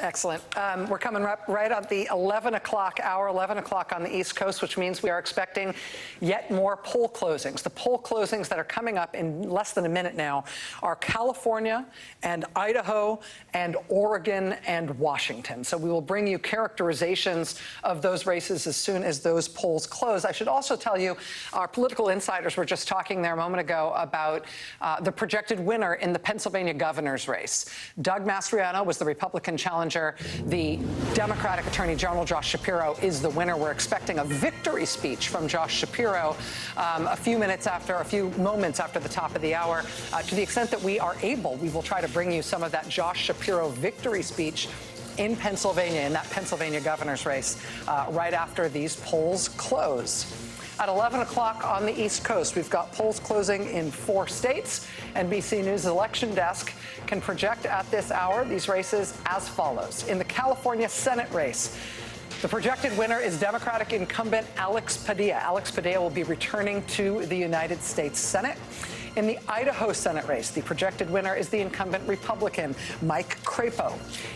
Excellent. We're coming right on the 11 o'clock hour, 11 o'clock on the East Coast, which means we are expecting yet more poll closings. The poll closings that are coming up in less than a minute now are California and Idaho and Oregon and Washington. So we will bring you characterizations of those races as soon as those polls close. I should also tell you, our political insiders were just talking there a moment ago about the projected winner in the Pennsylvania governor's race. Doug Mastriano was the Republican challenger. The Democratic Attorney General Josh Shapiro is the winner. We're expecting a victory speech from Josh Shapiro a few moments after the top of the hour. To the extent that we are able, we will try to bring you some of that Josh Shapiro victory speech in Pennsylvania, in that Pennsylvania governor's race, right after these polls close. At 11 o'clock on the East Coast, we've got polls closing in 4 states. NBC News election desk can project at this hour these races as follows. In the California Senate race, the projected winner is Democratic incumbent Alex Padilla. Alex Padilla will be returning to the United States Senate. In the Idaho Senate race, the projected winner is the incumbent Republican Mike Crapo.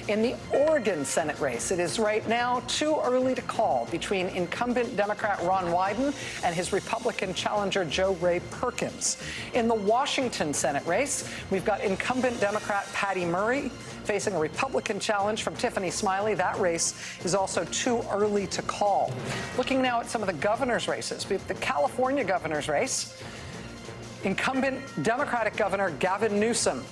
In the Oregon Senate race, it is right now too early to call between incumbent Democrat Ron Wyden and his Republican challenger Joe Ray Perkins. In the Washington Senate race, we've got incumbent Democrat Patty Murray facing a Republican challenge from Tiffany Smiley. That race is also too early to call. Looking now at some of the governor's races, we have the California governor's race. Incumbent Democratic Governor Gavin Newsom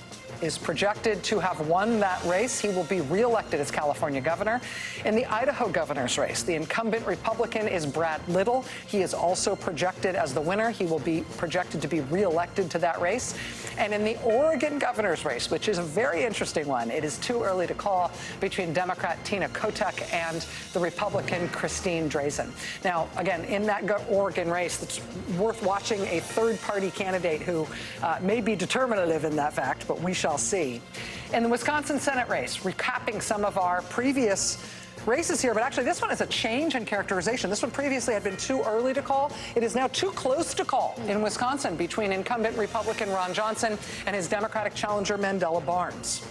is projected to have won that race. He will be reelected as California governor. In the Idaho governor's race, the incumbent Republican is Brad Little. He is also projected as the winner. He will be projected to be reelected to that race. And in the Oregon governor's race, which is a very interesting one, it is too early to call between Democrat Tina Kotek and the Republican Christine Drazan. Now, again, in that Oregon race, it's worth watching a third-party candidate who may be determinative in that fact, but we shall see. In the Wisconsin Senate race, recapping some of our previous races here, but actually this one is a change in characterization. This one previously had been too early to call. It is now too close to call in Wisconsin between incumbent Republican Ron Johnson and his Democratic challenger Mandela Barnes.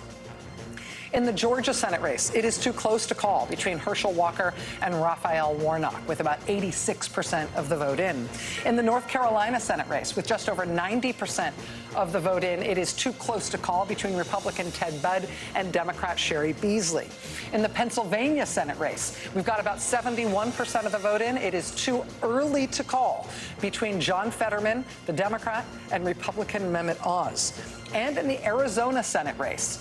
In the Georgia Senate race, it is too close to call between Herschel Walker and Raphael Warnock, with about 86% of the vote in. In the North Carolina Senate race, with just over 90% of the vote in, it is too close to call between Republican Ted Budd and Democrat Sherry Beasley. In the Pennsylvania Senate race, we've got about 71% of the vote in. It is too early to call between John Fetterman, the Democrat, and Republican Mehmet Oz. And in the Arizona Senate race,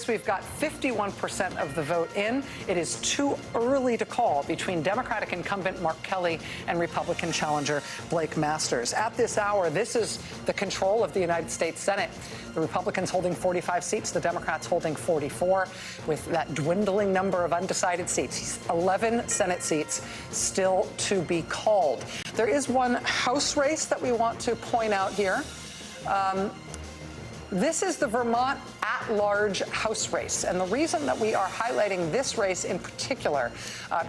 we've got 51% of the vote in. It is too early to call between Democratic incumbent Mark Kelly and Republican challenger Blake Masters. At this hour, this is the control of the United States Senate. The Republicans holding 45 seats, the Democrats holding 44, with that dwindling number of undecided seats. 11 Senate seats still to be called. There is one House race that we want to point out here. This is the Vermont at-large House race. And the reason that we are highlighting this race in particular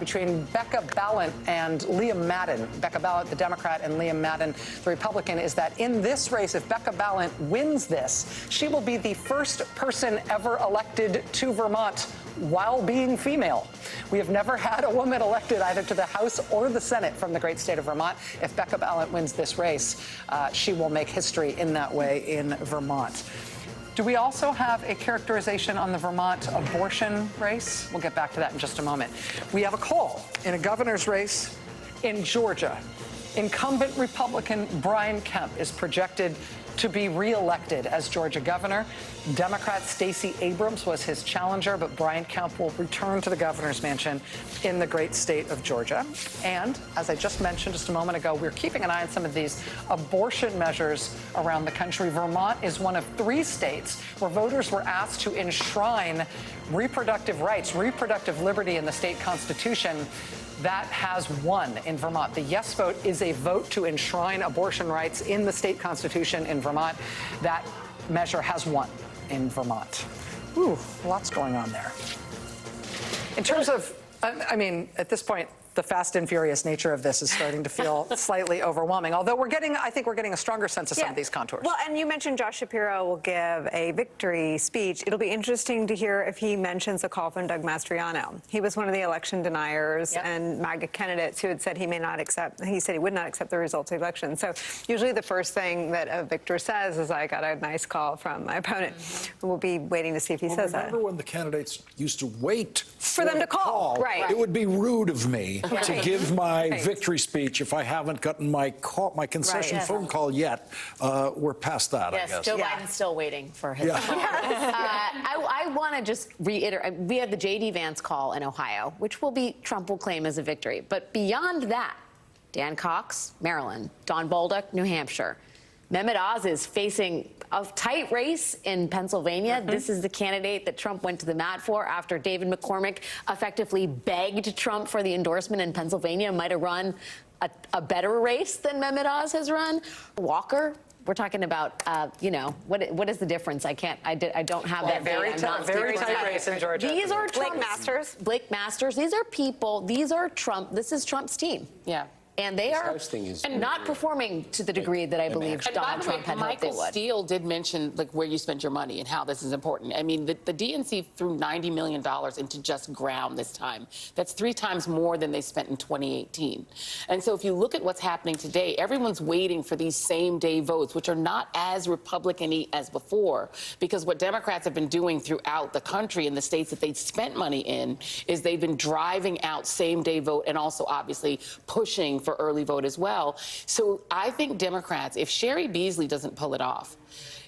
between Becca Balint and Liam Madden, Becca Balint, the Democrat, and Liam Madden, the Republican, is that in this race, if Becca Balint wins this, she will be the first person ever elected to Vermont while being female. We have never had a woman elected either to the House or the Senate from the great state of Vermont. If Becca Balint wins this race, she will make history in that way in Vermont. Do we also have a characterization on the Vermont abortion race? We'll get back to that in just a moment. We have a call in a governor's race in Georgia. Incumbent Republican Brian Kemp is projected to be reelected as Georgia governor. Democrat Stacey Abrams was his challenger, but Brian Kemp will return to the governor's mansion in the great state of Georgia. And as I just mentioned just a moment ago, we're keeping an eye on some of these abortion measures around the country. Vermont is one of 3 states where voters were asked to enshrine reproductive rights, reproductive liberty in the state constitution. That has won in Vermont. The yes vote is a vote to enshrine abortion rights in the state constitution in Vermont. That measure has won in Vermont. Ooh, lots going on there. In terms of, I mean, at this point, the fast and furious nature of this is starting to feel slightly overwhelming. Although I think we're getting a stronger sense of some of these contours. Well, and you mentioned Josh Shapiro will give a victory speech. It'll be interesting to hear if he mentions a call from Doug Mastriano. He was one of the election deniers and MAGA candidates who had said he may not accept, he said he would not accept the results of the election. So usually the first thing that a victor says is, I got a nice call from my opponent. We'll be waiting to see if he says that. Remember when the candidates used to wait for them to call? Right. It would be rude of me to give my victory speech if I haven't gotten my concession phone call yet. We're past that, I guess. Joe Biden's still waiting for his call. I want to just reiterate, we have the J.D. Vance call in Ohio, which Trump will claim as a victory. But beyond that, Dan Cox, Maryland, Don Bolduc, New Hampshire. Mehmet Oz is facing a tight race in Pennsylvania. This is the candidate that Trump went to the mat for after David McCormick effectively begged Trump for the endorsement in Pennsylvania. Might have run a better race than Mehmet Oz has run. Walker. We're talking about, what is the difference? I don't have that. Very tight race in Georgia. These are Blake Masters. These are people. These are Trump. This is Trump's team. Yeah. And they are not performing to the degree that I believe Donald Trump had hoped they would. Michael Steele did mention where you spend your money and how this is important. I mean, the DNC threw $90 million into just ground this time. That's 3 times more than they spent in 2018. And so if you look at what's happening today, everyone's waiting for these same-day votes, which are not as Republican-y as before, because what Democrats have been doing throughout the country in the states that they spent money in is they've been driving out same-day vote and also obviously pushing for early vote as well. So I think Democrats, if Sherry Beasley doesn't pull it off,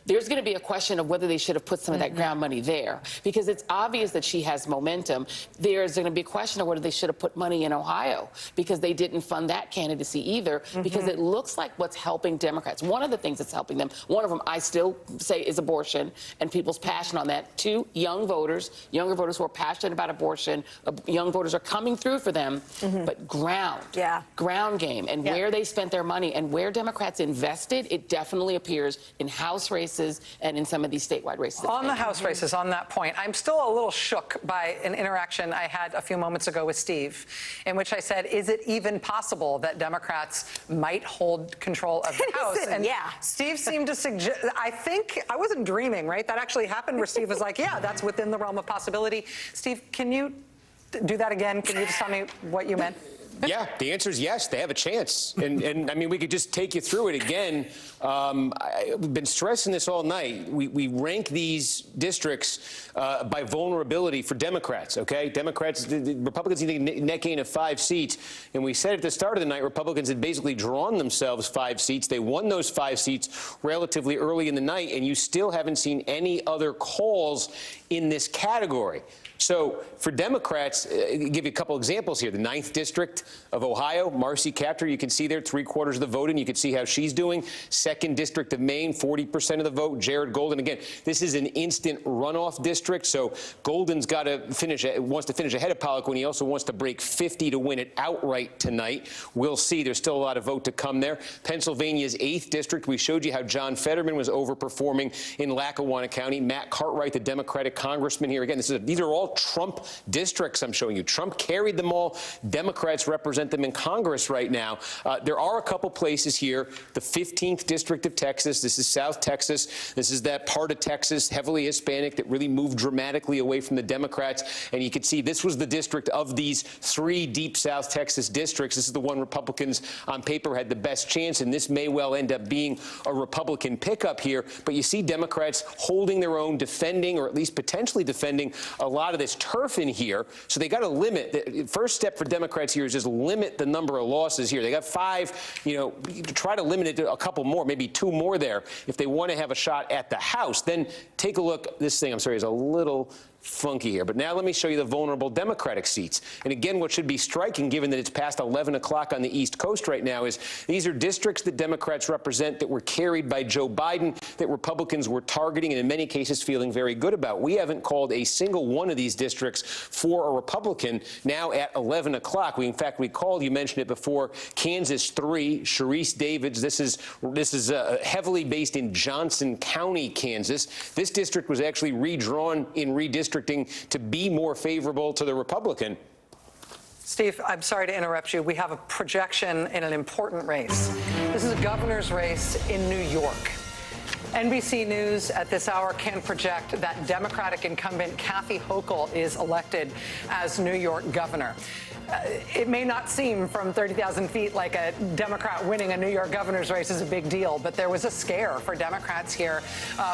there's going to be a question of whether they should have put some of that ground money there, because it's obvious that she has momentum. There's going to be a question of whether they should have put money in Ohio, because they didn't fund that candidacy either, because it looks like what's helping Democrats. One of the things that's helping them, one of them I still say is abortion and people's passion on that. 2, young voters, younger voters who are passionate about abortion. Young voters are coming through for them, but ground game, and where they spent their money and where Democrats invested, it definitely appears in House races and in some of these statewide races. On the House races, on that point, I'm still a little shook by an interaction I had a few moments ago with Steve, in which I said, is it even possible that Democrats might hold control of the House? And Steve seemed to suggest, I think, I wasn't dreaming, right? That actually happened, where Steve was like, yeah, that's within the realm of possibility. Steve, can you do that again? Can you just tell me what you meant? Yeah, the answer is yes. They have a chance. And I mean, we could just take you through it again. We've been stressing this all night. We rank these districts by vulnerability for Democrats, okay? Democrats, the Republicans need a net gain of 5 seats. And we said at the start of the night, Republicans had basically drawn themselves 5 seats. They won those 5 seats relatively early in the night, and you still haven't seen any other calls in this category. So for Democrats, I'll give you a couple examples here. The 9th District of Ohio, Marcy Kaptur, you can see there 3/4 of the vote, and you can see how she's doing. 2nd District of Maine, 40% of the vote. Jared Golden, again, this is an instant runoff district, so Golden's got to wants to finish ahead of Pollock when he also wants to break 50 to win it outright tonight. We'll see. There's still a lot of vote to come there. Pennsylvania's 8th District, we showed you how John Fetterman was overperforming in Lackawanna County. Matt Cartwright, the Democratic congressman here. Again, these are all Trump districts I'm showing you. Trump carried them all. Democrats represent them in Congress right now. There are a couple places here. The 15th District of Texas. This is South Texas. This is that part of Texas, heavily Hispanic, that really moved dramatically away from the Democrats. And you can see this was the district of these 3 deep South Texas districts. This is the one Republicans on paper had the best chance, and this may well end up being a Republican pickup here. But you see Democrats holding their own, defending, or at least potentially defending, a lot of this turf in here. So they got to limit. The first step for Democrats here is just limit the number of losses here. They got 5, try to limit it to a couple more, maybe 2 more there if they want to have a shot at the House. Then take a look. This thing, I'm sorry, is a little funky here. But now let me show you the vulnerable Democratic seats. And again, what should be striking, given that it's past 11 o'clock on the East Coast right now, is these are districts that Democrats represent that were carried by Joe Biden, that Republicans were targeting and in many cases feeling very good about. We haven't called a single one of these districts for a Republican now at 11 o'clock. In fact, we called, you mentioned it before, Kansas 3, Sharice Davids. This is heavily based in Johnson County, Kansas. This district was actually redrawn in redistricting to be more favorable to the Republican. Steve, I'm sorry to interrupt you. We have a projection in an important race. This is a governor's race in New York. NBC News at this hour can project that Democratic incumbent Kathy Hochul is elected as New York governor. It may not seem from 30,000 feet like a Democrat winning a New York governor's race is a big deal, but there was a scare for Democrats here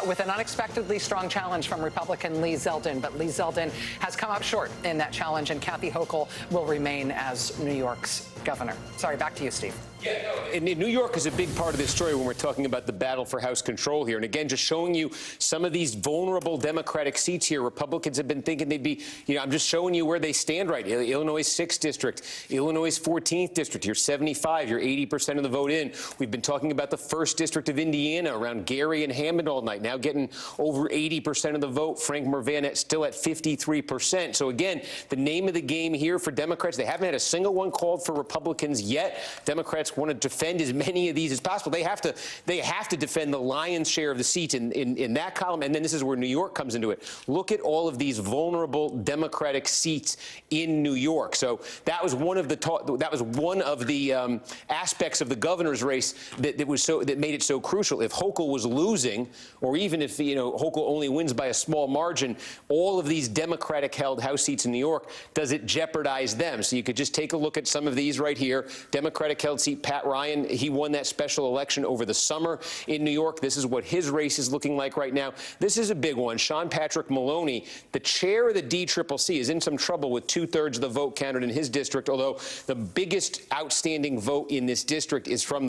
with an unexpectedly strong challenge from Republican Lee Zeldin. But Lee Zeldin has come up short in that challenge, and Kathy Hochul will remain as New York's governor. Sorry, back to you, Steve. Yeah, no, and New York is a big part of this story when we're talking about the battle for House control here. And again, just showing you some of these vulnerable Democratic seats here. Republicans have been thinking they'd be, I'm just showing you where they stand right. Illinois' 6th district, Illinois' 14th district. You're 75, you're 80% of the vote in. We've been talking about the 1st district of Indiana around Gary and Hammond all night, now getting over 80% of the vote. Frank Mervan still at 53%. So again, the name of the game here for Democrats, they haven't had a single one called for Republicans yet. Democrats want to defend as many of these as possible. They have to defend the lion's share of the seats in that column, and then this is where New York comes into it. Look at all of these vulnerable Democratic seats in New York. So that was one of the aspects of the governor's race that made it so crucial. If Hochul was losing, or even if Hochul only wins by a small margin, all of these Democratic-held House seats in New York, does it jeopardize them? So you could just take a look at some of these right here. Democratic-held seat Pat Ryan, he won that special election over the summer in New York. This is what his race is looking like right now. This is a big one. Sean Patrick Maloney, the chair of the DCCC, is in some trouble with 2/3 of the vote counted in his district, although the biggest outstanding vote in this district is from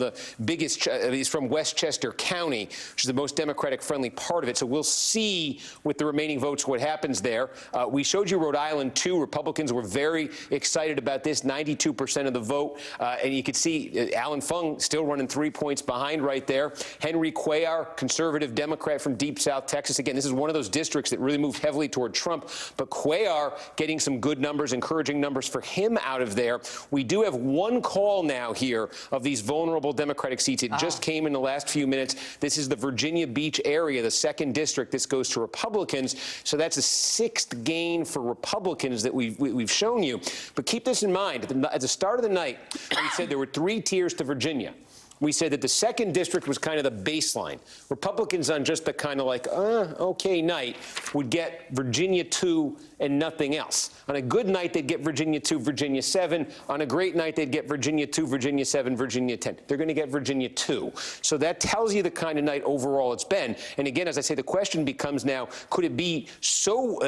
Westchester County, which is the most Democratic-friendly part of it. So we'll see with the remaining votes what happens there. We showed you Rhode Island, too. Republicans were very excited about this, 92% of the vote. And you could see Alan Fung still running 3 points behind right there. Henry Cuellar, conservative Democrat from Deep South Texas. Again, this is one of those districts that really moved heavily toward Trump. But Cuellar getting some good numbers, encouraging numbers for him out of there. We do have one call now here of these vulnerable Democratic seats. It just came in the last few minutes. This is the Virginia Beach area, the 2nd district. This goes to Republicans. So that's a 6th gain for Republicans that we've shown you. But keep this in mind. At the start of the night, we said there were 3 tiers to Virginia. We said that the 2nd district was kind of the baseline. Republicans on just the kind of like, okay night would get Virginia 2 and nothing else. On a good night, they'd get Virginia 2, Virginia 7. On a great night, they'd get Virginia 2, Virginia 7, Virginia 10. They're going to get Virginia 2. So that tells you the kind of night overall it's been. And again, as I say, the question becomes now, could it be so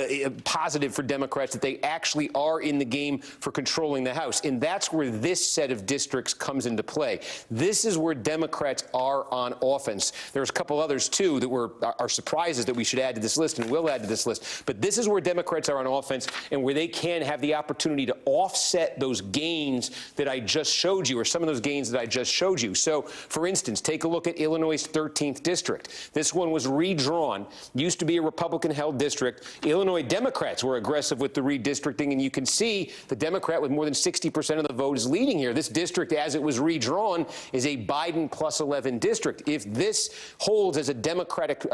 positive for Democrats that they actually are in the game for controlling the House? And that's where this set of districts comes into play. This is where Democrats are on offense. There's a couple others, too, that are surprises that we should add to this list and will add to this list. But this is where Democrats are on offense and where they can have the opportunity to offset those gains that I just showed you, or some of those gains that I just showed you. So, for instance, take a look at Illinois' 13th district. This one was redrawn. Used to be a Republican-held district. Illinois Democrats were aggressive with the redistricting, and you can see the Democrat with more than 60% of the vote is leading here. This district, as it was redrawn, is a Biden plus 11 district. If this holds as a Democratic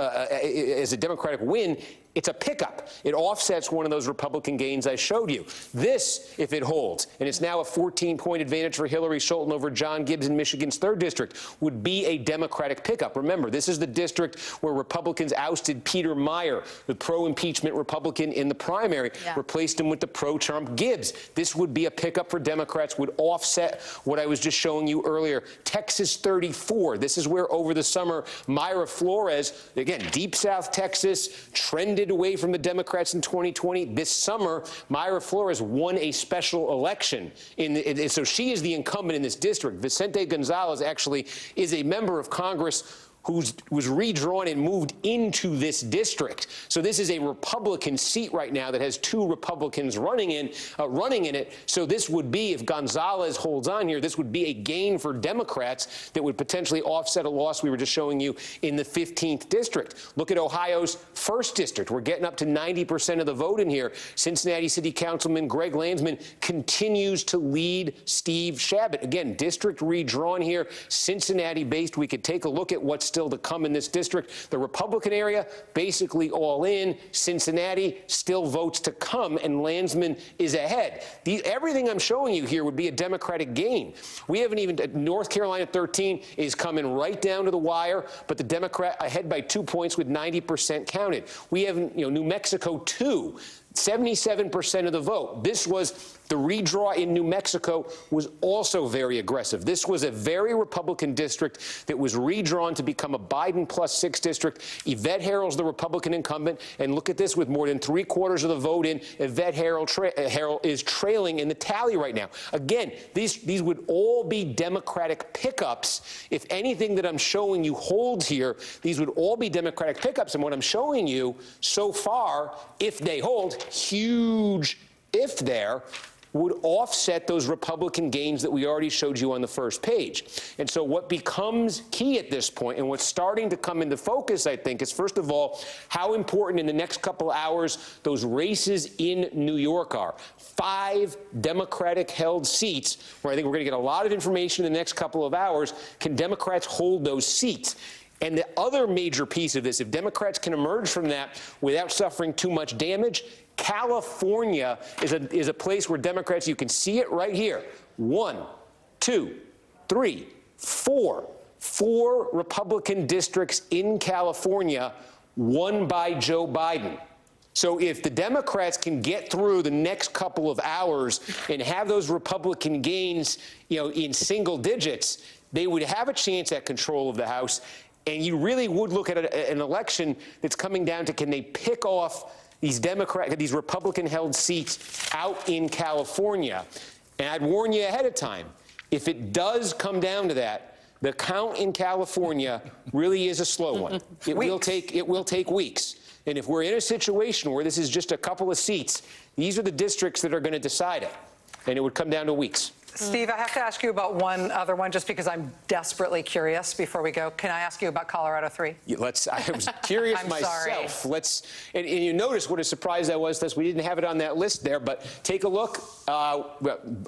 win, it's a pickup. It offsets one of those Republican gains I showed you. This, if it holds, and it's now a 14-point advantage for Hillary Scholten over John Gibbs in Michigan's 3rd district, would be a Democratic pickup. Remember, this is the district where Republicans ousted Peter Meyer, the pro-impeachment Republican in the primary, replaced him with the pro-Trump Gibbs. This would be a pickup for Democrats, would offset what I was just showing you earlier. Texas 34. This is where over the summer, Mayra Flores, again, Deep South Texas, trended away from the Democrats in 2020. This summer, Mayra Flores won a special election. So she is the incumbent in this district. Vicente Gonzalez actually is a member of Congress who was redrawn and moved into this district. So this is a Republican seat right now that has 2 Republicans running in it. So this would be, if Gonzalez holds on here, this would be a gain for Democrats that would potentially offset a loss we were just showing you in the 15th district. Look at Ohio's 1st district. We're getting up to 90% of the vote in here. Cincinnati City Councilman Greg Landsman continues to lead Steve Chabot. Again, district redrawn here, Cincinnati-based. We could take a look at what's still to come in this district. The Republican area, basically all in. Cincinnati, still votes to come, and Landsman is ahead. Everything I'm showing you here would be a Democratic gain. We haven't even, North Carolina 13 is coming right down to the wire, but the Democrat ahead by 2 points with 90% counted. We have, New Mexico 2. 77% of the vote. This was the redraw in New Mexico was also very aggressive. This was a very Republican district that was redrawn to become a Biden +6 district. Yvette Herrell's the Republican incumbent, and look at this, with more than 3/4 of the vote in, Yvette Herrell is trailing in the tally right now. Again, these would all be Democratic pickups. If anything that I'm showing you holds here, these would all be Democratic pickups, and what I'm showing you so far, if they hold, huge if there, would offset those Republican gains that we already showed you on the first page. And so what becomes key at this point, and what's starting to come into focus, I think, is, first of all, how important in the next couple of hours those races in New York are. 5 Democratic-held seats, where I think we're going to get a lot of information in the next couple of hours. Can Democrats hold those seats? And the other major piece of this, if Democrats can emerge from that without suffering too much damage, California is a place where Democrats, you can see it right here. 1, 2, 3, 4. 4 Republican districts in California won by Joe Biden. So if the Democrats can get through the next couple of hours and have those Republican gains, in single digits, they would have a chance at control of the House. And you really would look at an election that's coming down to, can they pick off these Republican-held seats out in California? And I'd warn you ahead of time, if it does come down to that, the count in California really is a slow one. It will take weeks. And if we're in a situation where this is just a couple of seats, these are the districts that are going to decide it. And it would come down to weeks. Steve, I have to ask you about one other one, just because I'm desperately curious before we go. Can I ask you about Colorado 3? I was curious I'm myself. sorry. And you notice what a surprise that was to us. We didn't have it on that list there, but take a look.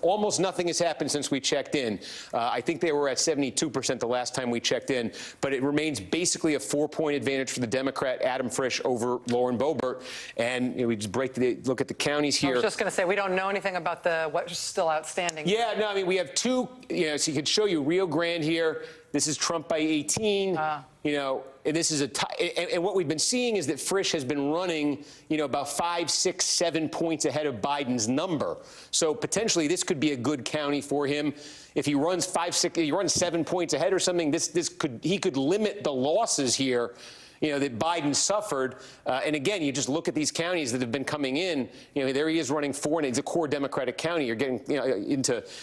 Almost nothing has happened since we checked in. I think they were at 72% the last time we checked in, but it remains basically a 4-point advantage for the Democrat, Adam Frisch, over Lauren Boebert. And we just look at the counties here. I was just going to say, we don't know anything about what's still outstanding. Yeah, no, I mean, we have 2, so you could show you Rio Grande here. This is Trump by 18, and this is and what we've been seeing is that Frisch has been running, about 5, 6, 7 points ahead of Biden's number. So potentially this could be a good county for him. If he runs 5, 6, he runs 7 points ahead or something, he could limit the losses here, that Biden suffered. And again, you just look at these counties that have been coming in. There he is running 4, and it's a core Democratic county. You're getting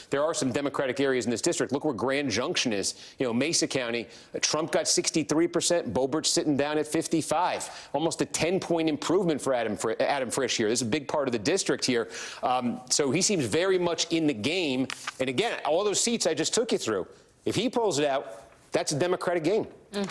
there are some Democratic areas in this district. Look where Grand Junction is. Mesa County. Trump got 63%. Boebert's sitting down at 55. Almost a 10-point improvement for Adam Frisch here. This is a big part of the district here. So he seems very much in the game. And again, all those seats I just took you through, if he pulls it out, that's a Democratic gain.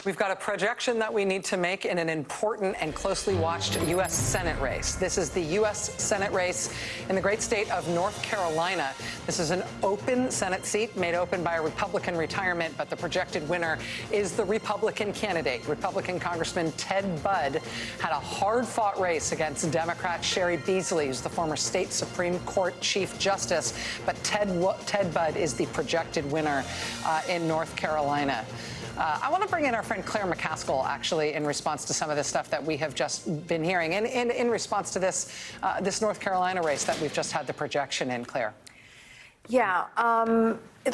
We've got a projection that we need to make in an important and closely watched U.S. Senate race. This is the U.S. Senate race in the great state of North Carolina. This is an open Senate seat made open by a Republican retirement, but the projected winner is the Republican candidate. Republican Congressman Ted Budd had a hard-fought race against Democrat Sherry Beasley, who's the former state Supreme Court Chief Justice. But Ted Budd is the projected winner in North Carolina. I want to bring in our friend Claire McCaskill, actually, in response to some of the stuff that we have just been hearing, and in response to this North Carolina race that we've just had the projection in. Claire. Yeah.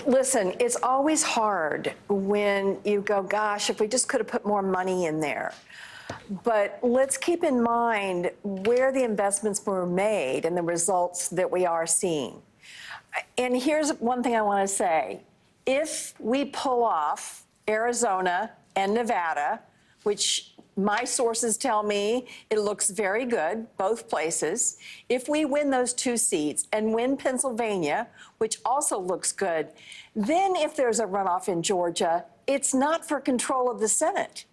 Listen, it's always hard when you go, gosh, if we just could have put more money in there. But let's keep in mind where the investments were made and the results that we are seeing. And here's one thing I want to say. If we pull off Arizona and Nevada, which my sources tell me it looks very good, both places. If we win those 2 seats and win Pennsylvania, which also looks good, then if there's a runoff in Georgia, it's not for control of the Senate.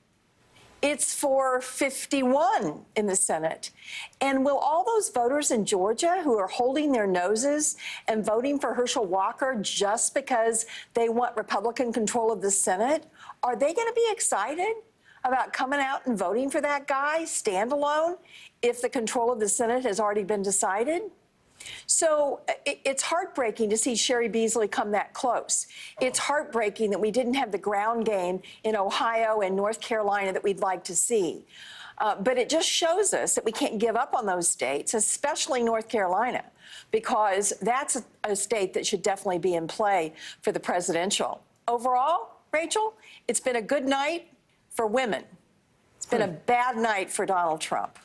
It's for 51 in the Senate. And will all those voters in Georgia who are holding their noses and voting for Herschel Walker just because they want Republican control of the Senate, Are they going to be excited about coming out and voting for that guy standalone if the control of the Senate has already been decided? So it's heartbreaking to see Sherry Beasley come that close. It's heartbreaking that we didn't have the ground game in Ohio and North Carolina that we'd like to see. But it just shows us that we can't give up on those states, especially North Carolina, because that's a state that should definitely be in play for the presidential. Overall, Rachel, it's been a good night for women. It's been a bad night for Donald Trump.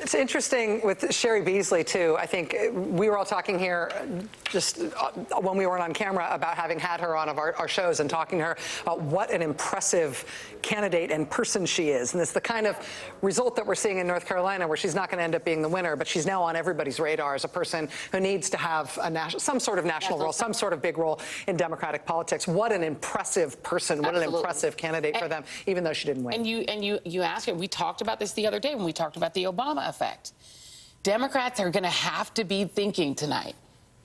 It's interesting with Sherry Beasley, too. I think we were all talking here just when we weren't on camera about having had her on our shows and talking to her about what an impressive candidate and person she is. And it's the kind of result that we're seeing in North Carolina where she's not going to end up being the winner, but she's now on everybody's radar as a person who needs to have some sort of national role, some sort of big role in Democratic politics. What an impressive person, what an impressive candidate for them, even though she didn't win. And you asked her, we talked about this the other day when we talked about the Obama effect. Democrats are going to have to be thinking tonight,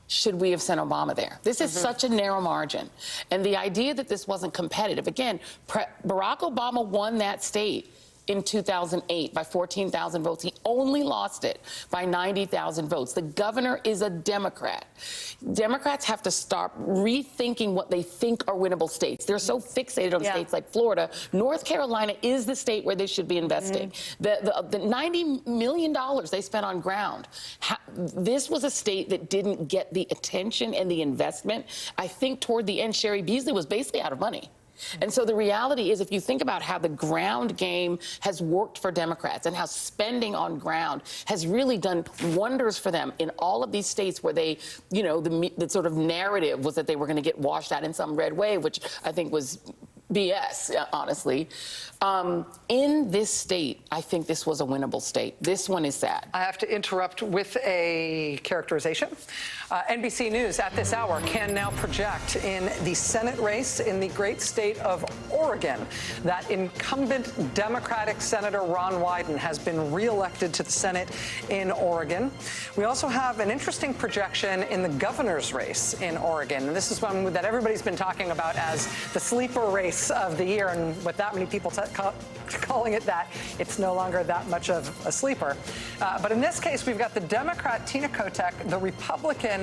should we have sent Obama there? This is such a narrow margin. And the idea that this wasn't competitive, again, Barack Obama won that state in 2008 by 14,000 votes. He only lost it by 90,000 votes. The governor is a Democrat. Democrats have to start rethinking what they think are winnable states. They're so fixated on states like Florida. North Carolina is the state where they should be investing. The $90 million they spent on ground, this was a state that didn't get the attention and the investment. I think toward the end, Sherry Beasley was basically out of money. And so the reality is, if you think about how the ground game has worked for Democrats and how spending on ground has really done wonders for them in all of these states where they, you know, the sort of narrative was that they were going to get washed out in some red wave, which I think was BS, honestly. In this state, I think this was a winnable state. This one is sad. I have to interrupt with a characterization. NBC News at this hour can now project in the Senate race in the great state of Oregon that incumbent Democratic Senator Ron Wyden has been reelected to the Senate in Oregon. We also have an interesting projection in the governor's race in Oregon. And this is one that everybody's been talking about as the sleeper race of the year. And with that many people calling it that, it's no longer that much of a sleeper. But in this case, we've got the Democrat Tina Kotek, the Republican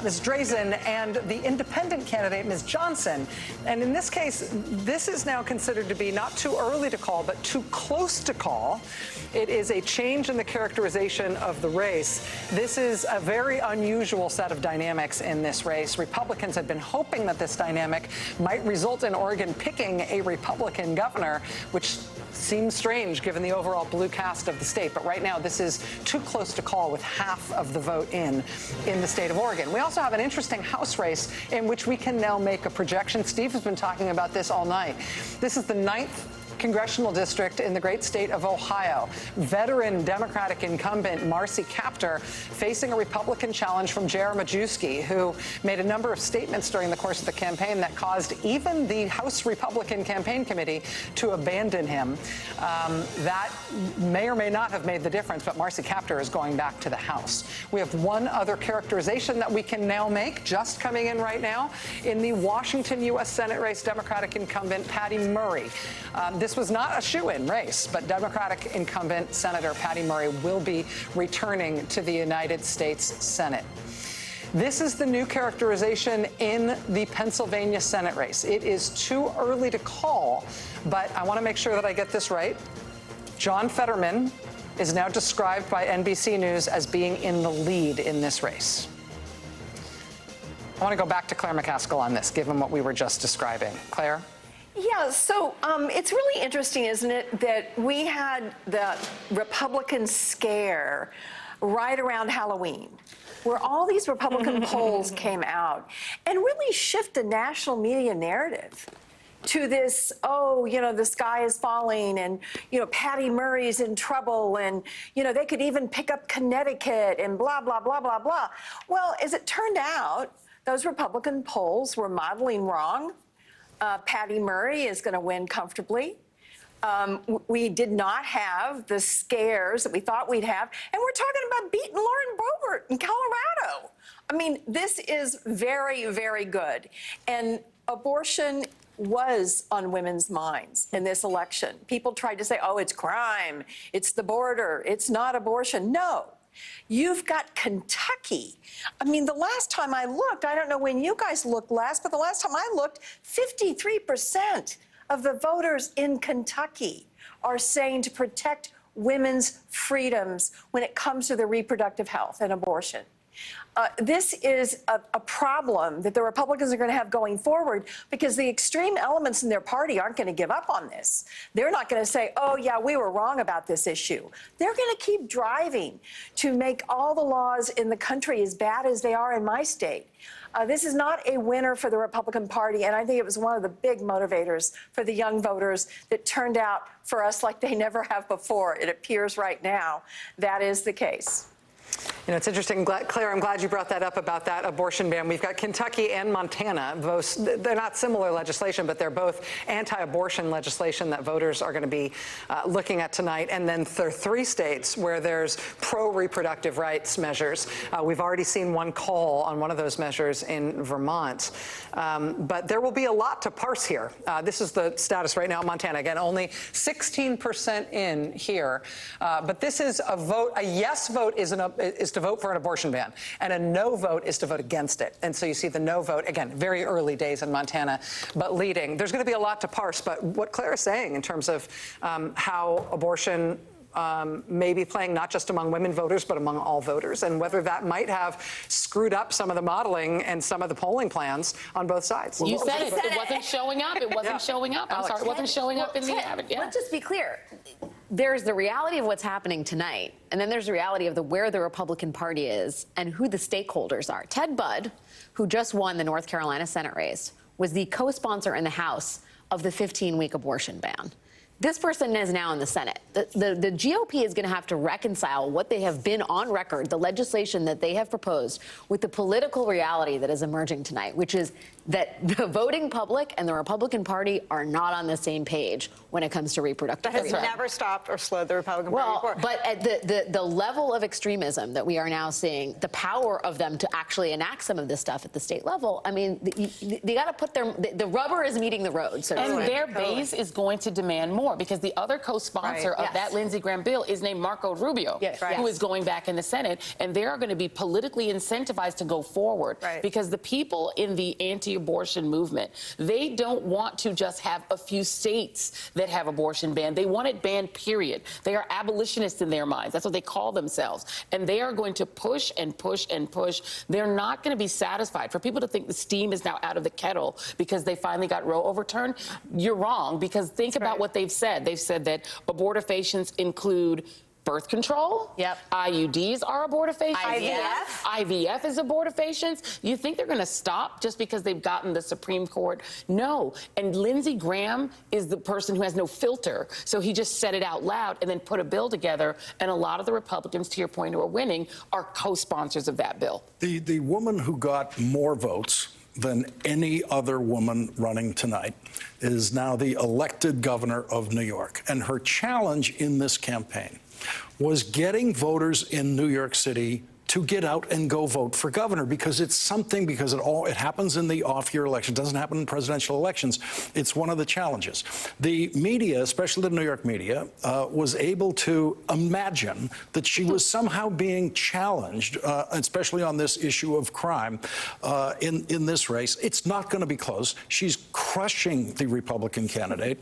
Ms. Drazen, and the independent candidate Ms. Johnson. And in this case, this is now considered to be not too early to call, but too close to call. It is a change in the characterization of the race. This is a very unusual set of dynamics in this race. Republicans had been hoping that this dynamic might result in Oregon picking a Republican governor, which seems strange given the overall blue cast of the state. But right now, this is too close to call with half of the vote in the state of Oregon. We also have an interesting House race in which we can now make a projection. Steve has been talking about this all night. This is the 9th congressional district in the great state of Ohio. Veteran Democratic incumbent Marcy Kaptur facing a Republican challenge from J.R. Majewski, who made a number of statements during the course of the campaign that caused even the House Republican Campaign Committee to abandon him. That may or may not have made the difference, but Marcy Kaptur is going back to the House. We have one other characterization that we can now make, just coming in right now, in the Washington U.S. Senate race, Democratic incumbent Patty Murray. This was not a shoo-in race, but Democratic incumbent Senator Patty Murray will be returning to the United States Senate. This is the new characterization in the Pennsylvania Senate race. It is too early to call, but I want to make sure that I get this right. John Fetterman is now described by NBC News as being in the lead in this race. I want to go back to Claire McCaskill on this, given what we were just describing. Claire? Yeah, so it's really interesting, isn't it, that we had the Republican scare right around Halloween, where all these Republican polls came out and really shift the national media narrative to this, oh, you know, the sky is falling and, you know, Patty Murray's in trouble and, you know, they could even pick up Connecticut and blah, blah, blah, blah, blah. Well, as it turned out, those Republican polls were modeling wrong. Patty Murray is going to win comfortably. We did not have the scares that we thought we'd have. And we're talking about beating Lauren Boebert in Colorado. I mean, this is very, very good. And abortion was on women's minds in this election. People tried to say, oh, it's crime, it's the border, it's not abortion. No. You've got Kentucky. I mean, the last time I looked, I don't know when you guys looked last, but the last time I looked, 53% of the voters in Kentucky are saying to protect women's freedoms when it comes to their reproductive health and abortion. This is a problem that the Republicans are going to have going forward because the extreme elements in their party aren't going to give up on this. They're not going to say, oh, yeah, we were wrong about this issue. They're going to keep driving to make all the laws in the country as bad as they are in my state. This is not a winner for the Republican Party, and I think it was one of the big motivators for the young voters that turned out for us like they never have before. It appears right now that is the case. You know, it's interesting, Claire, I'm glad you brought that up about that abortion ban. We've got Kentucky and Montana. Both, they're not similar legislation, but they're both anti-abortion legislation that voters are going to be looking at tonight. And then there are 3 states where there's pro-reproductive rights measures. We've already seen one call on one of those measures in Vermont. But there will be a lot to parse here. This is the status right now in Montana. Again, only 16% in here. But this is a vote. A yes vote is to vote for an abortion ban, and a no vote is to vote against it. And so you see the no vote, again, very early days in Montana, but leading. There's going to be a lot to parse, but what Claire is saying in terms of how abortion may be playing not just among women voters, but among all voters, and whether that might have screwed up some of the modeling and some of the polling plans on both sides. You said it. It wasn't showing up. It wasn't showing up. I'm sorry. It wasn't showing up in the average. Let's just be clear. There's the reality of what's happening tonight, and then there's the reality of where the Republican Party is and who the stakeholders are. Ted Budd, who just won the North Carolina Senate race, was the co-sponsor in the House of the 15-week abortion ban. This person is now in the Senate. The GOP is going to have to reconcile what they have been on record, the legislation that they have proposed, with the political reality that is emerging tonight, which is that the voting public and the Republican Party are not on the same page when it comes to reproductive rights. That has never stopped or slowed the Republican Party before. But at the level of extremism that we are now seeing, the power of them to actually enact some of this stuff at the state level, I mean, they got to put the rubber is meeting the road. So and their base is going to demand more because the other co-sponsor of that Lindsey Graham bill is named Marco Rubio, who is going back in the Senate, and they are going to be politically incentivized to go forward because the people in the anti-abortion movement, they don't want to just have a few states that have abortion banned. They want it banned, period. They are abolitionists in their minds. That's what they call themselves. And they are going to push and push and push. They're not going to be satisfied. For people to think the steam is now out of the kettle because they finally got Roe overturned, you're wrong, because think about what they've said. They've said that abortifacients include birth control. IUDs are abortifacients. IVF is abortifacients. You think they're going to stop just because they've gotten the Supreme Court? No. And Lindsey Graham is the person who has no filter. So he just said it out loud and then put a bill together. And a lot of the Republicans, to your point, who are winning are co-sponsors of that bill. The woman who got more votes than any other woman running tonight is now the elected governor of New York. And her challenge in this campaign was getting voters in New York City to get out and go vote for governor, because it's something, because it happens in the off-year election. It doesn't happen in presidential elections. It's one of the challenges. The media, especially the New York media, was able to imagine that she was somehow being challenged, especially on this issue of crime in this race. It's not going to be close. She's crushing the Republican candidate.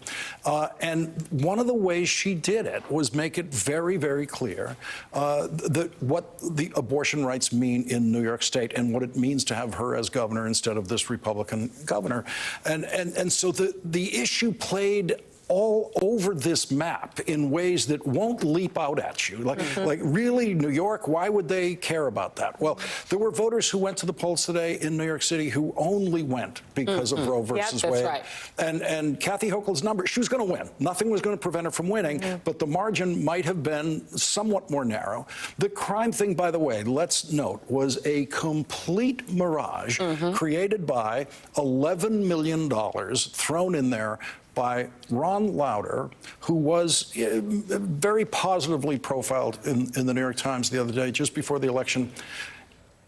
And one of the ways she did it was make it very, very clear what the abortion rights mean in New York State and what it means to have her as governor instead of this Republican governor. And so the issue played all over this map in ways that won't leap out at you. Like really, New York, why would they care about that? Well, there were voters who went to the polls today in New York City who only went because of Roe versus Wade. Right. And Kathy Hochul's number, she was going to win. Nothing was going to prevent her from winning, but the margin might have been somewhat more narrow. The crime thing, by the way, let's note, was a complete mirage created by $11 million thrown in there by Ron Lauder, who was very positively profiled in the New York Times the other day, just before the election,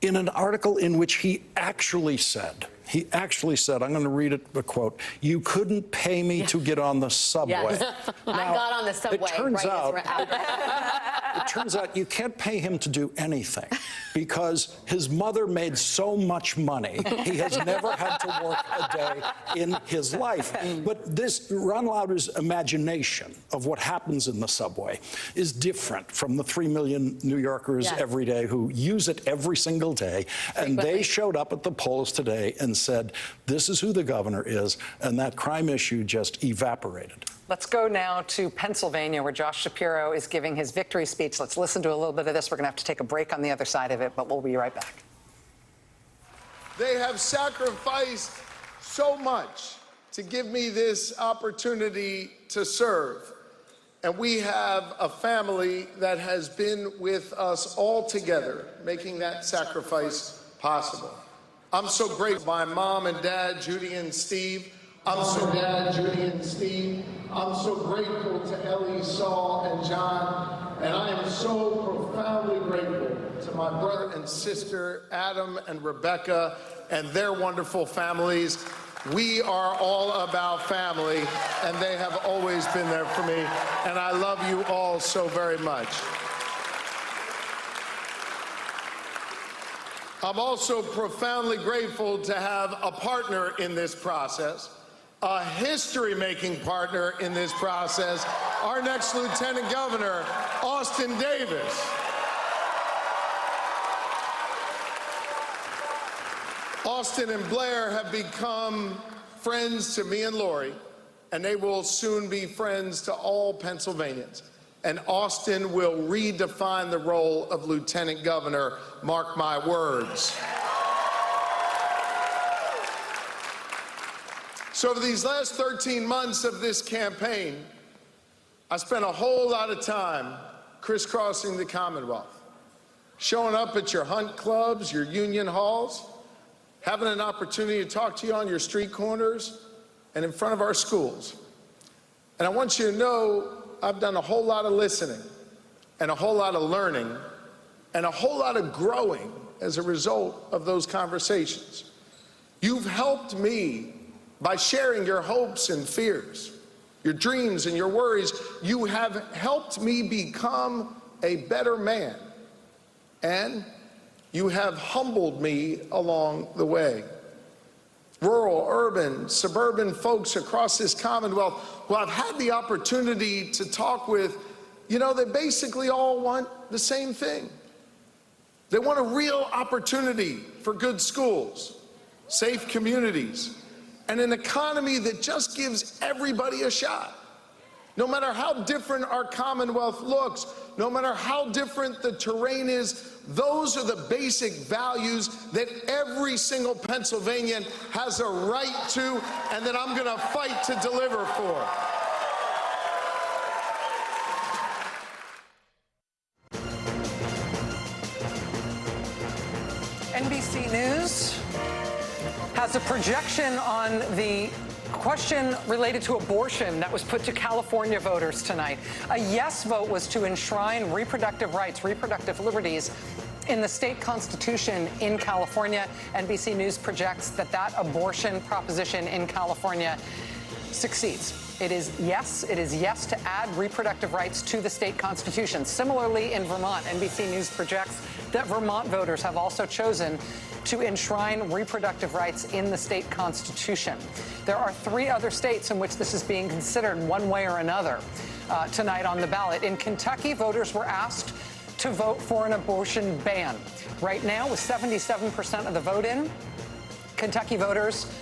in an article in which he actually said He actually said, I'm going to read it, a quote, "You couldn't pay me to get on the subway." Yes. I got on the subway. It turns out you can't pay him to do anything because his mother made so much money, he has never had to work a day in his life. But this, Ron Lauder's imagination of what happens in the subway is different from the 3 million New Yorkers every day who use it every single day. And they showed up at the polls today and said, this is who the governor is, and that crime issue just evaporated. Let's go now to Pennsylvania, where Josh Shapiro is giving his victory speech. Let's listen to a little bit of this. We're going to have to take a break on the other side of it, but we'll be right back. They have sacrificed so much to give me this opportunity to serve. And we have a family that has been with us all together, making that sacrifice possible. I'm so grateful to my mom and dad, Judy and Steve. I'm so grateful to Ellie, Saul, and John. And I am so profoundly grateful to my brother and sister, Adam and Rebecca, and their wonderful families. We are all about family, and they have always been there for me. And I love you all so very much. I'm also profoundly grateful to have a partner in this process, a history-making partner in this process, our next Lieutenant Governor, Austin Davis. Austin and Blair have become friends to me and Lori, and they will soon be friends to all Pennsylvanians. And Austin will redefine the role of Lieutenant Governor, mark my words. So for these last 13 months of this campaign, I spent a whole lot of time crisscrossing the Commonwealth, showing up at your hunt clubs, your union halls, having an opportunity to talk to you on your street corners and in front of our schools. And I want you to know I've done a whole lot of listening and a whole lot of learning and a whole lot of growing as a result of those conversations. You've helped me by sharing your hopes and fears, your dreams and your worries. You have helped me become a better man, and you have humbled me along the way. Rural, urban, suburban folks across this Commonwealth who I've had the opportunity to talk with, you know, they basically all want the same thing. They want a real opportunity for good schools, safe communities, and an economy that just gives everybody a shot. No matter how different our Commonwealth looks, no matter how different the terrain is, those are the basic values that every single Pennsylvanian has a right to and that I'm going to fight to deliver for. NBC News has a projection on the question related to abortion that was put to California voters tonight. A yes vote was to enshrine reproductive rights, reproductive liberties in the state constitution in California. NBC News projects that that abortion proposition in California succeeds. It is yes to add reproductive rights to the state constitution. Similarly, in Vermont, NBC News projects that Vermont voters have also chosen to enshrine reproductive rights in the state constitution. There are 3 other states in which this is being considered one way or another tonight on the ballot. In Kentucky, voters were asked to vote for an abortion ban. Right now, with 77% of the vote in, Kentucky voters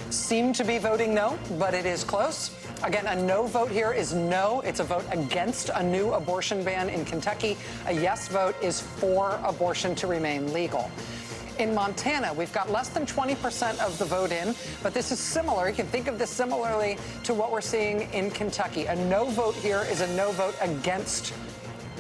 seem to be voting no, but it is close. Again, a no vote here is no. It's a vote against a new abortion ban in Kentucky. A yes vote is for abortion to remain legal. In Montana, we've got less than 20% of the vote in, but this is similar. You can think of this similarly to what we're seeing in Kentucky. A no vote here is a no vote against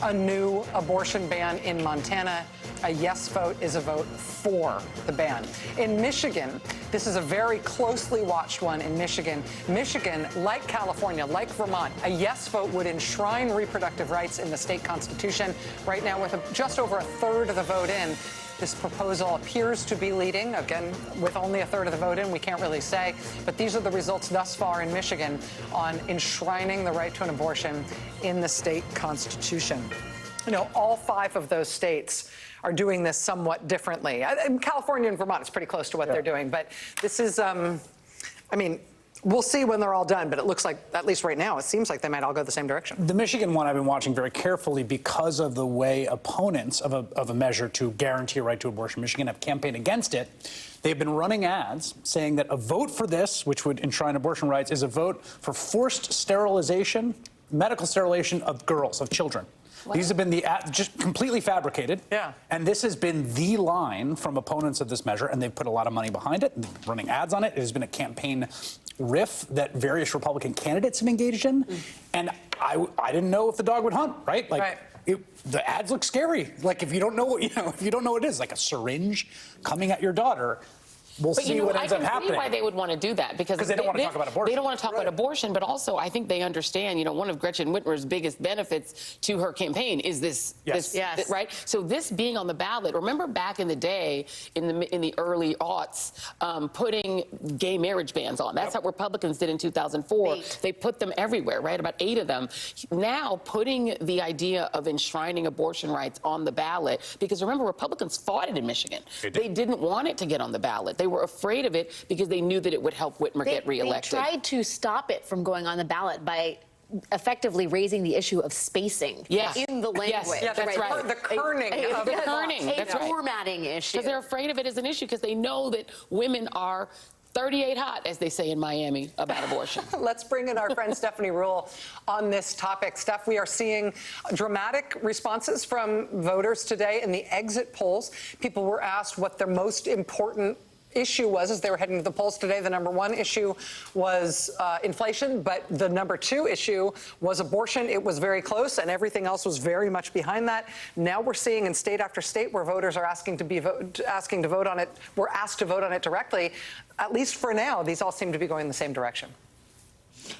a new abortion ban in Montana. A yes vote is a vote for the ban. In Michigan, this is a very closely watched one in Michigan. Michigan, like California, like Vermont, a yes vote would enshrine reproductive rights in the state constitution. Right now, with just over a third of the vote in, This proposal appears to be leading, again, with only a third of the vote in. We can't really say. But these are the results thus far in Michigan on enshrining the right to an abortion in the state constitution. You know, all 5 of those states are doing this somewhat differently. In California and Vermont, it's pretty close to what they're doing. But this is, I mean, we'll see when they're all done, but it looks like, at least right now, it seems like they might all go the same direction. The Michigan one I've been watching very carefully because of the way opponents of a measure to guarantee a right to abortion in Michigan have campaigned against it. They've been running ads saying that a vote for this, which would enshrine abortion rights, is a vote for forced sterilization, medical sterilization of girls, of children. What? These have been just completely fabricated. Yeah. And this has been the line from opponents of this measure, and they've put a lot of money behind it, and they've been running ads on it. It has been a campaign riff that various Republican candidates have engaged in. And I didn't know if the dog would hunt, right? Like, the ads look scary. Like, if you don't know what, if you don't know what it is, like a syringe coming at your daughter. We'll see what ends up happening. I can see why they would want to do that because they don't want to talk about abortion. They don't want to talk about abortion, but also I think they understand. You know, one of Gretchen Whitmer's biggest benefits to her campaign is this. Yes. Right. So this being on the ballot. Remember back in the day, in the early aughts, putting gay marriage bans on. That's how Republicans did in 2004. 8. They put them everywhere. Right, about 8 of them. Now putting the idea of enshrining abortion rights on the ballot, because remember Republicans fought it in Michigan. They didn't want it to get on the ballot. They were afraid of it because they knew that it would help Whitmer get reelected. They tried to stop it from going on the ballot by effectively raising the issue of spacing in the language. Yeah, that's right. The kerning. The kerning. That's right. Formatting issue. Because they're afraid of it as an issue because they know that women are 38 hot, as they say in Miami, about abortion. Let's bring in our friend Stephanie Ruhle on this topic. Steph, we are seeing dramatic responses from voters today in the exit polls. People were asked what their most important issue was as they were heading to the polls today. The number 1 issue was inflation, but the number 2 issue was abortion. It was very close, and everything else was very much behind that. Now we're seeing in state after state where voters are asking to vote on it. We're asked to vote on it directly. At least for now, these all seem to be going in the same direction.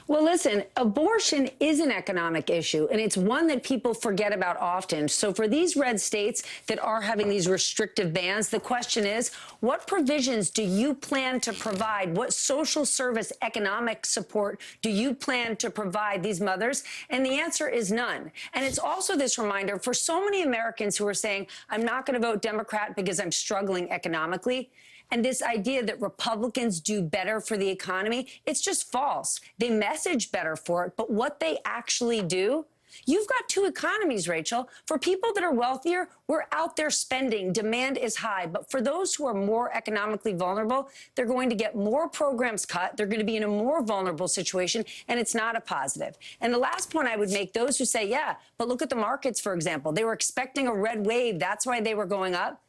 Well, listen, abortion is an economic issue, and it's one that people forget about often. So for these red states that are having these restrictive bans, the question is, what provisions do you plan to provide? What social service economic support do you plan to provide these mothers? And the answer is none. And it's also this reminder for so many Americans who are saying, I'm not going to vote Democrat because I'm struggling economically. And this idea that Republicans do better for the economy, it's just false. They message better for it, but what they actually do, you've got 2 economies, Rachel. For people that are wealthier, we're out there spending. Demand is high. But for those who are more economically vulnerable, they're going to get more programs cut. They're going to be in a more vulnerable situation, and it's not a positive. And the last point I would make, those who say, yeah, but look at the markets, for example. They were expecting a red wave. That's why they were going up.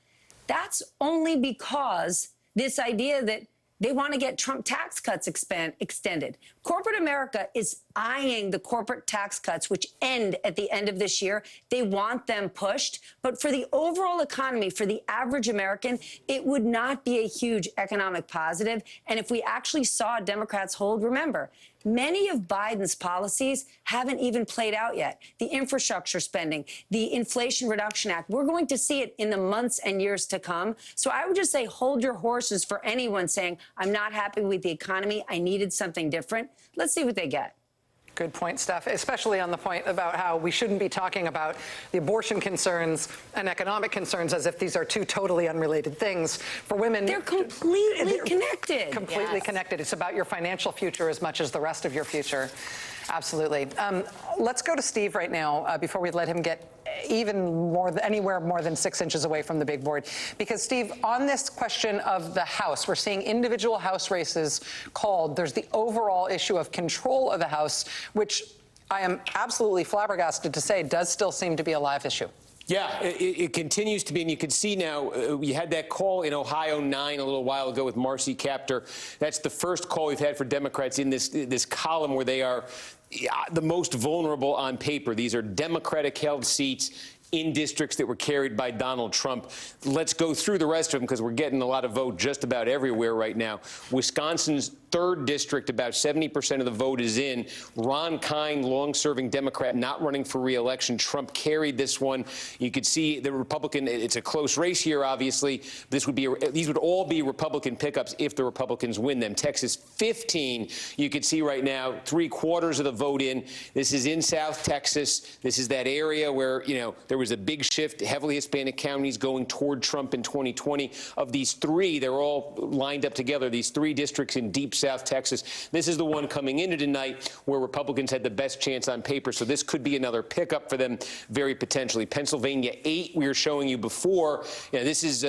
That's only because this idea that they want to get Trump tax cuts extended. Corporate America is eyeing the corporate tax cuts, which end at the end of this year. They want them pushed. But for the overall economy, for the average American, it would not be a huge economic positive. And if we actually saw Democrats hold, remember, many of Biden's policies haven't even played out yet. The infrastructure spending, the Inflation Reduction Act, we're going to see it in the months and years to come. So I would just say hold your horses for anyone saying, I'm not happy with the economy, I needed something different. Let's see what they get. Good point, Steph, especially on the point about how we shouldn't be talking about the abortion concerns and economic concerns as if these are 2 totally unrelated things. For women, they're completely connected. Completely connected. It's about your financial future as much as the rest of your future. Absolutely. Let's go to Steve right now before we let him get anywhere more than 6 inches away from the big board. Because, Steve, on this question of the House, we're seeing individual House races called. There's the overall issue of control of the House, which I am absolutely flabbergasted to say does still seem to be a live issue. Yeah, it continues to be, and you can see now, you had that call in Ohio 9 a little while ago with Marcy Kaptur. That's the first call we've had for Democrats in this column where they are the most vulnerable on paper. These are Democratic-held seats in districts that were carried by Donald Trump. Let's go through the rest of them because we're getting a lot of vote just about everywhere right now. Wisconsin's 3rd district, about 70% of the vote is in. Ron Kind, long-serving Democrat, not running for re-election. Trump carried this one. You could see the Republican, it's a close race here, obviously. These would all be Republican pickups if the Republicans win them. Texas, 15. You could see right now, 3/4 of the vote in. This is in South Texas. This is that area where, there was a big shift, heavily Hispanic counties going toward Trump in 2020. Of these 3, they're all lined up together, these 3 districts in deep South Texas. This is the one coming into tonight where Republicans had the best chance on paper, so this could be another pickup for them very potentially. Pennsylvania, 8, we were showing you before. This is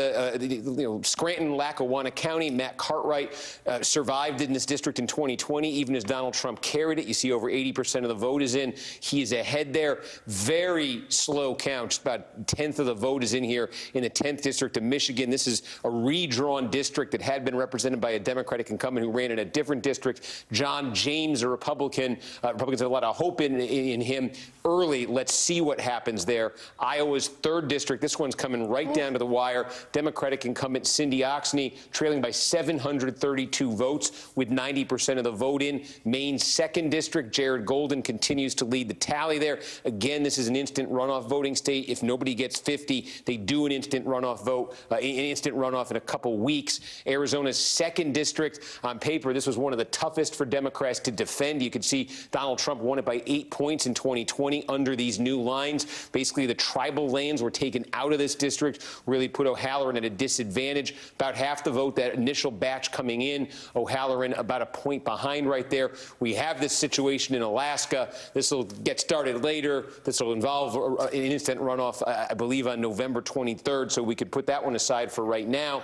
Scranton, Lackawanna County. Matt Cartwright survived in this district in 2020, even as Donald Trump carried it. You see over 80% of the vote is in. He is ahead there. Very slow count. Just about a 10th of the vote is in here in the 10th district of Michigan. This is a redrawn district that had been represented by a Democratic incumbent who ran in a different district. John James, a Republican. Republicans have a lot of hope in him early. Let's see what happens there. Iowa's 3rd district. This one's coming right down to the wire. Democratic incumbent Cindy Oxney trailing by 732 votes with 90% of the vote in. Maine's 2nd district. Jared Golden continues to lead the tally there. Again, this is an instant runoff voting state. If nobody gets 50, they do an instant runoff vote, an instant runoff in a couple weeks. Arizona's 2nd district. On paper, this was one of the toughest for Democrats to defend. You could see Donald Trump won it by 8 points in 2020 under these new lines. Basically, the tribal lands were taken out of this district, really put O'Halloran at a disadvantage. About half the vote, that initial batch coming in, O'Halloran about a point behind right there. We have this situation in Alaska. This will get started later. This will involve an instant runoff, I believe, on November 23rd, so we could put that one aside for right now.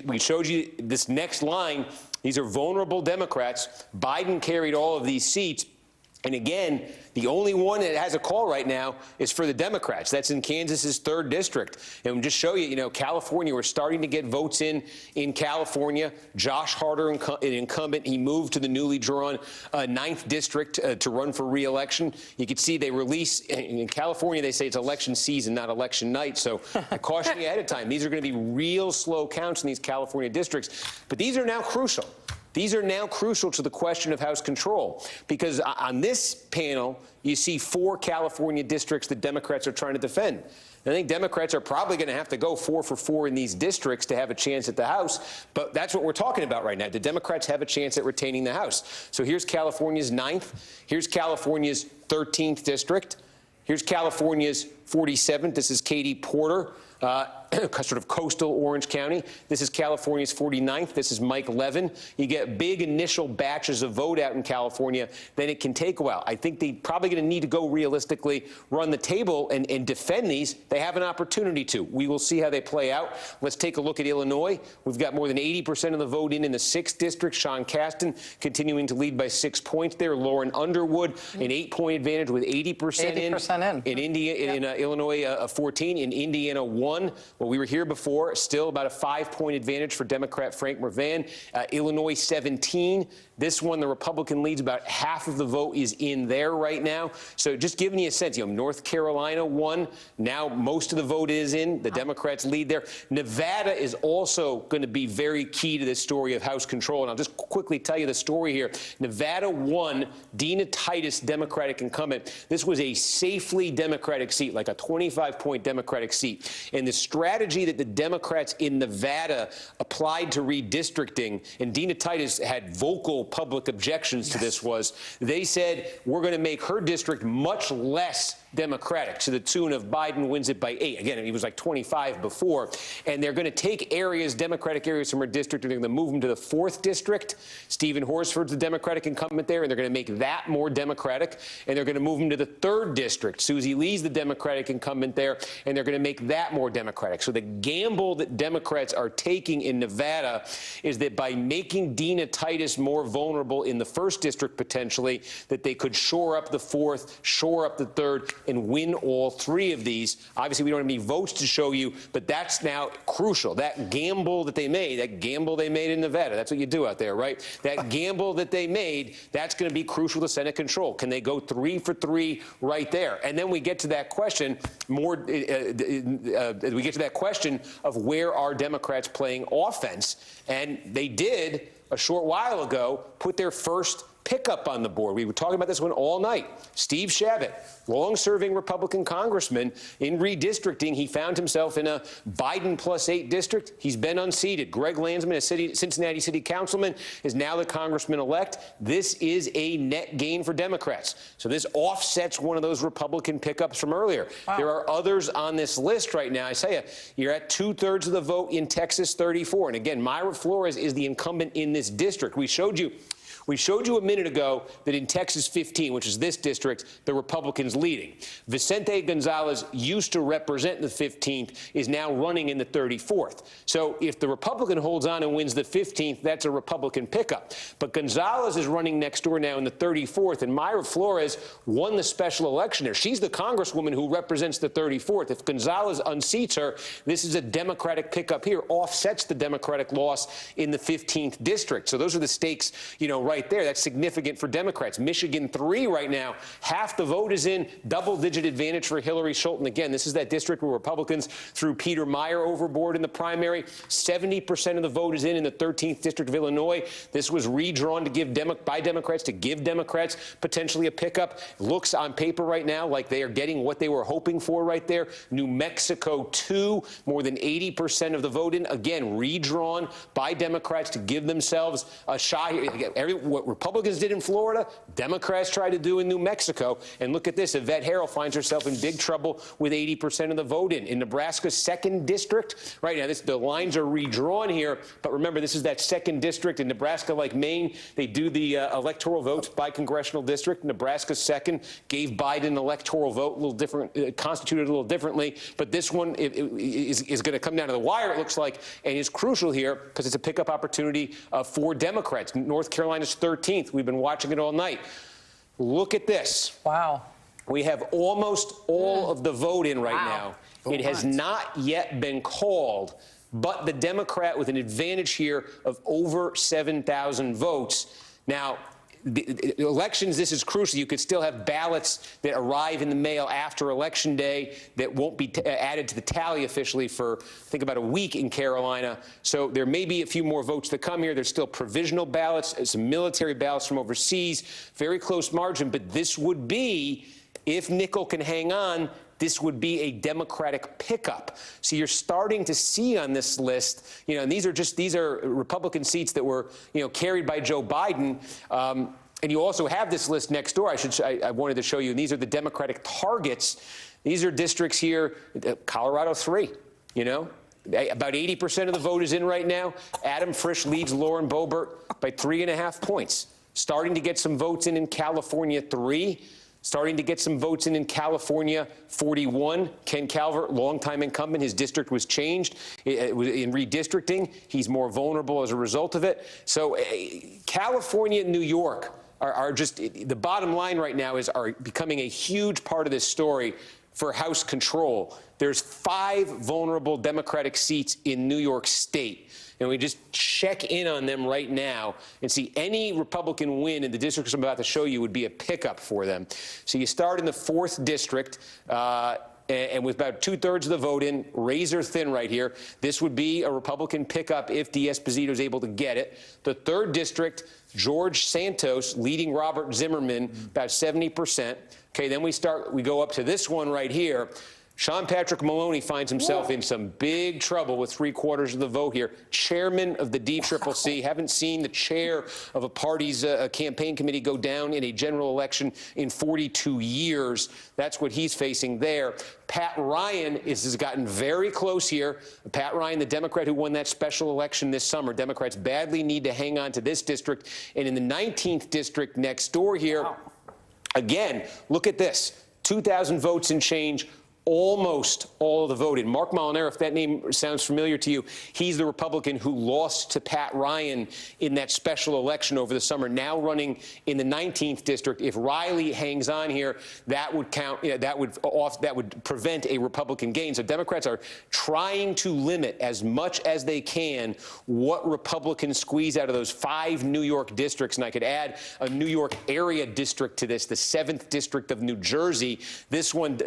We showed you this next line. These are vulnerable Democrats. Biden carried all of these seats. And again, the only one that has a call right now is for the Democrats. That's in Kansas's 3rd district. And we'll just show you, California, we're starting to get votes in California. Josh Harder, an incumbent, he moved to the newly drawn 9th district to run for re-election. You can see they release, in California, they say it's election season, not election night. So I caution you ahead of time. These are going to be real slow counts in these California districts. But these are now crucial. These are now crucial to the question of House control, because on this panel, you see 4 California districts that Democrats are trying to defend. I think Democrats are probably going to have to go 4 for 4 in these districts to have a chance at the House, but that's what we're talking about right now. The Democrats have a chance at retaining the House. So here's California's 9th. Here's California's 13th district. Here's California's 47th. This is Katie Porter. Sort of coastal Orange County. This is California's 49th. This is Mike Levin. You get big initial batches of vote out in California, then it can take a while. I think they're probably going to need to go realistically, run the table and defend these. They have an opportunity to. We will see how they play out. Let's take a look at Illinois. We've got more than 80% of the vote in the 6th district. Sean Casten continuing to lead by 6 points there. Lauren Underwood, an 8-point advantage with 80% in. In India, in Illinois, 14. In Indiana, 1. Well, we were here before, still about a 5-point advantage for Democrat Frank Mrvan. Illinois 17. This one, the Republican leads, about half of the vote is in there right now. So just giving you a sense, North Carolina 1. Now most of the vote is in. The Democrats lead there. Nevada is also going to be very key to this story of House control. And I'll just quickly tell you the story here. Nevada 1, Dina Titus, Democratic incumbent. This was a safely Democratic seat, like a 25-point Democratic seat. And the strategy that the Democrats in Nevada applied to redistricting, and Dina Titus had vocal public objections to this, was they said, we're going to make her district much less Democratic, to the tune of Biden wins it by 8. Again, he was like 25 before. And they're going to take areas, Democratic areas from her district, and they're going to move them to the 4th district. Stephen Horsford's the Democratic incumbent there, and they're going to make that more Democratic. And they're going to move them to the 3rd district. Susie Lee's the Democratic incumbent there, and they're going to make that more Democratic. So the gamble that Democrats are taking in Nevada is that by making Dina Titus more vulnerable in the 1st district potentially, that they could shore up the 4th, shore up the 3rd, and win all 3 of these. Obviously, we don't have any votes to show you, but that's now crucial. That gamble that they made in Nevada, that's what you do out there, right? That gamble that they made, that's going to be crucial to Senate control. Can they go 3 for 3 right there? And then we get to that question of where are Democrats playing offense? And they did, a short while ago, put their first pickup on the board. We were talking about this one all night. Steve Shabbat, long-serving Republican congressman, in redistricting, he found himself in a Biden +8 district. He's been unseated. Greg Landsman, a Cincinnati city councilman, is now the congressman-elect. This is a net gain for Democrats. So this offsets one of those Republican pickups from earlier. Wow. There are others on this list right now. I say you're at 2/3 of the vote in Texas, 34. And again, Mayra Flores is the incumbent in this district. We showed you a minute ago that in Texas 15, which is this district, the Republicans leading. Vicente Gonzalez used to represent the 15th, is now running in the 34th. So if the Republican holds on and wins the 15th, that's a Republican pickup. But Gonzalez is running next door now in the 34th, and Mayra Flores won the special election there. She's the congresswoman who represents the 34th. If Gonzalez unseats her, this is a Democratic pickup here, offsets the Democratic loss in the 15th district. So those are the stakes, right there. That's significant for Democrats. Michigan 3 right now, half the vote is in, double-digit advantage for Hillary Schulten. Again, this is that district where Republicans threw Peter Meyer overboard in the primary. 70% of the vote is in the 13th district of Illinois. This was redrawn to give by Democrats to give Democrats potentially a pickup. Looks on paper right now like they are getting what they were hoping for right there. New Mexico 2, more than 80% of the vote in. Again, redrawn by Democrats to give themselves a shot. What Republicans did in Florida, Democrats tried to do in New Mexico. And look at this. Yvette Harrell finds herself in big trouble with 80% of the vote in. In Nebraska's 2nd district, right now, the lines are redrawn here. But remember, this is that 2nd district. In Nebraska, like Maine, they do the electoral votes by congressional district. Nebraska's 2nd gave Biden an electoral vote, a little different, constituted a little differently. But this one is going to come down to the wire, it looks like, and is crucial here because it's a pickup opportunity for Democrats. North Carolina's 13th. We've been watching it all night. Look at this. Wow. We have almost all of the vote in right now. It has not yet been called, but the Democrat with an advantage here of over 7,000 votes. Now, the elections, this is crucial. You could still have ballots that arrive in the mail after Election Day that won't be added to the tally officially for, I think, about a week in Carolina. So there may be a few more votes to come here. There's still provisional ballots, some military ballots from overseas, very close margin. But this would be, if Nickel can hang on, this would be a Democratic pickup. So you're starting to see on this list, and these are Republican seats that were, carried by Joe Biden. And you also have this list next door. I wanted to show you. And these are the Democratic targets. These are districts here, Colorado 3, About 80% of the vote is in right now. Adam Frisch leads Lauren Boebert by 3.5 points. Starting to get some votes in California 3. Starting to get some votes in California, 41. Ken Calvert, longtime incumbent, his district was changed in redistricting. He's more vulnerable as a result of it. So California and New York are just, the bottom line right now are becoming a huge part of this story for House control. There's 5 vulnerable Democratic seats in New York State. And we just check in on them right now and see any Republican win in the districts I'm about to show you would be a pickup for them. So you start in the 4th district, and with about 2/3 of the vote in, razor thin right here, this would be a Republican pickup if D'Esposito is able to get it. The 3rd district, George Santos leading Robert Zimmerman, about 70%. Okay, then we go up to this one right here. Sean Patrick Maloney finds himself in some big trouble with 3/4 of the vote here. Chairman of the DCCC. Haven't seen the chair of a party's campaign committee go down in a general election in 42 years. That's what he's facing there. Pat Ryan has gotten very close here. Pat Ryan, the Democrat who won that special election this summer. Democrats badly need to hang on to this district. And in the 19th district next door here, again, look at this. 2,000 votes and change. almost all of the vote in. Mark Molinaro, if that name sounds familiar to you, he's the Republican who lost to Pat Ryan in that special election over the summer, now running in the 19th district. If Riley hangs on here, that would count. That would prevent a Republican gain. So Democrats are trying to limit as much as they can what Republicans squeeze out of those 5 New York districts. And I could add a New York area district to this, the 7th district of New Jersey. This one,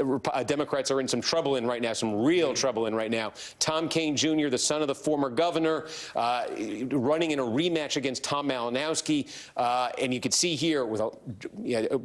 Democrats are in some trouble in right now, some real trouble in right now. Tom Kean Jr., the son of the former governor, running in a rematch against Tom Malinowski. And you can see here with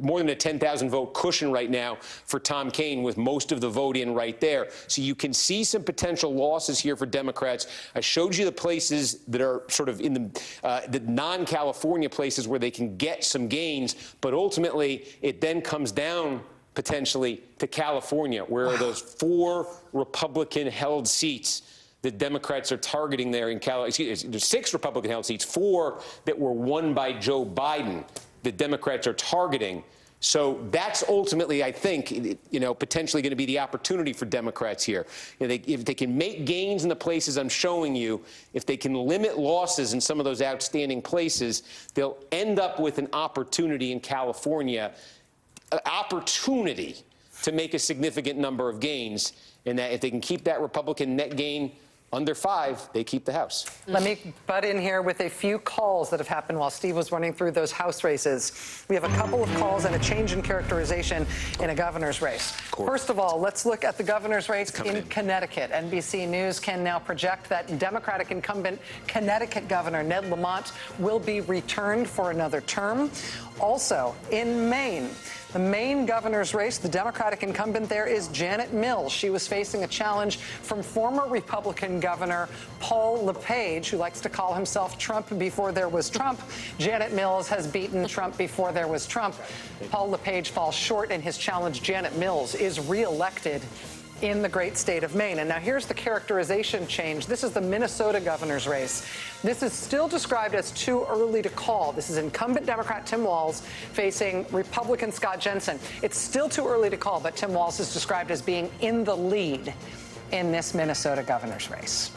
more than a 10,000 vote cushion right now for Tom Kean, with most of the vote in right there. So you can see some potential losses here for Democrats. I showed you the places that are sort of in the non-California places where they can get some gains, but ultimately it then comes down potentially to California, where are those 4 Republican-held seats that Democrats are targeting there in California. There's 6 Republican-held seats, 4 that were won by Joe Biden that Democrats are targeting. So that's ultimately, I think, potentially going to be the opportunity for Democrats here. If they can make gains in the places I'm showing you, if they can limit losses in some of those outstanding places, they'll end up with an opportunity in California, to make a significant number of gains, and that if they can keep that Republican net gain under 5, they keep the House. Let me butt in here with a few calls that have happened while Steve was running through those House races. We have a couple of calls and a change in characterization in a governor's race. First of all, let's look at the governor's race in Connecticut. NBC News can now project that Democratic incumbent Connecticut Governor Ned Lamont will be returned for another term. Also, in Maine, the Maine governor's race, the Democratic incumbent there is Janet Mills. She was facing a challenge from former Republican Governor Paul LePage, who likes to call himself Trump before there was Trump. Janet Mills has beaten Trump before there was Trump. Paul LePage falls short in his challenge. Janet Mills is reelected in the great state of Maine. And now here's the characterization change. This is the Minnesota governor's race. This is still described as too early to call. This is incumbent Democrat Tim Walz facing Republican Scott Jensen. It's still too early to call, but Tim Walz is described as being in the lead in this Minnesota governor's race.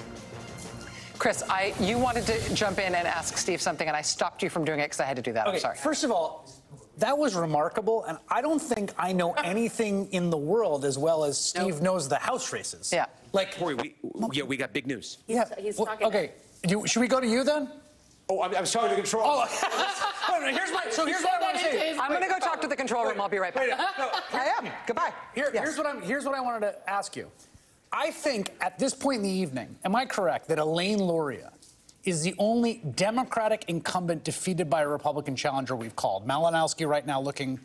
Chris, you wanted to jump in and ask Steve something, and I stopped you from doing it because I had to do that. Okay, I'm sorry. First of all, that was remarkable, and I don't think I know anything in the world as well as Steve knows the House races. Yeah. Like, Corey, we got big news. Yeah. He's well, talking. Okay. Should we go to you then? Oh, I'm talking to control. Oh, no, here's what I want to say. I'm going to go talk to the control room. I'll be right back. I am. Goodbye. Here's what I wanted to ask you. I think at this point in the evening, am I correct that Elaine Luria is the only Democratic incumbent defeated by a Republican challenger we've called? Malinowski right now looking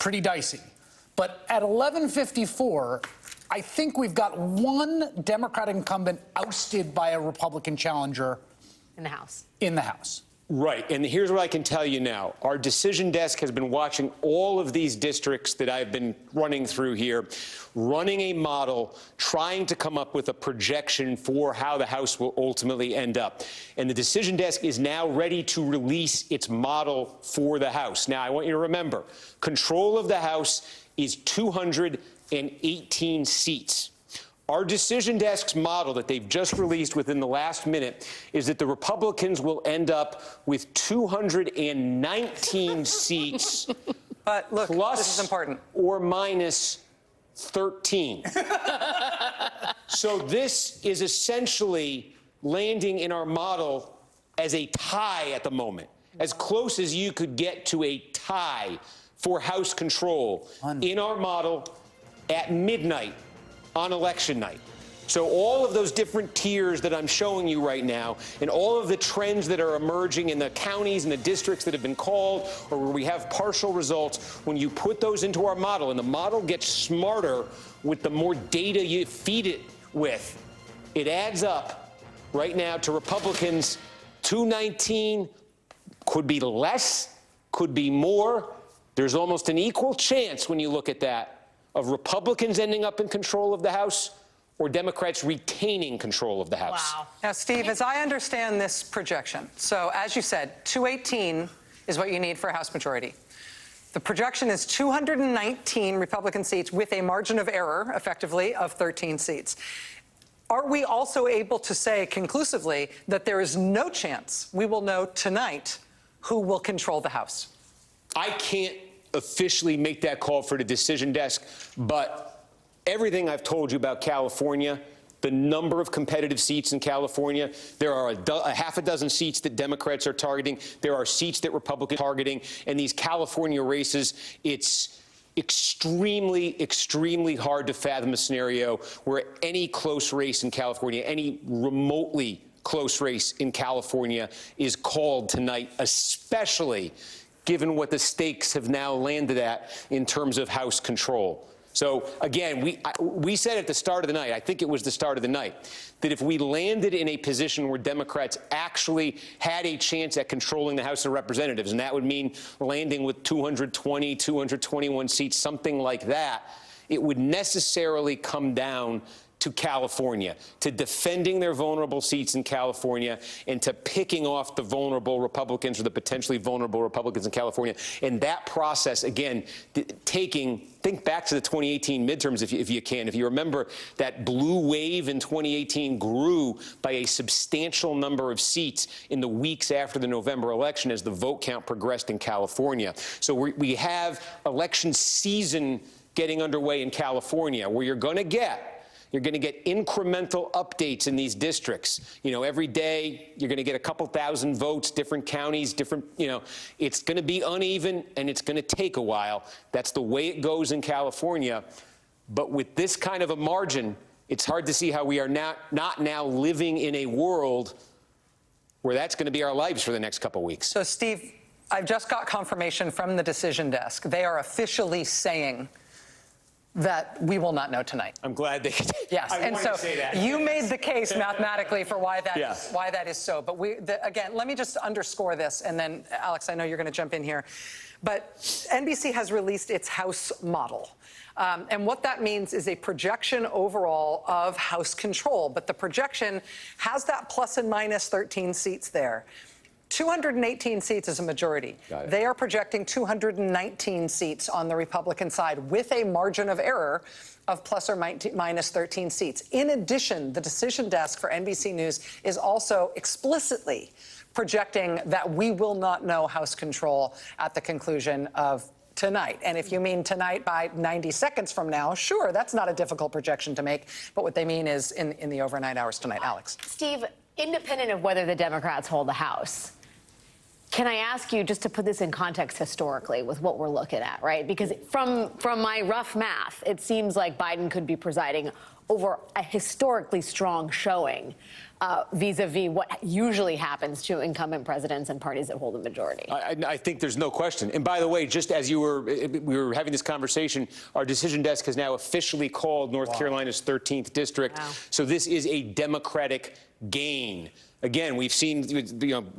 pretty dicey. But at 11:54, I think we've got one Democratic incumbent ousted by a Republican challenger In the House. Right, and here's what I can tell you now. Our decision desk has been watching all of these districts that I've been running through here, running a model, trying to come up with a projection for how the House will ultimately end up. And the decision desk is now ready to release its model for the House. Now, I want you to remember, control of the House is 218 seats. Our decision desk's model that they've just released within the last minute is that the Republicans will end up with 219 seats. But look, plus this is important. Or minus 13. So this is essentially landing in our model as a tie at the moment, as close as you could get to a tie for House control in our model at midnight on election night. So all of those different tiers that I'm showing you right now, and all of the trends that are emerging in the counties and the districts that have been called, or where we have partial results, when you put those into our model, and the model gets smarter with the more data you feed it with, it adds up right now to Republicans 219, could be less, could be more. There's almost an equal chance when you look at that of Republicans ending up in control of the House or Democrats retaining control of the House. Wow. Now, Steve, as I understand this projection, so as you said, 218 is what you need for a House majority. The projection is 219 Republican seats with a margin of error, effectively, of 13 seats. Are we also able to say conclusively that there is no chance we will know tonight who will control the House? I can't officially make that call for the decision desk, but everything I've told you about California, the number of competitive seats in California, there are a half a dozen seats that Democrats are targeting. There are seats that Republicans are targeting. And these California races, it's extremely, extremely hard to fathom a scenario where any close race in California, any remotely close race in California is called tonight, especially given what the stakes have now landed at in terms of House control. So, again, we said at the start of the night, I think it was the start of the night, that if we landed in a position where Democrats actually had a chance at controlling the House of Representatives, and that would mean landing with 220, 221 seats, something like that, it would necessarily come down to California, to defending their vulnerable seats in California, and to picking off the vulnerable Republicans or the potentially vulnerable Republicans in California. And that process, again, think back to the 2018 midterms if you can. If you remember, that blue wave in 2018 grew by a substantial number of seats in the weeks after the November election as the vote count progressed in California. So we have election season getting underway in California, where you're going to get incremental updates in these districts. You know, every day you're going to get a couple thousand votes, different counties, it's going to be uneven and it's going to take a while. That's the way it goes in California. But with this kind of a margin, it's hard to see how we are not now living in a world where that's going to be our lives for the next couple weeks. So, Steve, I've just got confirmation from the decision desk. They are officially saying that we will not know tonight. I'm glad they. Yes, and so you made the case mathematically for why that is so. But again, let me just underscore this, and then Alex, I know you're going to jump in here. But NBC has released its House model. And what that means is a projection overall of House control. But the projection has that plus and minus 13 seats there. 218 seats is a majority. They are projecting 219 seats on the Republican side with a margin of error of plus or minus 13 seats. In addition, the decision desk for NBC News is also explicitly projecting that we will not know House control at the conclusion of tonight. And if you mean tonight by 90 seconds from now, sure, that's not a difficult projection to make. But what they mean is in the overnight hours tonight. Alex. Steve, independent of whether the Democrats hold the House, can I ask you just to put this in context historically with what we're looking at, right? Because from my rough math, it seems like Biden could be presiding over a historically strong showing vis-a-vis what usually happens to incumbent presidents and parties that hold a majority. I think there's no question. And by the way, just as we were having this conversation, our decision desk has now officially called North Carolina's 13th district. Wow. So this is a Democratic gain. Again, we've seen,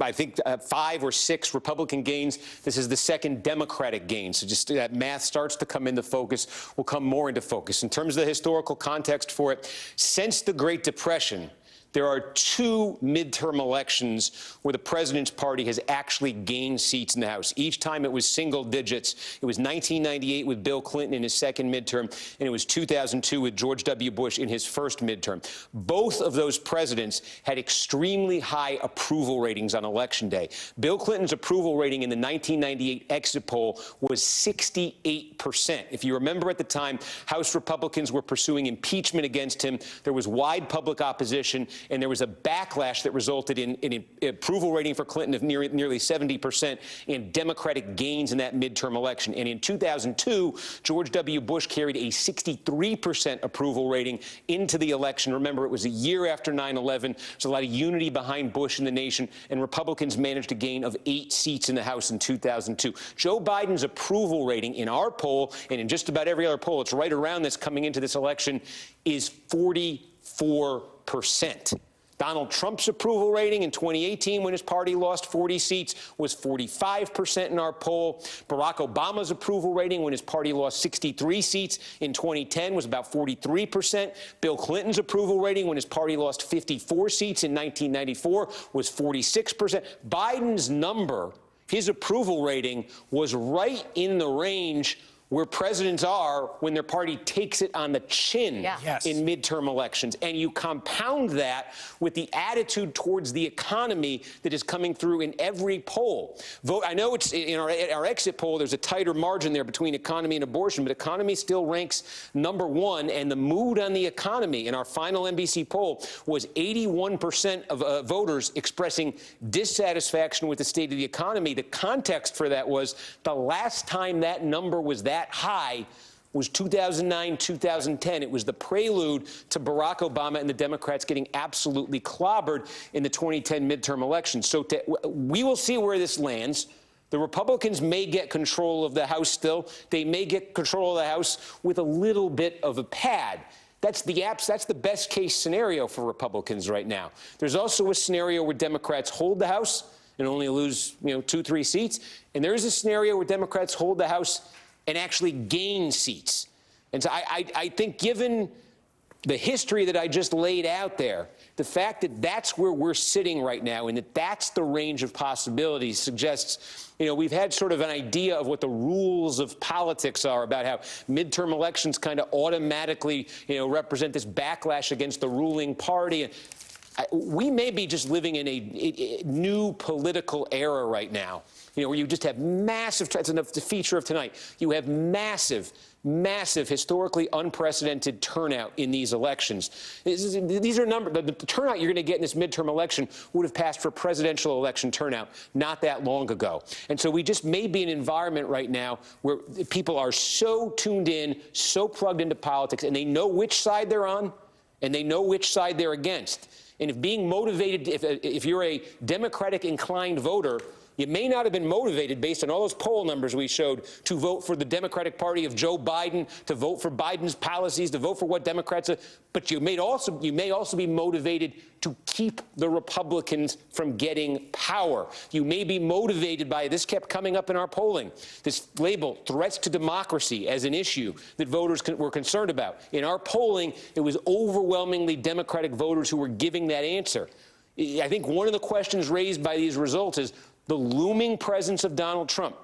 I think 5 or 6 Republican gains. This is the second Democratic gain. So just that math starts to come into focus, will come more into focus. In terms of the historical context for it, since the Great Depression, there are 2 midterm elections where the president's party has actually gained seats in the House. Each time it was single digits. It was 1998 with Bill Clinton in his second midterm, and it was 2002 with George W. Bush in his first midterm. Both of those presidents had extremely high approval ratings on Election Day. Bill Clinton's approval rating in the 1998 exit poll was 68%. If you remember at the time, House Republicans were pursuing impeachment against him. There was wide public opposition, and there was a backlash that resulted in an approval rating for Clinton of nearly 70% and Democratic gains in that midterm election. And in 2002, George W. Bush carried a 63% approval rating into the election. Remember, it was a year after 9/11. There's a lot of unity behind Bush in the nation, and Republicans managed a gain of 8 seats in the House in 2002. Joe Biden's approval rating in our poll, and in just about every other poll, it's right around this coming into this election, is 44%. Donald Trump's approval rating in 2018, when his party lost 40 seats, was 45% in our poll. Barack Obama's approval rating, when his party lost 63 seats in 2010, was about 43%. Bill Clinton's approval rating, when his party lost 54 seats in 1994, was 46%. Biden's number, if his approval rating was right in the range where presidents are when their party takes it on the chin in midterm elections. And you compound that with the attitude towards the economy that is coming through in every poll. I know it's in our exit poll, there's a tighter margin there between economy and abortion, but economy still ranks #1. And the mood on the economy in our final NBC poll was 81% of voters expressing dissatisfaction with the state of the economy. The context for that was the last time that number was that high was 2009, 2010. It was the prelude to Barack Obama and the Democrats getting absolutely clobbered in the 2010 midterm elections. So we will see where this lands. The Republicans may get control of the House still. They may get control of the House with a little bit of a pad. That's the best case scenario for Republicans right now. There's also a scenario where Democrats hold the House and only lose, 2-3 seats. And there is a scenario where Democrats hold the House and actually gain seats. And so I think given the history that I just laid out there, the fact that that's where we're sitting right now and that that's the range of possibilities suggests, we've had sort of an idea of what the rules of politics are about how midterm elections kind of automatically, represent this backlash against the ruling party. We may be just living in a new political era right now, where you just have massive, it's the feature of tonight, you have massive, historically unprecedented turnout in these elections. These are numbers, the turnout you're going to get in this midterm election would have passed for presidential election turnout not that long ago. And so we just may be in an environment right now where people are so tuned in, so plugged into politics, and they know which side they're on, and they know which side they're against. And if being motivated, if you're a Democratic inclined voter, you may not have been motivated based on all those poll numbers we showed to vote for the Democratic Party of Joe Biden, to vote for Biden's policies, to vote for what Democrats are. But you may also be motivated to keep the Republicans from getting power. You may be motivated by, this kept coming up in our polling, this label, threats to democracy, as an issue that voters were concerned about. In our polling, it was overwhelmingly Democratic voters who were giving that answer. I think one of the questions raised by these results is the looming presence of Donald Trump.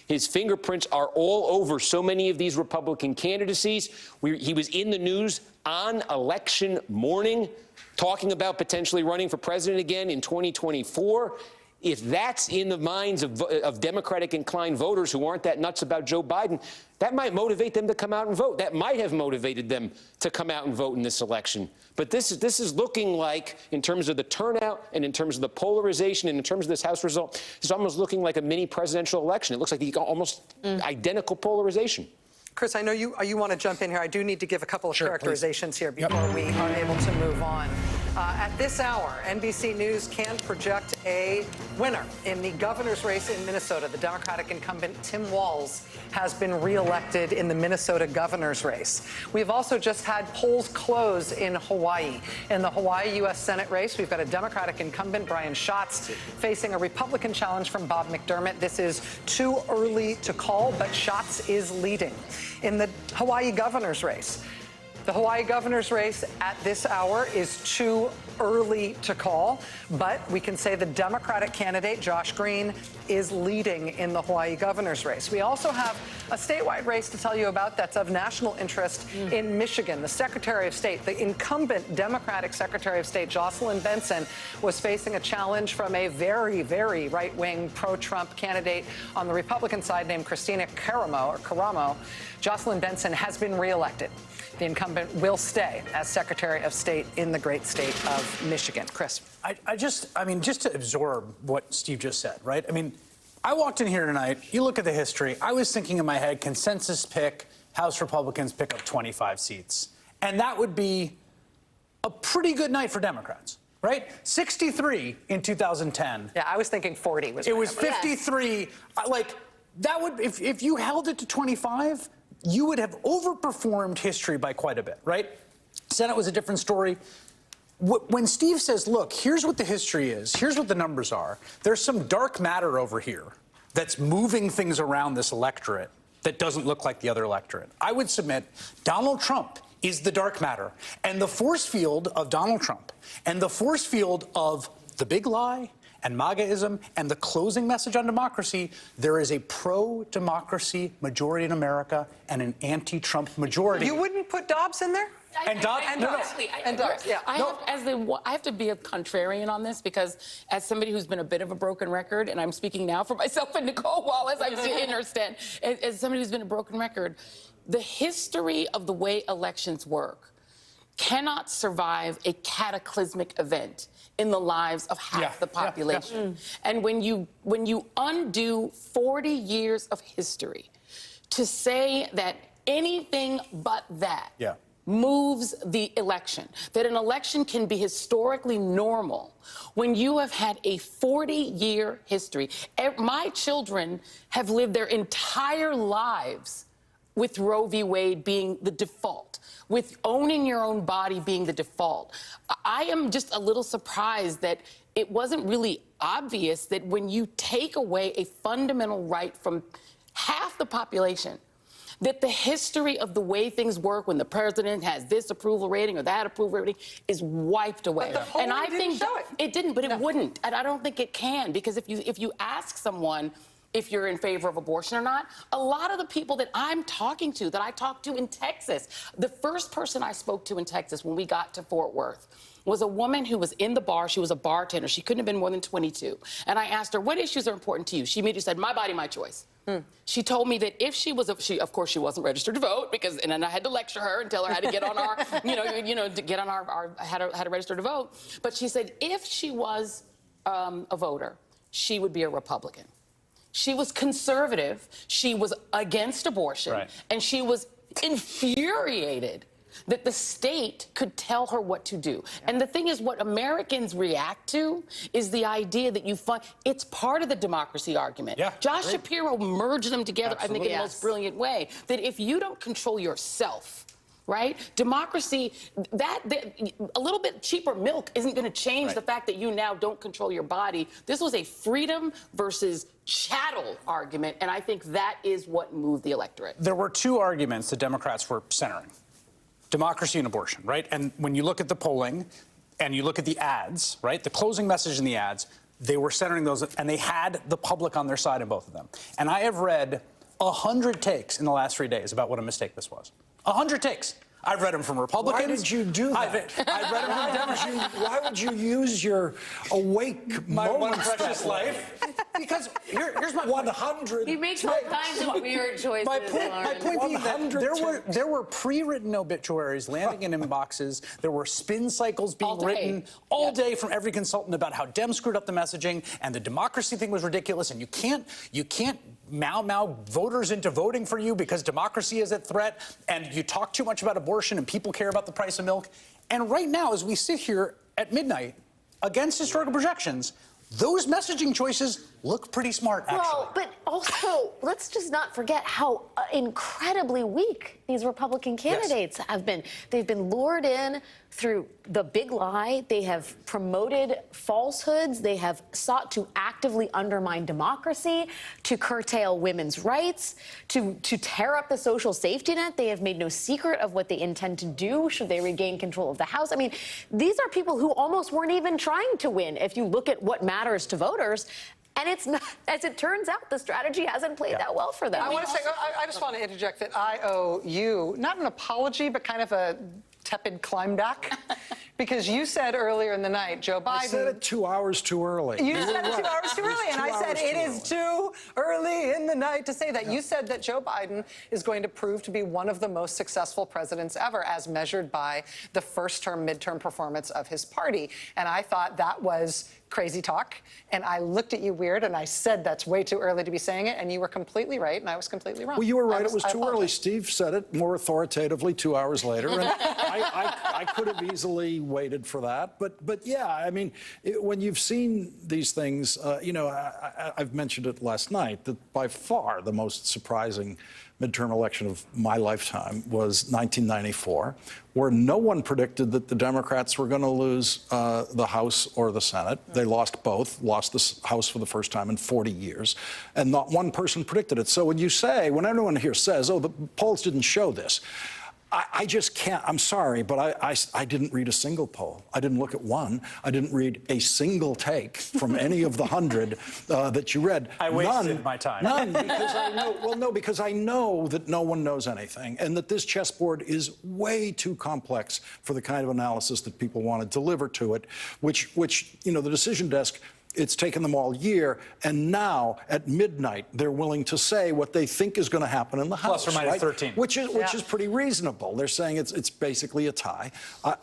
His fingerprints are all over so many of these Republican candidacies. He was in the news on election morning, talking about potentially running for president again in 2024. If that's in the minds of Democratic-inclined voters who aren't that nuts about Joe Biden, that might motivate them to come out and vote. That might have motivated them to come out and vote in this election. But this is looking like, in terms of the turnout and in terms of the polarization and in terms of this House result, it's almost looking like a mini presidential election. It looks like almost identical polarization. Chris, I know you want to jump in here. I do need to give a couple of characterizations here before we are able to move on. At this hour, NBC News can project a winner in the governor's race in Minnesota. The Democratic incumbent Tim Walz has been reelected in the Minnesota governor's race. We've also just had polls close in Hawaii. In the Hawaii U.S. Senate race, we've got a Democratic incumbent, Brian Schatz, facing a Republican challenge from Bob McDermott. This is too early to call, but Schatz is leading. In the Hawaii governor's race, the Hawaii governor's race at this hour is too early to call, but we can say the Democratic candidate, Josh Green, is leading in the Hawaii governor's race. We also have a statewide race to tell you about that's of national interest in Michigan. The Secretary of State, the incumbent Democratic Secretary of State, Jocelyn Benson, was facing a challenge from a very, very right-wing pro-Trump candidate on the Republican side named Christina Caramo. Jocelyn Benson has been reelected. The incumbent will stay as Secretary of State in the great state of Michigan. Chris. just to absorb what Steve just said, right? I walked in here tonight, you look at the history, I was thinking in my head, consensus pick, House Republicans pick up 25 seats. And that would be a pretty good night for Democrats, right? 63 in 2010. Yeah, I was thinking 40 was. It was 53. That would, if you held it to 25, you would have overperformed history by quite a bit, right? Senate was a different story. When Steve says, look, here's what the history is, here's what the numbers are, there's some dark matter over here that's moving things around this electorate that doesn't look like the other electorate. I would submit Donald Trump is the dark matter. And the force field of Donald Trump and the force field of the big lie and MAGAism and the closing message on democracy, there is a pro-democracy majority in America and an anti-Trump majority. You wouldn't put Dobbs in there? And Dobbs, I have to be a contrarian on this because as somebody who's been a bit of a broken record, and I'm speaking now for myself and Nicole Wallace, I understand, as somebody who's been a broken record, the history of the way elections work cannot survive a cataclysmic event in the lives of half the population. And when you undo 40 years of history to say that anything but that moves the election, that an election can be historically normal when you have had a 40-year history. My children have lived their entire lives with Roe v. Wade being the default, with owning your own body being the default. I am just a little surprised that it wasn't really obvious that when you take away a fundamental right from half the population, that the history of the way things work when the president has this approval rating or that approval rating is wiped away. But the polling didn't show it. It didn't, but it wouldn't. And I don't think it can, because if you ask someone if you're in favor of abortion or not, a lot of the people that I'm talking to, that I talked to in Texas, the first person I spoke to in Texas when we got to Fort Worth was a woman who was in the bar. She was a bartender. She couldn't have been more than 22. And I asked her, what issues are important to you? She immediately said, my body, my choice. She told me that if she was, of course, she wasn't registered to vote, and then I had to lecture her and tell her how to get on our, to get on our how to register to vote. But she said if she was a voter, she would be a Republican. She was conservative. She was against abortion, and she was infuriated that the state could tell her what to do. And the thing is, what Americans react to is the idea that you find it's part of the democracy argument. Josh Shapiro merged them together, I think, in the most brilliant way, that if you don't control yourself, right? Democracy, a little bit cheaper milk isn't going to change the fact that you now don't control your body. This was a freedom versus chattel argument, and I think that is what moved the electorate. There were two arguments the Democrats were centering: democracy and abortion, right? And when you look at the polling and you look at the ads, right, the closing message in the ads, they were centering those, and they had the public on their side in both of them. And I have read 100 takes in the last 3 days about what a mistake this was. 100 takes. I've read them from Republicans. Why did you do that? I've read them from Democrats. Why would you use your awake My one moments precious life? Because here's my 100. He makes all kinds of weird choices. My point being that there were pre-written obituaries landing in inboxes. There were spin cycles being written all day from every consultant about how Dems screwed up the messaging and the democracy thing was ridiculous, and you can't mow voters into voting for you because democracy is at threat, and you talk too much about abortion and people care about the price of milk. And right now, as we sit here at midnight, against historical projections, those messaging choices look pretty smart, actually. Well, but also, let's just not forget how incredibly weak these Republican candidates have been. They've been lured in through the big lie. They have promoted falsehoods. They have sought to actively undermine democracy, to curtail women's rights, to tear up the social safety net. They have made no secret of what they intend to do should they regain control of the House. I mean, these are people who almost weren't even trying to win if you look at what matters to voters. And it's not, as it turns out, the strategy hasn't played that well for them. I just want to interject that I owe you, not an apology, but kind of a tepid climb back. Because you said earlier in the night, Joe Biden... I said it 2 hours too early. You said it 2 hours too early, and I said it is too early in the night to say that. You said that Joe Biden is going to prove to be one of the most successful presidents ever, as measured by the first-term, midterm performance of his party. And I thought that was crazy talk, and I looked at you weird, and I said that's way too early to be saying it, and you were completely right, and I was completely wrong. Well, you were right. It was too early. Steve said it more authoritatively 2 hours later, and I could have easily waited for that. But yeah, I mean, when you've seen these things, I've mentioned it last night, that by far the most surprising midterm election of my lifetime was 1994, where no one predicted that the Democrats were going to lose the House or the Senate. They lost both, lost the House for the first time in 40 years, and not one person predicted it. So when everyone here says, oh, the polls didn't show this, I just can't. I'm sorry, but I didn't read a single poll. I didn't look at one. I didn't read a single take from any of the 100 that you read. I wasted my time. None, because I know. Well, no, because I know that no one knows anything, and that this chessboard is way too complex for the kind of analysis that people want to deliver to it. Which the decision desk. It's taken them all year, and now at midnight they're willing to say what they think is going to happen in the House, plus or minus right? 13, which is pretty reasonable. They're saying it's basically a tie.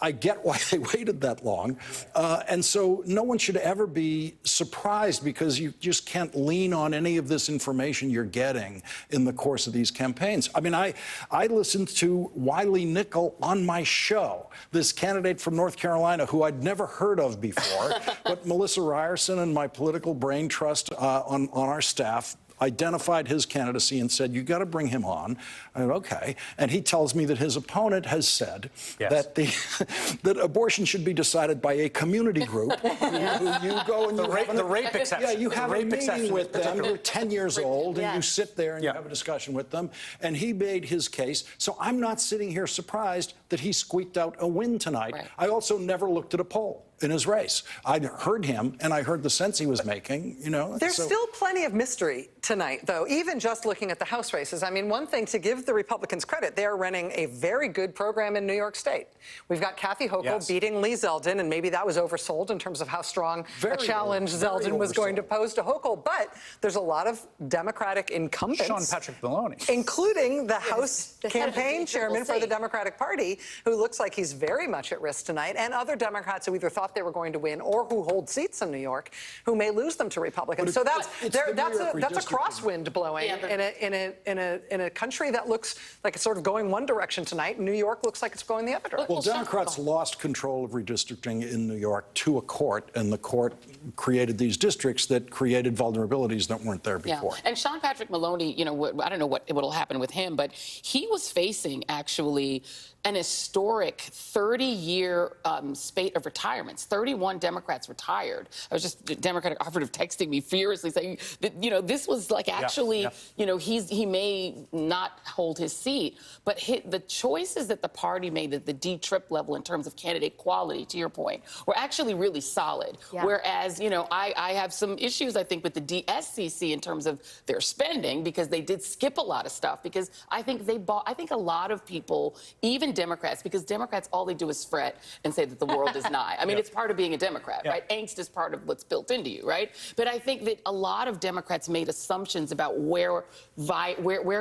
I get why they waited that long, and so no one should ever be surprised, because you just can't lean on any of this information you're getting in the course of these campaigns. I mean, I listened to Wiley Nickel on my show, this candidate from North Carolina who I'd never heard of before, but Melissa Ryerson and my political brain trust on our staff identified his candidacy and said, you got to bring him on. I said, okay. And he tells me that his opponent has said that that abortion should be decided by a community group who you go and the rape exception. Yeah, you have a meeting with them. You're 10 years old, and you sit there and you have a discussion with them. And he made his case. So I'm not sitting here surprised that he squeaked out a win tonight. Right. I also never looked at a poll in his race. I heard him, and I heard the sense he was making, There's still plenty of mystery tonight, though, even just looking at the House races. I mean, one thing, to give the Republicans credit, they're running a very good program in New York State. We've got Kathy Hochul beating Lee Zeldin, and maybe that was oversold in terms of how strong a challenge Zeldin was going to pose to Hochul. But there's a lot of Democratic incumbents. Sean Patrick Maloney. Including the House campaign chairman for the Democratic Party, who looks like he's very much at risk tonight, and other Democrats who either thought they were going to win or who hold seats in New York, who may lose them to Republicans. So that's a crosswind blowing in a country that looks like it's sort of going one direction tonight. New York looks like it's going the other direction. Well, Democrats lost control of redistricting in New York to a court, and the court created these districts that created vulnerabilities that weren't there before. Yeah. And Sean Patrick Maloney, I don't know what'll happen with him, but he was facing actually an historic 30-year spate of retirements. 31 Democrats retired. I was just Democratic operative texting me furiously saying that, this was like actually, he may not hold his seat, but the choices that the party made at the D-trip level in terms of candidate quality, to your point, were actually really solid. Yeah. Whereas, I have some issues, I think, with the DSCC in terms of their spending, because they did skip a lot of stuff, because I think a lot of people, even Democrats, because Democrats, all they do is fret and say that the world is nigh. I mean, it's part of being a Democrat, right? Angst is part of what's built into you, right? But I think that a lot of Democrats made assumptions about where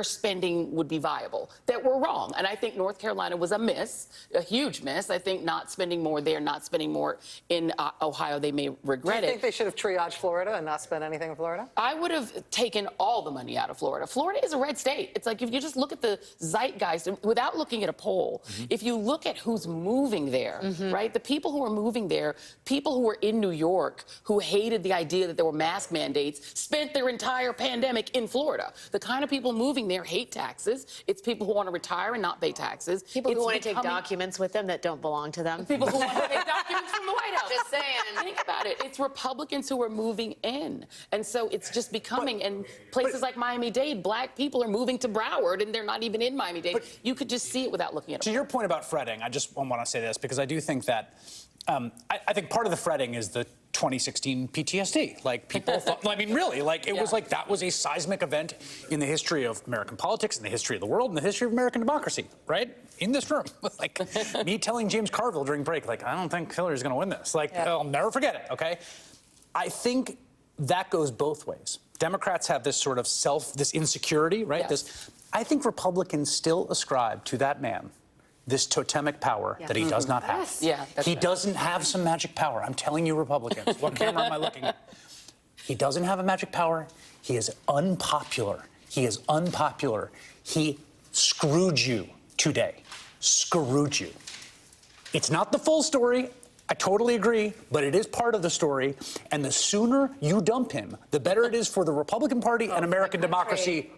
spending would be viable that were wrong. And I think North Carolina was a miss, a huge miss. I think not spending more there, not spending more in Ohio, they may regret it. Do you think they should have triaged Florida and not spent anything in Florida? I would have taken all the money out of Florida. Florida is a red state. It's like if you just look at the zeitgeist, without looking at a poll, if you look at who's moving there, right? The people who are moving there, people who were in New York, who hated the idea that there were mask mandates, spent their entire pandemic in Florida. The kind of people moving there hate taxes. It's people who want to retire and not pay taxes. People who want to take documents with them that don't belong to them. People who want to take documents from the White House. Just saying. Think about it. It's Republicans who are moving in. And so it's just becoming, and places like Miami-Dade, black people are moving to Broward, and they're not even in Miami-Dade. You could just see it without looking at it. To your point about fretting, I just want to say this, because I do think that, I think part of the fretting is the 2016 PTSD. Like, people thought, I mean, really, like, it was like that was a seismic event in the history of American politics, in the history of the world, in the history of American democracy, right? In this room. Like, me telling James Carville during break, like, I don't think Hillary's going to win this. Like, I'll never forget it, okay? I think that goes both ways. Democrats have this sort of this insecurity, right? Yes. I think Republicans still ascribe to that man this totemic power that he does not have. Yes. Yeah, that's he right. doesn't have some magic power. I'm telling you, Republicans. What camera am I looking at? He doesn't have a magic power. He is unpopular. He is unpopular. He screwed you today. Screwed you. It's not the full story. I totally agree, but it is part of the story. And the sooner you dump him, the better it is for the Republican Party and American democracy.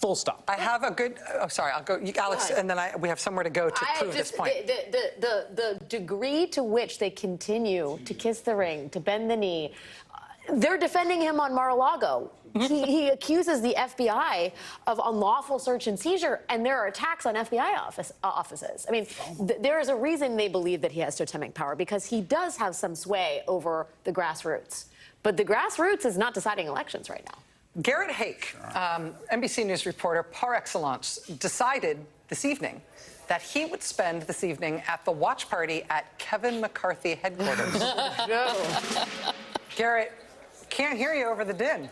Full stop. I have a good. Oh, sorry. I'll go, Alex, and then we have somewhere to go to prove this point. The degree to which they continue to kiss the ring, to bend the knee, they're defending him on Mar-a-Lago. He accuses the FBI of unlawful search and seizure, and there are attacks on FBI offices. I mean, there is a reason they believe that he has totemic power, because he does have some sway over the grassroots. But the grassroots is not deciding elections right now. Garrett Haake, NBC News reporter par excellence, decided this evening that he would spend this evening at the watch party at Kevin McCarthy headquarters. Garrett, can't hear you over the din.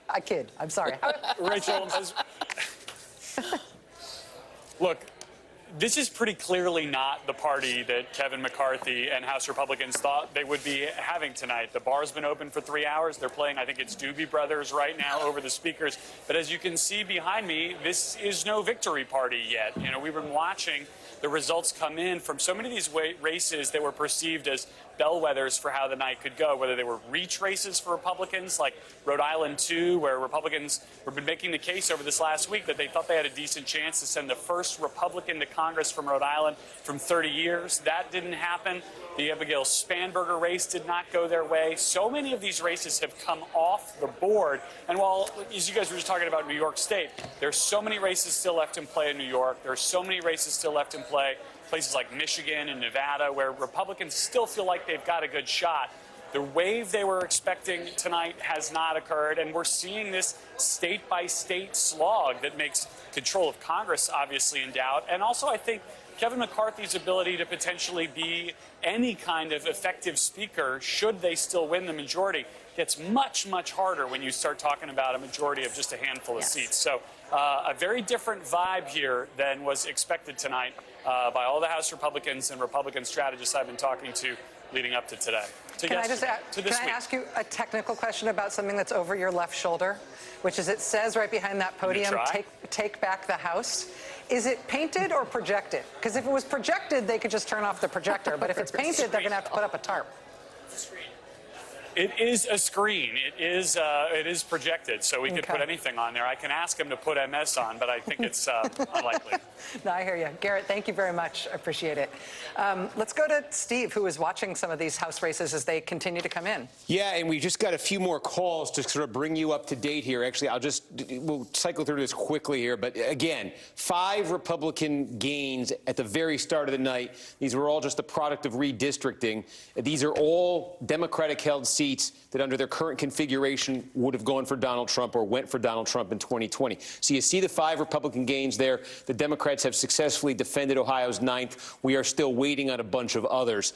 I kid. I'm sorry. Rachel, look, this is pretty clearly not the party that Kevin McCarthy and House Republicans thought they would be having tonight. The bar's been open for 3 hours. They're playing, I think it's Doobie Brothers right now over the speakers. But as you can see behind me, this is no victory party yet. You know, we've been watching the results come in from so many of these races that were perceived as bellwethers for how the night could go, whether they were reach races for Republicans, like Rhode Island 2, where Republicans have been making the case over this last week that they thought they had a decent chance to send the first Republican to Congress from Rhode Island from 30 years. That didn't happen. The Abigail Spanberger race did not go their way. So many of these races have come off the board. And while, as you guys were just talking about New York State, there's so many races still left in play in New York. There's so many races still left in play places like Michigan and Nevada, where Republicans still feel like they've got a good shot. The wave they were expecting tonight has not occurred, and we're seeing this state-by-state slog that makes control of Congress obviously in doubt. And also, I think Kevin McCarthy's ability to potentially be any kind of effective speaker, should they still win the majority, gets much, much harder when you start talking about a majority of just a handful of seats. So a very different vibe here than was expected tonight by all the House Republicans and Republican strategists I've been talking to leading up to today. Can I ask you a technical question about something that's over your left shoulder, which is, it says right behind that podium, take back the House. Is it painted or projected? Because if it was projected, they could just turn off the projector. But if it's painted, they're going to have to put up a tarp. It is a screen. It is projected, so we could put anything on there. I can ask him to put MS on, but I think it's unlikely. No, I hear you. Garrett, thank you very much. I appreciate it. Let's go to Steve, who is watching some of these House races as they continue to come in. Yeah, and we just got a few more calls to sort of bring you up to date here. Actually, we'll cycle through this quickly here. But again, 5 Republican gains at the very start of the night. These were all just the product of redistricting. These are all Democratic-held seats that under their current configuration would have gone for Donald Trump or went for Donald Trump in 2020. So you see the 5 Republican gains there. The Democrats have successfully defended Ohio's 9th. We are still waiting on a bunch of others.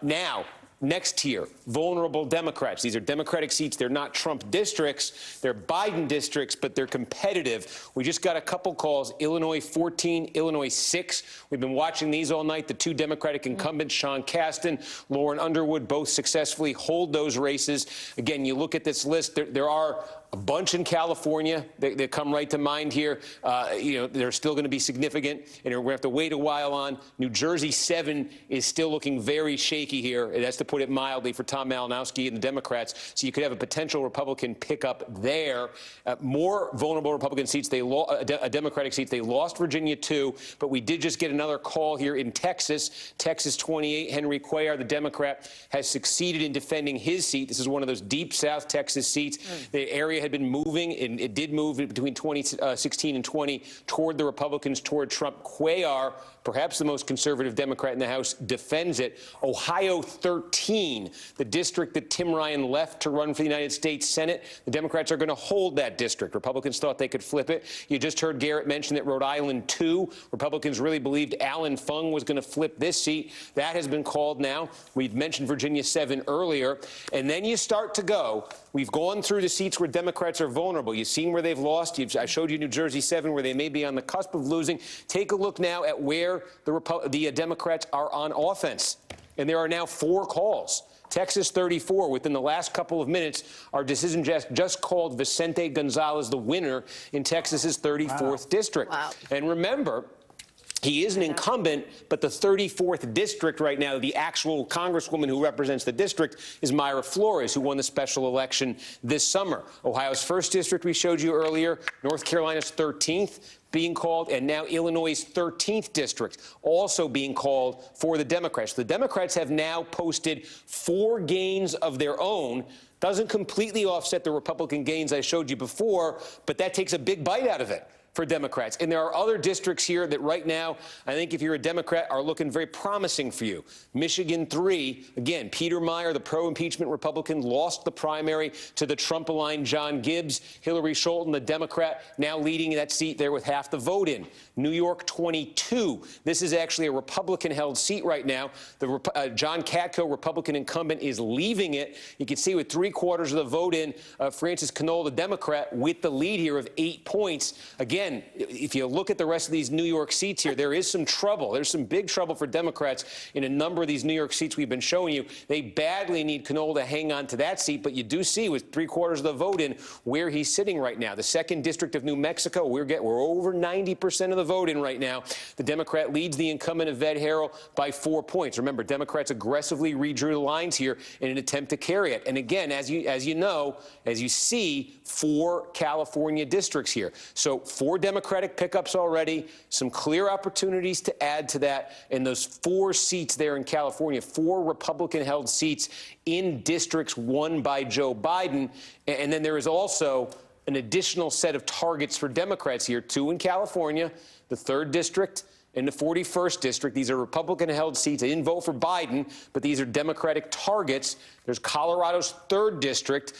Now, next tier, vulnerable Democrats. These are Democratic seats. They're not Trump districts. They're Biden districts, but they're competitive. We just got a couple calls. Illinois 14, Illinois 6. We've been watching these all night. The 2 Democratic incumbents, Sean Casten, Lauren Underwood, both successfully hold those races. Again, you look at this list, there are a bunch in California that come right to mind here. You know, they're still going to be significant, and we're going to have to wait a while on. New Jersey 7 is still looking very shaky here. That's to put it mildly for Tom Malinowski and the Democrats. So you could have a potential Republican pickup there. More vulnerable Republican seats. Democratic seats. They lost Virginia 2, but we did just get another call here in Texas. Texas 28. Henry Cuellar, the Democrat, has succeeded in defending his seat. This is one of those deep South Texas seats. The area had been moving, and it did move between 2016 and 20 toward the Republicans, toward Trump. Cuellar, perhaps the most conservative Democrat in the House, defends it. Ohio 13, the district that Tim Ryan left to run for the United States Senate. The Democrats are going to hold that district. Republicans thought they could flip it. You just heard Garrett mention that Rhode Island 2, Republicans really believed Alan Fung was going to flip this seat. That has been called now. We've mentioned Virginia 7 earlier. And then you start to go. We've gone through the seats where Democrats are vulnerable. You've seen where they've lost. I showed you New Jersey 7, where they may be on the cusp of losing. Take a look now at where the Democrats are on offense. And there are now 4 calls. Texas 34, within the last couple of minutes, our decision just called Vicente Gonzalez the winner in Texas's 34th district. Wow. And remember, He is an incumbent, but the 34th district right now, the actual congresswoman who represents the district is Mayra Flores, who won the special election this summer. Ohio's 1st district we showed you earlier, North Carolina's 13th being called, and now Illinois' 13th district also being called for the Democrats. The Democrats have now posted 4 gains of their own. Doesn't completely offset the Republican gains I showed you before, but that takes a big bite out of it for Democrats. And there are other districts here that right now, I think if you're a Democrat, are looking very promising for you. Michigan 3, again, Peter Meyer, the pro-impeachment Republican, lost the primary to the Trump-aligned John Gibbs. Hillary Scholten, the Democrat, now leading that seat there with half the vote in. New York 22. This is actually a Republican-held seat right now. The John Katko, Republican incumbent, is leaving it. You can see with 3/4 of the vote in, Francis Knoll, the Democrat, with the lead here of 8 points. Again, if you look at the rest of these New York seats here, there is some trouble. There's some big trouble for Democrats in a number of these New York seats we've been showing you. They badly need Knoll to hang on to that seat, but you do see with 3/4 of the vote in where he's sitting right now. The 2nd district of New Mexico, we're over 90% of the vote in right now. The Democrat leads the incumbent Yvette Harrell by 4 points. Remember, Democrats aggressively redrew the lines here in an attempt to carry it. And again, as you see, 4 California districts here. So 4 Democratic pickups already, some clear opportunities to add to that, and those 4 seats there in California, 4 Republican-held seats in districts won by Joe Biden. And then there is also an additional set of targets for Democrats here, 2 in California, the 3rd district, in the 41st district. These are Republican-held seats. They didn't vote for Biden, but these are Democratic targets. There's Colorado's 3rd district.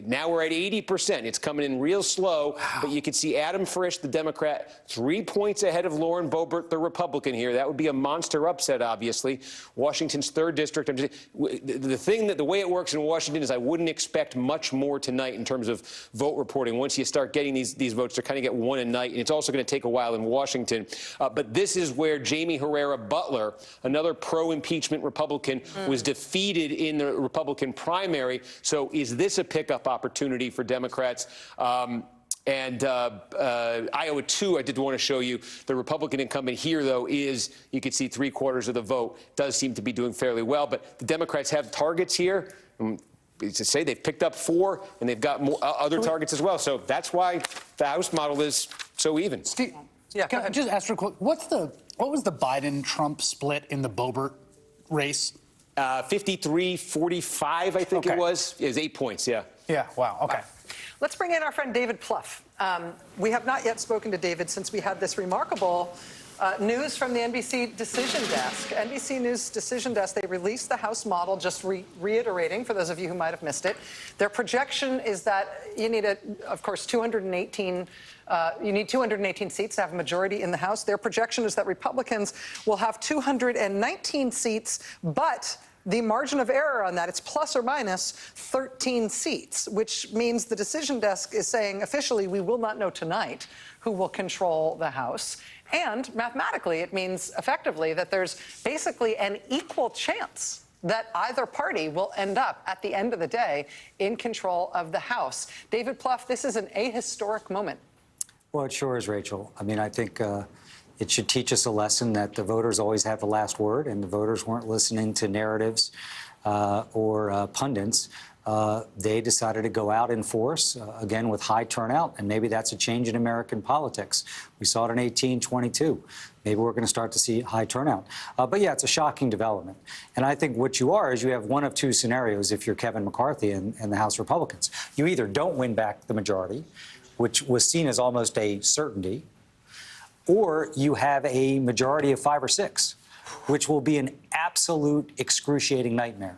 Now we're at 80%. It's coming in real slow, but you can see Adam Frisch, the Democrat, 3 points ahead of Lauren Boebert, the Republican here. That would be a monster upset, obviously. Washington's 3rd district. The way it works in Washington is I wouldn't expect much more tonight in terms of vote reporting. Once you start getting these votes, they kind of get one a night, and it's also going to take a while in Washington. But this is where Jamie Herrera Butler, another pro-impeachment Republican, was defeated in the Republican primary. So is this a pickup opportunity for Democrats? Iowa 2, I did want to show you. The Republican incumbent here, though, is, you can see 3/4 of the vote, does seem to be doing fairly well. But the Democrats have targets here. To say they've picked up 4, and they've got more, other targets as well. So that's why the House model is so even. Steve, yeah, can I just ask real quick, what was the Biden-Trump split in the Boebert race? 53-45, I think it was. It was 8 points, yeah. Yeah, wow, okay. Let's bring in our friend David Plouffe. We have not yet spoken to David since we had this remarkable news from the NBC Decision Desk. NBC News Decision Desk, they released the House model, just reiterating, for those of you who might have missed it. Their projection is that you need, of course, 218 seats to have a majority in the House. Their projection is that Republicans will have 219 seats, but the margin of error on that, it's plus or minus 13 seats, which means the Decision Desk is saying officially we will not know tonight who will control the House. And mathematically, it means effectively that there's basically an equal chance that either party will end up at the end of the day in control of the House. David Plouffe, this is an ahistoric moment. Well, it sure is, Rachel. I mean, I think it should teach us a lesson that the voters always have the last word, and the voters weren't listening to narratives or pundits. They decided to go out in force, again, with high turnout, and maybe that's a change in American politics. We saw it in 1822. Maybe we're going to start to see high turnout. But yeah, it's a shocking development. And I think what you are is you have one of 2 scenarios if you're Kevin McCarthy and the House Republicans. You either don't win back the majority, which was seen as almost a certainty, or you have a majority of 5 or 6, which will be an absolute excruciating nightmare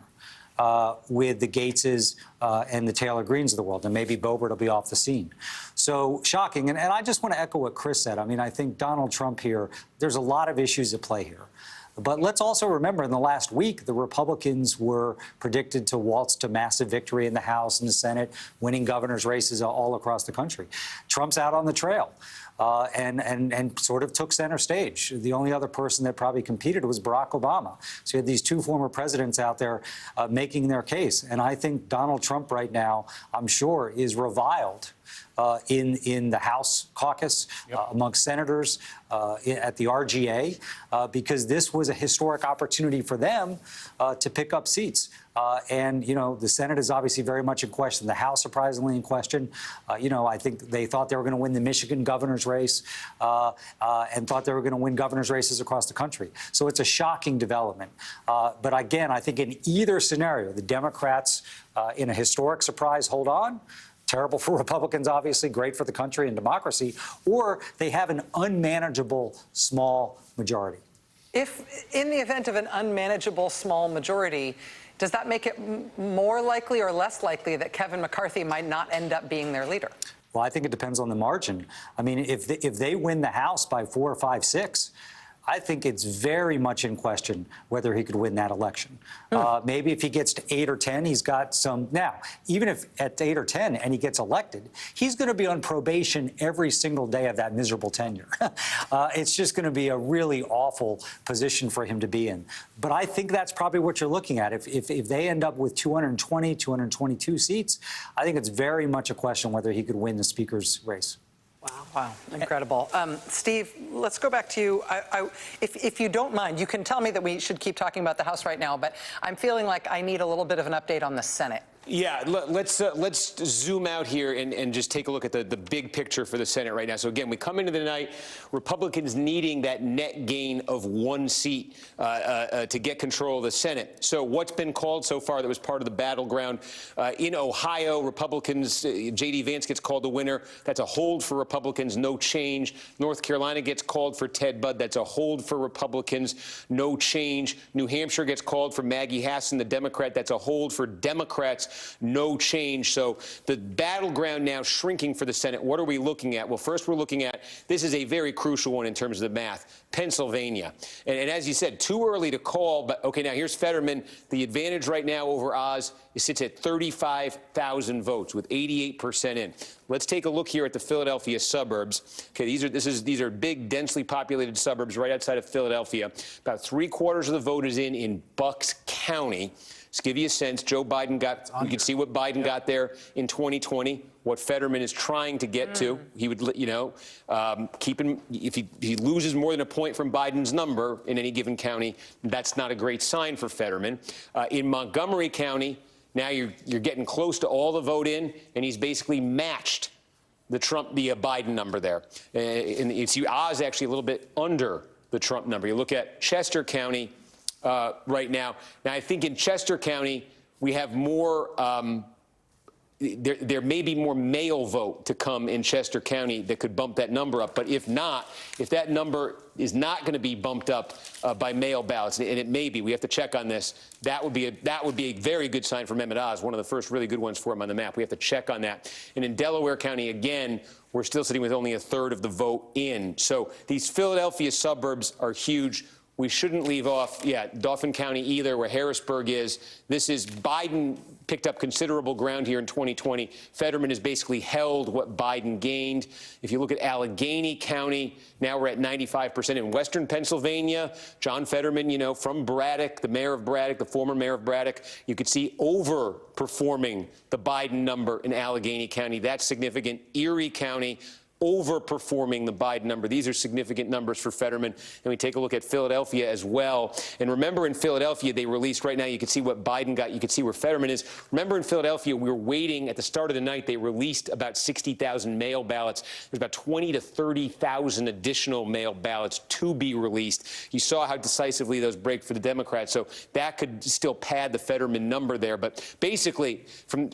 with the Gateses and the Taylor Greens of the world, and maybe Boebert will be off the scene. So shocking. And I just want to echo what Chris said. I mean, I think Donald Trump here, there's a lot of issues at play here. But let's also remember, in the last week, the Republicans were predicted to waltz to massive victory in the House and the Senate, winning governor's races all across the country. Trump's out on the trail. and sort of took center stage. The only other person that probably competed was Barack Obama. So you had these two former presidents out there making their case. And I think Donald Trump right now, I'm sure, is reviled in the House caucus, amongst senators, at the RGA, because this was a historic opportunity for them to pick up seats. And, you know, the Senate is obviously very much in question. The House surprisingly in question. You know, I think they thought they were going to win the Michigan governor's race and thought they were going to win governor's races across the country. So it's a shocking development. But again, I think in either scenario, the Democrats, in a historic surprise, hold on. Terrible for Republicans, obviously, great for the country and democracy, or they have an unmanageable small majority. If, in the event of an unmanageable small majority, does that make it more likely or less likely that Kevin McCarthy might not end up being their leader? Well, I think it depends on the margin. I mean, if they win the House by 4 or 5, 6, I think it's very much in question whether he could win that election. Maybe if he gets to 8 or 10, he's got some. Now, even if at 8 or 10 and he gets elected, he's going to be on probation every single day of that miserable tenure. It's just going to be a really awful position for him to be in. But I think that's probably what you're looking at. If they end up with 220, 222 seats, I think it's very much a question whether he could win the speaker's race. Wow, incredible. Steve, let's go back to you. If you don't mind, you can tell me that we should keep talking about the House right now, but I'm feeling like I need a little bit of an update on the Senate. Yeah, let's zoom out here and just take a look at the big picture for the Senate right now. So again, we come into the night, Republicans needing that net gain of 1 seat to get control of the Senate. So what's been called so far that was part of the battleground? In Ohio, Republicans, J.D. Vance gets called the winner. That's a hold for Republicans, no change. North Carolina gets called for Ted Budd. That's a hold for Republicans, no change. New Hampshire gets called for Maggie Hassan, the Democrat. That's a hold for Democrats. No change. So the battleground now shrinking for the Senate. What are we looking at? Well, first we're looking at, this is a very crucial one in terms of the math, Pennsylvania. And as you said, too early to call, but okay, now here's Fetterman. The advantage right now over Oz, it sits at 35,000 votes with 88% in. Let's take a look here at the Philadelphia suburbs. Okay, these are big, densely populated suburbs right outside of Philadelphia. About 3/4 of the vote is in Bucks County. Just give you a sense, Joe Biden got, you can see what Biden got there in 2020, what Fetterman is trying to get to. He would, you know, if he loses more than a point from Biden's number in any given county, that's not a great sign for Fetterman. In Montgomery County, now you're getting close to all the vote in, and he's basically matched the Biden number there. And you see Oz actually a little bit under the Trump number. You look at Chester County, right now. Now, I think in Chester County, we have more, there may be more mail vote to come in Chester County that could bump that number up. But if not, if that number is not going to be bumped up by mail ballots, and it may be, we have to check on this, that would be a very good sign for Mehmet Oz, one of the first really good ones for him on the map. We have to check on that. And in Delaware County, again, we're still sitting with only 1/3 of the vote in. So these Philadelphia suburbs are huge. We shouldn't leave off, Dauphin County either, where Harrisburg is. This is Biden picked up considerable ground here in 2020. Fetterman has basically held what Biden gained. If you look at Allegheny County, now we're at 95%. In Western Pennsylvania, John Fetterman, you know, from Braddock, the mayor of Braddock, the former mayor of Braddock, you could see overperforming the Biden number in Allegheny County. That's significant. Erie County, overperforming the Biden number. These are significant numbers for Fetterman. And we take a look at Philadelphia as well. And remember, in Philadelphia, they released right now, you can see what Biden got. You can see where Fetterman is. Remember, in Philadelphia, we were waiting at the start of the night. They released about 60,000 mail ballots. There's about 20,000 to 30,000 additional mail ballots to be released. You saw how decisively those break for the Democrats. So that could still pad the Fetterman number there. But basically,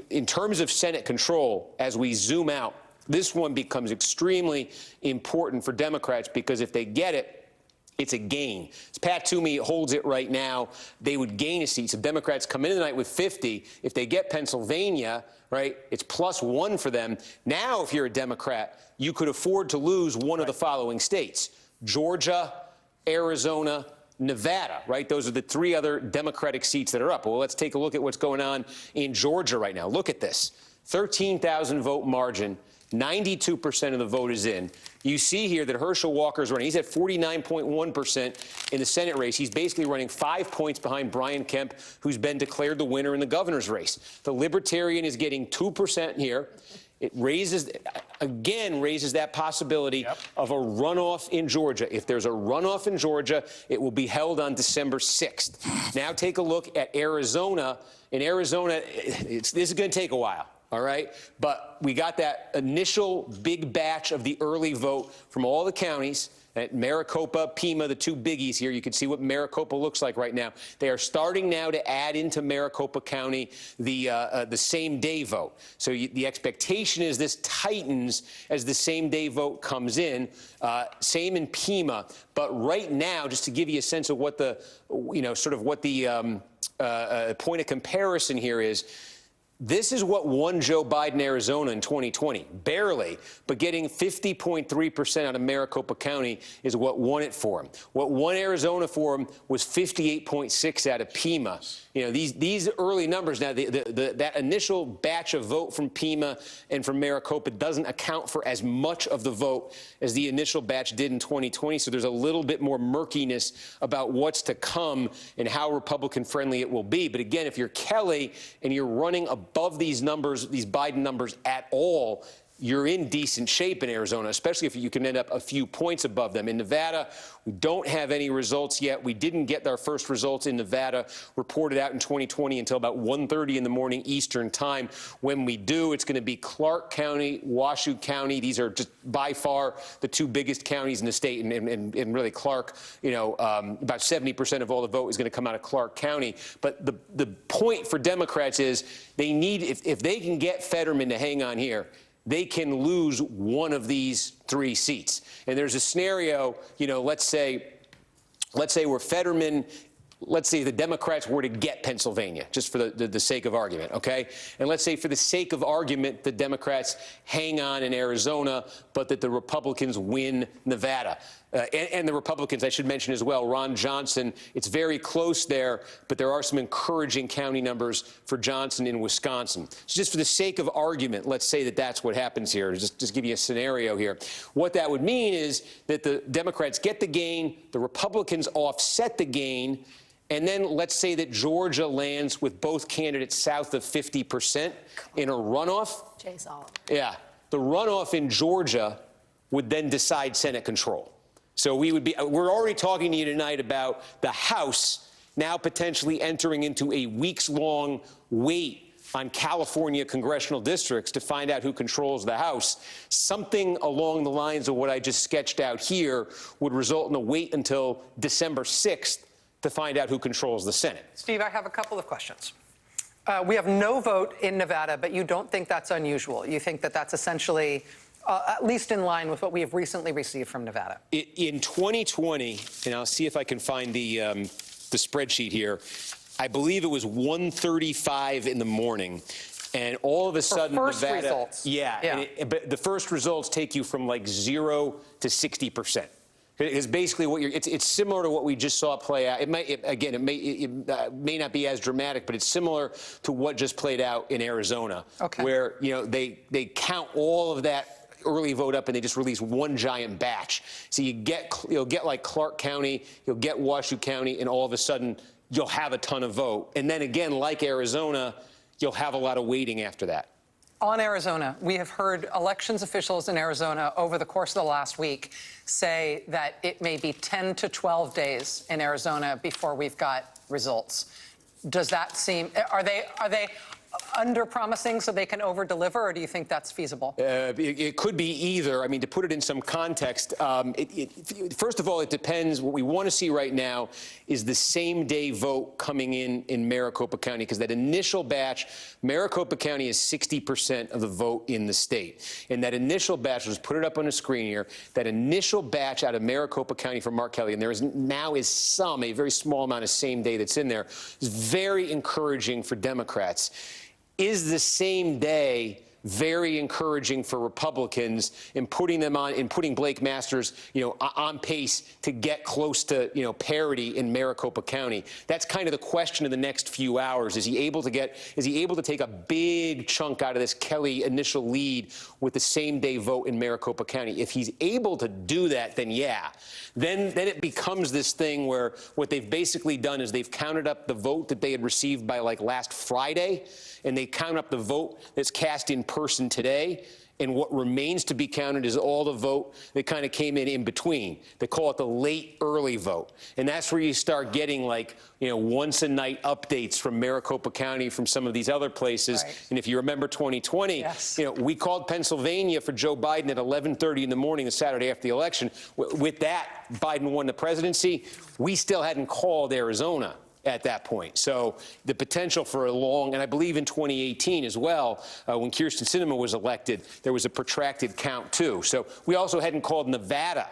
in terms of Senate control, as we zoom out, this one becomes extremely important for Democrats because if they get it, it's a gain. As Pat Toomey holds it right now, they would gain a seat. So Democrats come in tonight with 50. If they get Pennsylvania, right, it's +1 for them. Now, if you're a Democrat, you could afford to lose one of the following states: Georgia, Arizona, Nevada, right? Those are the 3 other Democratic seats that are up. Well, let's take a look at what's going on in Georgia right now. Look at this. 13,000 vote margin. 92% of the vote is in. You see here that Herschel Walker's running. He's at 49.1% in the Senate race. He's basically running 5 points behind Brian Kemp, who's been declared the winner in the governor's race. The Libertarian is getting 2% here. It raises that possibility of a runoff in Georgia. If there's a runoff in Georgia, it will be held on December 6th. Now take a look at Arizona. In Arizona, this is going to take a while. All right. But we got that initial big batch of the early vote from all the counties. At Maricopa, Pima, the two biggies here. You can see what Maricopa looks like right now. They are starting now to add into Maricopa County the same-day vote. So the expectation is this tightens as the same-day vote comes in. Same in Pima. But right now, just to give you a sense of what the, sort of what the point of comparison here is, this is what won Joe Biden Arizona in 2020, barely, but getting 50.3% out of Maricopa County is what won it for him. What won Arizona for him was 58.6 out of Pima. These early numbers now, that initial batch of vote from Pima and from Maricopa doesn't account for as much of the vote as the initial batch did in 2020. So there's a little bit more murkiness about what's to come and how Republican friendly it will be. But again, if you're Kelly and you're running above these numbers, these Biden numbers at all, you're in decent shape in Arizona, especially if you can end up a few points above them. In Nevada, we don't have any results yet. We didn't get our first results in Nevada reported out in 2020 until about 1:30 in the morning Eastern time. When we do, it's going to be Clark County, Washoe County. These are just by far the two biggest counties in the state, and really Clark, about 70% of all the vote is going to come out of Clark County. But the point for Democrats is they need, if they can get Fetterman to hang on here, they can lose one of these three seats. And there's a scenario, let's say where Fetterman, let's say the Democrats were to get Pennsylvania, just for the sake of argument, okay? And let's say for the sake of argument, the Democrats hang on in Arizona, but that the Republicans win Nevada. And the Republicans, I should mention as well, Ron Johnson, it's very close there, but there are some encouraging county numbers for Johnson in Wisconsin. So just for the sake of argument, let's say that that's what happens here. Just give you a scenario here. What that would mean is that the Democrats get the gain, the Republicans offset the gain, and then let's say that Georgia lands with both candidates south of 50% in a runoff. Jay Sullivan. Yeah. The runoff in Georgia would then decide Senate control. So we're already talking to you tonight about the House now potentially entering into a weeks-long wait on California congressional districts to find out who controls the House. Something along the lines of what I just sketched out here would result in a wait until December 6th to find out who controls the Senate. Steve, I have a couple of questions. We have no vote in Nevada, but you don't think that's unusual. You think that that's essentially at least in line with what we have recently received from Nevada. In 2020, and I'll see if I can find the spreadsheet here, I believe it was 1:35 in the morning. And all of a sudden, first Nevada, results. Yeah. But the first results take you from like 0 to 60%. It's basically what it's similar to what we just saw play out. It may not be as dramatic, but it's similar to what just played out in Arizona, where they count all of that early vote up and they just release one giant batch. So you'll get like Clark County, you'll get Washoe County, and all of a sudden you'll have a ton of vote. And then again, like Arizona, you'll have a lot of waiting after that. On Arizona, we have heard elections officials in Arizona over the course of the last week say that it may be 10 to 12 days in Arizona before we've got results. Does that seem, are they under-promising so they can over-deliver, or do you think that's feasible? It could be either. I mean, to put it in some context, first of all, it depends. What we want to see right now is the same-day vote coming in Maricopa County, because that initial batch, Maricopa County is 60% of the vote in the state. And that initial batch, let's put it up on the screen here, that initial batch out of Maricopa County from Mark Kelly, and there is now a very small amount of same-day that's in there, is very encouraging for Democrats. Is the same day very encouraging for Republicans in putting them on, in putting Blake Masters, on pace to get close to, parity in Maricopa County. That's kind of the question in the next few hours. Is he able to take a big chunk out of this Kelly initial lead with the same day vote in Maricopa County? If he's able to do that, then yeah. Then it becomes this thing where what they've basically done is they've counted up the vote that they had received by like last Friday, and they count up the vote that's cast in person today. And what remains to be counted is all the vote that kind of came in between. They call it the late early vote. And that's where you start getting once a night updates from Maricopa County, from some of these other places. Right. And if you remember 2020, yes. We called Pennsylvania for Joe Biden at 11:30 in the morning the Saturday after the election. With that, Biden won the presidency. We still hadn't called Arizona at that point. So the potential for a long, and I believe in 2018 as well, when Kyrsten Sinema was elected, there was a protracted count too. So we also hadn't called Nevada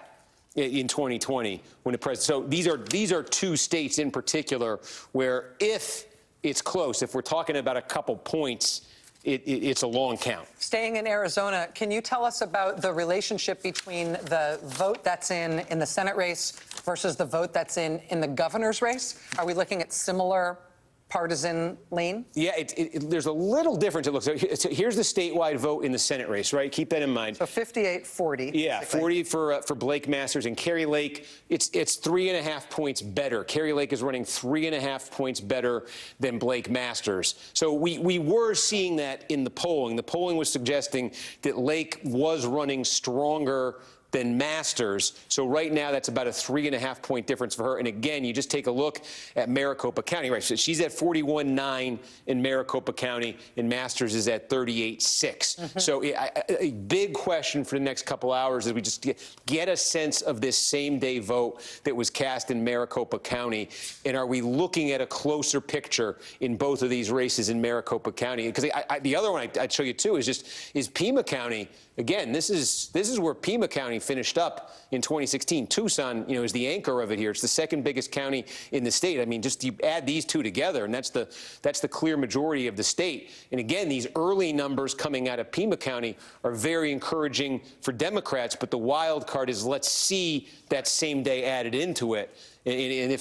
in 2020 when the president. So these are two states in particular where if it's close, if we're talking about a couple points, it's a long count. Staying in Arizona, can you tell us about the relationship between the vote that's in the Senate race versus the vote that's in the governor's race? Are we looking at similar partisan lean? Yeah, there's a little difference. It looks like. So here's the statewide vote in the Senate race, right? Keep that in mind. So 58-40. Yeah, 40 for Blake Masters. And Kari Lake, it's 3.5 points better. Kari Lake is running 3.5 points better than Blake Masters. So we were seeing that in the polling. The polling was suggesting that Lake was running stronger than Masters. So right now, that's about a 3.5 point difference for her. And again, you just take a look at Maricopa County, right? So she's at 41.9 in Maricopa County, and Masters is at 38.6. Mm-hmm. So a big question for the next couple hours is we just get a sense of this same day vote that was cast in Maricopa County. And are we looking at a closer picture in both of these races in Maricopa County? Because the other one I'd show you too is Pima County. Again, this is where Pima County finished up in 2016. Tucson, is the anchor of it here. It's the second biggest county in the state. I mean, just you add these two together, and that's the clear majority of the state. And again, these early numbers coming out of Pima County are very encouraging for Democrats. But the wild card is let's see that same day added into it, and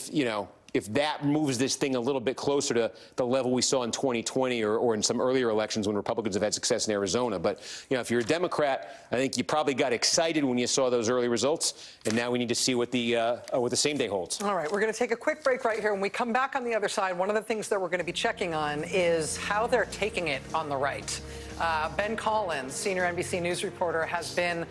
if that moves this thing a little bit closer to the level we saw in 2020 or in some earlier elections when Republicans have had success in Arizona. But, if you're a Democrat, I think you probably got excited when you saw those early results. And now we need to see what the same day holds. All right, we're going to take a quick break right here. When we come back on the other side, one of the things that we're going to be checking on is how they're taking it on the right. Ben Collins, senior NBC News reporter, has been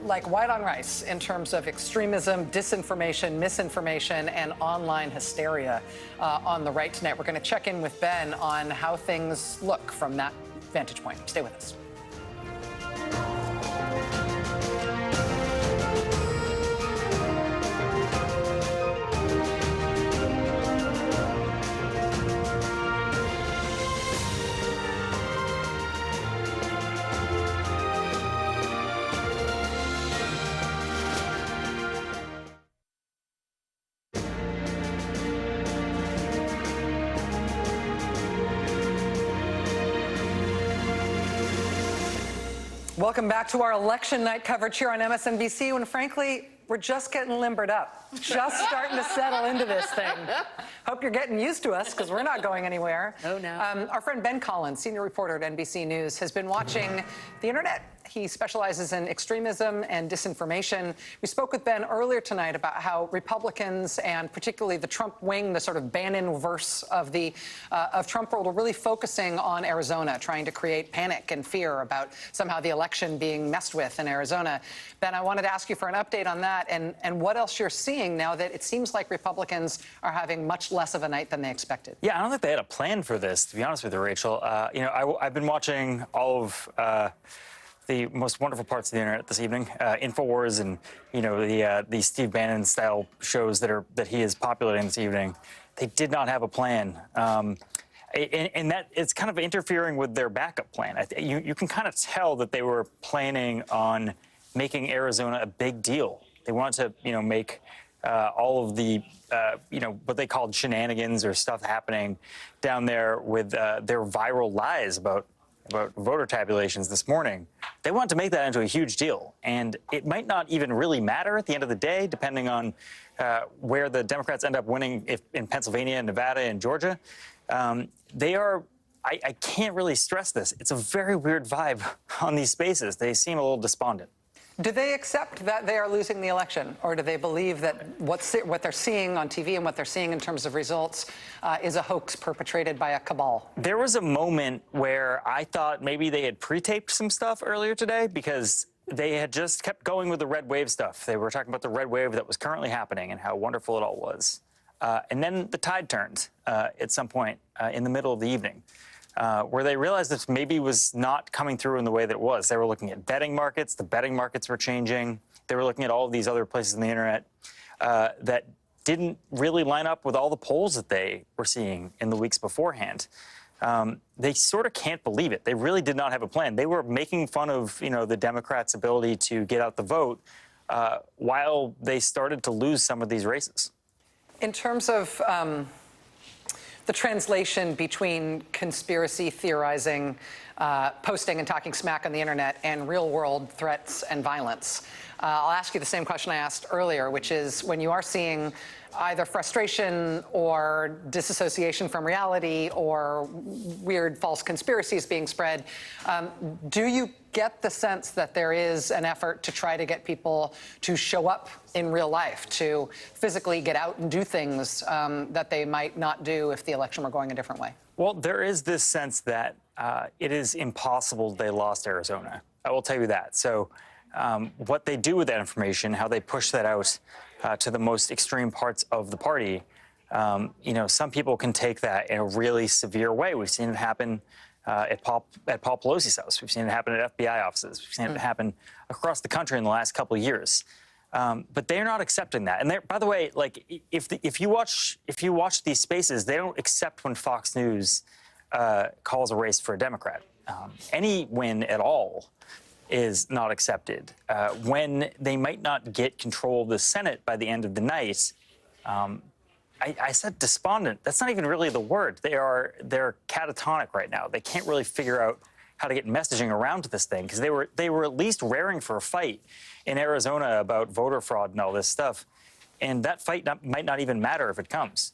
like white on rice in terms of extremism, disinformation, misinformation, and online hysteria on the right tonight. We're going to check in with Ben on how things look from that vantage point. Stay with us. Welcome back to our election night coverage here on MSNBC, when frankly, we're just getting limbered up, just starting to settle into this thing. Hope you're getting used to us, because we're not going anywhere. Oh, no. Our friend Ben Collins, senior reporter at NBC News, has been watching the internet. He specializes in extremism and disinformation. We spoke with Ben earlier tonight about how Republicans, and particularly the Trump wing, the sort of Bannon-verse of the of Trump world, are really focusing on Arizona, trying to create panic and fear about somehow the election being messed with in Arizona. Ben, I wanted to ask you for an update on that and what else you're seeing now that it seems like Republicans are having much less of a night than they expected. Yeah, I don't think they had a plan for this, to be honest with you, Rachel. I've been watching all of the most wonderful parts of the internet this evening, InfoWars and the Steve Bannon style shows that he is populating this evening. They did not have a plan, and that it's kind of interfering with their backup plan. You can kind of tell that they were planning on making Arizona a big deal. They wanted to make all of the what they called shenanigans or stuff happening down there with their viral lies about about voter tabulations this morning, they want to make that into a huge deal. And it might not even really matter at the end of the day, depending on where the Democrats end up winning in Pennsylvania, Nevada, and Georgia. I can't really stress this. It's a very weird vibe on these spaces. They seem a little despondent. Do they accept that they are losing the election, or do they believe that what they're seeing on TV and what they're seeing in terms of results is a hoax perpetrated by a cabal? There was a moment where I thought maybe they had pre-taped some stuff earlier today because they had just kept going with the red wave stuff. They were talking about the red wave that was currently happening and how wonderful it all was. And then the tide turned at some point in the middle of the evening. Where they realized this maybe was not coming through in the way that it was. They were looking at betting markets. The betting markets were changing. They were looking at all of these other places on the internet that didn't really line up with all the polls that they were seeing in the weeks beforehand. They sort of can't believe it. They really did not have a plan. They were making fun of, the Democrats' ability to get out the vote while they started to lose some of these races. In terms of the translation between conspiracy theorizing, posting and talking smack on the internet, and real-world threats and violence. I'll ask you the same question I asked earlier, which is when you are seeing either frustration or disassociation from reality or weird false conspiracies being spread, do you get the sense that there is an effort to try to get people to show up in real life, to physically get out and do things that they might not do if the election were going a different way? Well, there is this sense that it is impossible they lost Arizona. I will tell you that. So what they do with that information, how they push that out to the most extreme parts of the party, some people can take that in a really severe way. We've seen it happen at Paul Pelosi's house. We've seen it happen at FBI offices. We've seen it happen across the country in the last couple of years. But they're not accepting that. And by the way, like if you watch these spaces, they don't accept when Fox News calls a race for a Democrat. Any win at all is not accepted. When they might not get control of the Senate by the end of the night, I said despondent. That's not even really the word. They're catatonic right now. They can't really figure out how to get messaging around to this thing because they were at least raring for a fight in Arizona about voter fraud and all this stuff. And that fight might not even matter if it comes.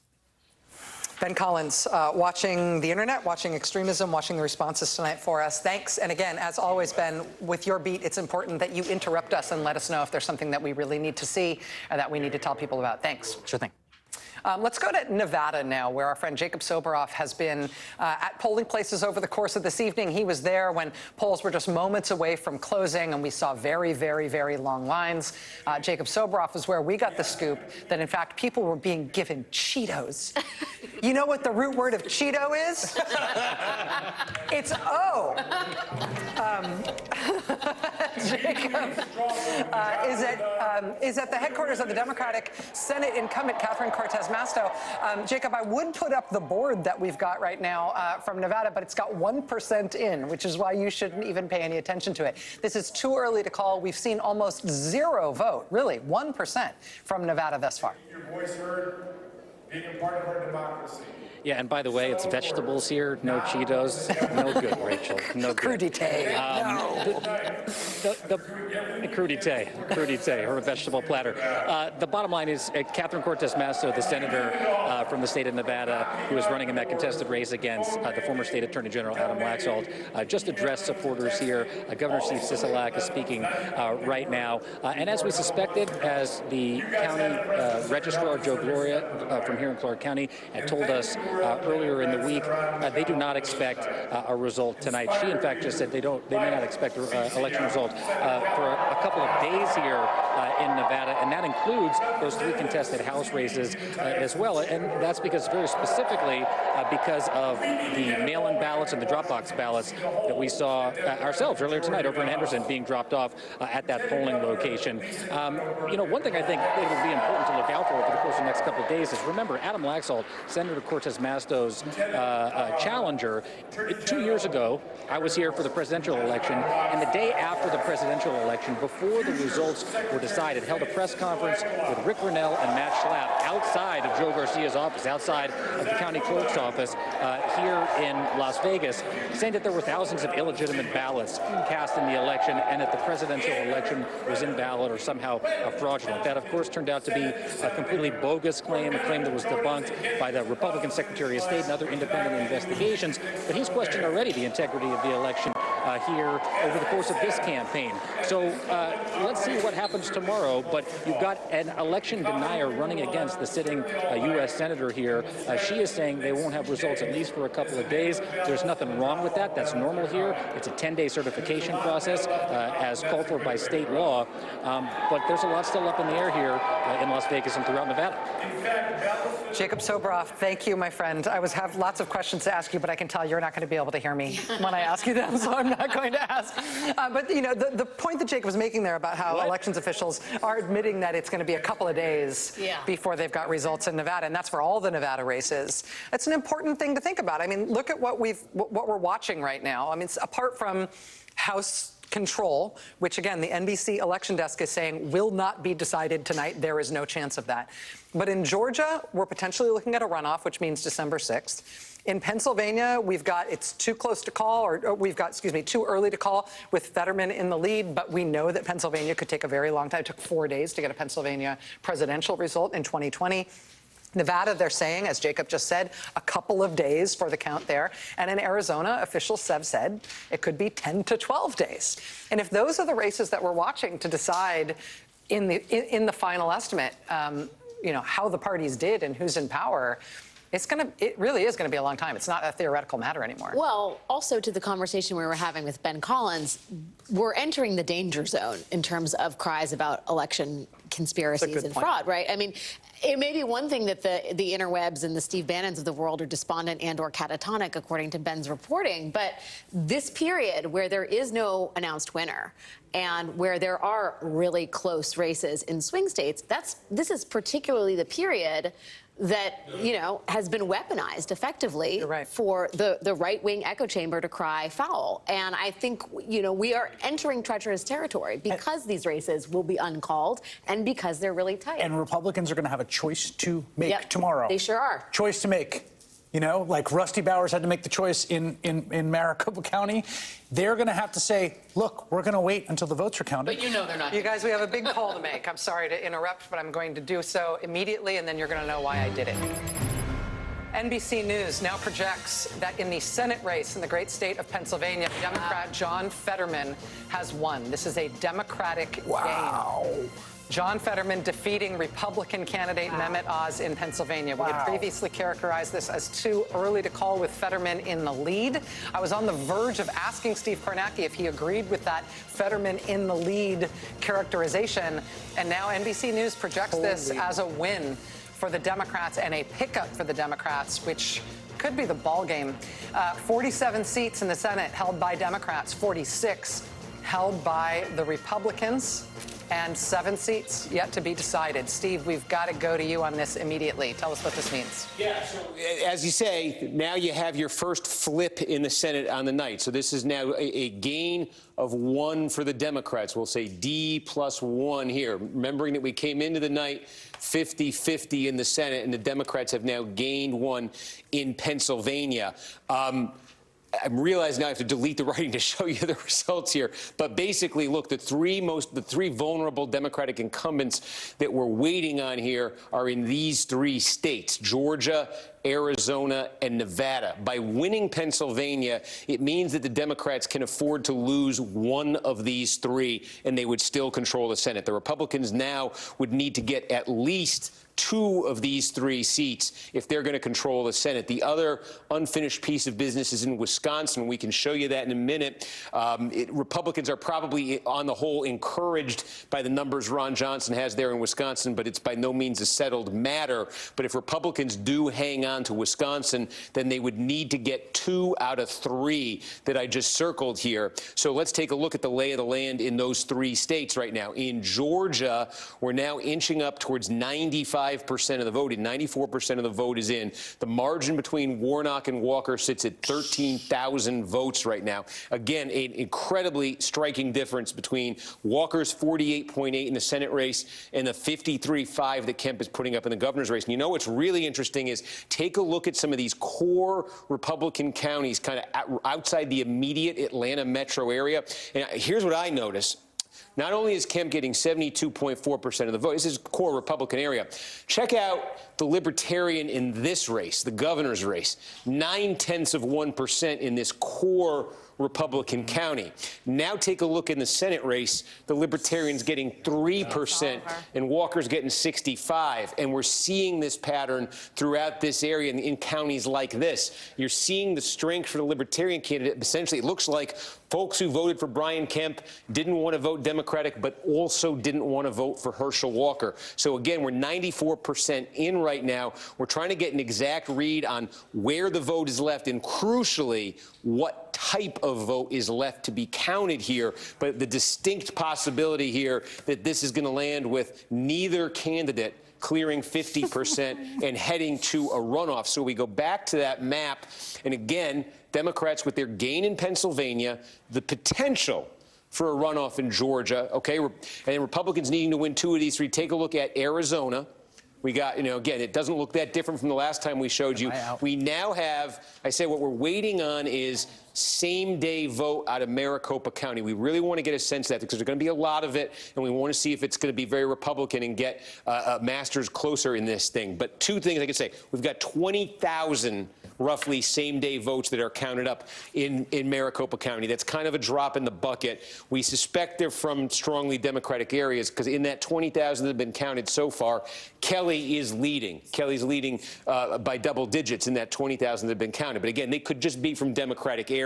Ben Collins, watching the internet, watching extremism, watching the responses tonight for us. Thanks. And again, as always, Ben, with your beat, it's important that you interrupt us and let us know if there's something that we really need to see or that we need to tell people about. Thanks. Sure thing. Let's go to Nevada now, where our friend Jacob Soboroff has been at polling places over the course of this evening. He was there when polls were just moments away from closing, and we saw very, very, very long lines. Jacob Soboroff is where we got the scoop that, in fact, people were being given Cheetos. You know what the root word of Cheeto is? It's O. Jacob is at the headquarters of the Democratic Senate incumbent Catherine Cortez Masto. Jacob, I would put up the board that we've got right now from Nevada, but it's got 1% in, which is why you shouldn't even pay any attention to it. This is too early to call. We've seen almost zero vote, really, 1% from Nevada thus far. Your voice heard, being a part of our democracy. Yeah, and by the way, it's vegetables here, no Cheetos. No good, Rachel. No good. Crudité. The crudité, or a vegetable platter. The bottom line is Catherine Cortez Masto, the senator from the state of Nevada, who is running in that contested race against the former state attorney general Adam Laxalt, just addressed supporters here. Governor Steve Sisolak is speaking right now. And as we suspected, as the county registrar, Joe Gloria, from here in Clark County, had told us earlier in the week, they do not expect a result tonight. She, in fact, just said they may not expect an election result for a couple of days here in Nevada, and that includes those 3 contested House races as well. And that's because, very specifically, because of the mail-in ballots and the Dropbox ballots that we saw ourselves earlier tonight over in Henderson being dropped off at that polling location. One thing I think it would be important to look out for over the course of the next couple of days is, remember, Adam Laxalt, Senator Cortez Masto's challenger. 2 years ago, I was here for the presidential election, and the day after the presidential election, before the results were decided, held a press conference with Rick Grinnell and Matt Schlapp outside of Joe Garcia's office, outside of the county clerk's office here in Las Vegas, saying that there were thousands of illegitimate ballots cast in the election and that the presidential election was invalid or somehow fraudulent. That, of course, turned out to be a completely bogus claim, a claim that was debunked by the Republican Secretary of State and other independent investigations. But he's questioned already the integrity of the election here over the course of this campaign. So let's see what happens tomorrow. But you've got an election denier running against the sitting U.S. Senator here. She is saying they won't have results at least for a couple of days. There's nothing wrong with that. That's normal here. It's a 10-day certification process as called for by state law. But there's a lot still up in the air here in Las Vegas and throughout Nevada. Jacob Soboroff, thank you, my friend. I have lots of questions to ask you, but I can tell you're not going to be able to hear me when I ask you them, so I'm not going to ask. But, you know, the point that Jacob was making there about how elections officials are admitting that it's going to be a couple of days before they've got results in Nevada, and that's for all the Nevada races. It's an important thing to think about. I mean, look at what we're watching right now. I mean, apart from House control, which again, the NBC election desk is saying will not be decided tonight. There is no chance of that. But in Georgia, we're potentially looking at a runoff, which means December 6th. In Pennsylvania, it's too close to call, or we've got, too early to call with Fetterman in the lead, but we know that Pennsylvania could take a very long time. It took 4 days to get a Pennsylvania presidential result in 2020. Nevada, they're saying, as Jacob just said, a couple of days for the count there. And in Arizona, officials have said it could be 10 to 12 days. And if those are the races that we're watching to decide in the final estimate, how the parties did and who's in power, it really is going to be a long time. It's not a theoretical matter anymore. Well, also to the conversation we were having with Ben Collins, we're entering the danger zone in terms of cries about election conspiracies and fraud, right? I mean, it may be one thing that the interwebs and the Steve Bannons of the world are despondent and or catatonic, according to Ben's reporting, but this period where there is no announced winner and where there are really close races in swing states, this is particularly the period that, has been weaponized effectively for the right-wing echo chamber to cry foul. And I think, we are entering treacherous territory because these races will be uncalled and because they're really tight. And Republicans are going to have a choice to make tomorrow. They sure are. Choice to make. Like Rusty Bowers had to make the choice in Maricopa County. They're going to have to say, look, we're going to wait until the votes are counted. But they're not. You guys, we have a big call to make. I'm sorry to interrupt, but I'm going to do so immediately, and then you're going to know why I did it. NBC News now projects that in the Senate race in the great state of Pennsylvania, Democrat John Fetterman has won. This is a Democratic gain. John Fetterman defeating Republican candidate Mehmet Oz in Pennsylvania. We had previously characterized this as too early to call with Fetterman in the lead. I was on the verge of asking Steve Kornacki if he agreed with that Fetterman in the lead characterization. And now NBC News projects this as a win for the Democrats and a pickup for the Democrats, which could be the ball game. 47 seats in the Senate held by Democrats, 46 held by the Republicans, and 7 seats yet to be decided. Steve, we've got to go to you on this immediately. Tell us what this means. Yeah, so as you say, now you have your first flip in the Senate on the night. So this is now a gain of 1 for the Democrats. We'll say D+1 here. Remembering that we came into the night 50-50 in the Senate, and the Democrats have now gained 1 in Pennsylvania. I realize now I have to delete the writing to show you the results here. But basically, look, the three vulnerable Democratic incumbents that we're waiting on here are in these 3 states, Georgia, Arizona, and Nevada. By winning Pennsylvania, it means that the Democrats can afford to lose 1 of these 3, and they would still control the Senate. The Republicans now would need to get at least 2 of these 3 seats if they're going to control the Senate. The other unfinished piece of business is in Wisconsin. We can show you that in a minute. Republicans are probably, on the whole, encouraged by the numbers Ron Johnson has there in Wisconsin, but it's by no means a settled matter. But if Republicans do hang on to Wisconsin, then they would need to get 2 out of 3 that I just circled here. So let's take a look at the lay of the land in those 3 states right now. In Georgia, we're now inching up towards 95% of the vote. 94% of the vote is in. The margin between Warnock and Walker sits at 13,000 votes right now. Again, an incredibly striking difference between Walker's 48.8 in the Senate race and the 53.5 that Kemp is putting up in the governor's race. And you know what's really interesting is take a look at some of these core Republican counties kind of outside the immediate Atlanta metro area. And here's what I notice. Not only is Kemp getting 72.4% of the vote, this is core Republican area. Check out the Libertarian in this race, the governor's race, 0.9% in this core Republican county. Now take a look in the Senate race. The Libertarian's getting 3% and Walker's getting 65%. And we're seeing this pattern throughout this area in counties like this. You're seeing the strength for the Libertarian candidate. Essentially, it looks like folks who voted for Brian Kemp didn't want to vote Democratic, but also didn't want to vote for Herschel Walker. So again, we're 94% in right now. We're trying to get an exact read on where the vote is left and, crucially, what type of vote is left to be counted here. But the distinct possibility here that this is going to land with neither candidate clearing 50% and heading to a runoff. So we go back to that map. And again, Democrats with their gain in Pennsylvania, the potential for a runoff in Georgia, okay? And Republicans needing to win 2 of these 3. Take a look at Arizona. We got, again, it doesn't look that different from the last time we showed you. We now have, I say what we're waiting on is same-day vote out of Maricopa County. We really want to get a sense of that because there's going to be a lot of it, and we want to see if it's going to be very Republican and get Masters closer in this thing. But 2 things I can say. We've got 20,000 roughly same-day votes that are counted up in Maricopa County. That's kind of a drop in the bucket. We suspect they're from strongly Democratic areas because in that 20,000 that have been counted so far, Kelly is leading. Kelly's leading by double digits in that 20,000 that have been counted. But again, they could just be from Democratic areas.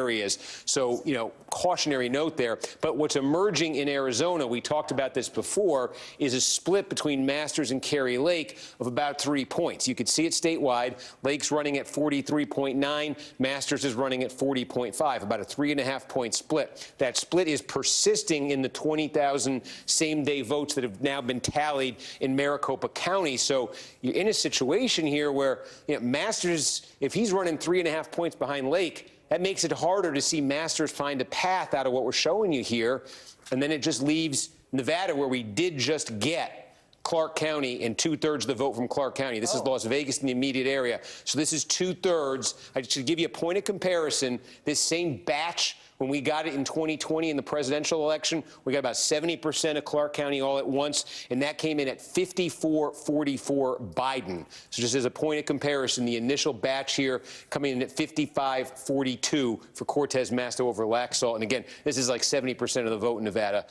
So, cautionary note there. But what's emerging in Arizona, we talked about this before, is a split between Masters and Kari Lake of about 3 points. You could see it statewide. Lake's running at 43.9. Masters is running at 40.5, about a 3.5-point split. That split is persisting in the 20,000 same-day votes that have now been tallied in Maricopa County. So you're in a situation here where Masters, if he's running 3.5 points behind Lake, that makes it harder to see Masters find a path out of what we're showing you here. And then it just leaves Nevada, where we did just get Clark County and 2/3 of the vote from Clark County. This is Las Vegas in the immediate area. So this is 2/3. I should give you a point of comparison. This same batch, when we got it in 2020 in the presidential election, we got about 70% of Clark County all at once, and that came in at 54-44 Biden. So just as a point of comparison, the initial batch here coming in at 55-42 for Cortez Masto over Laxalt. And again, this is like 70% of the vote in Nevada.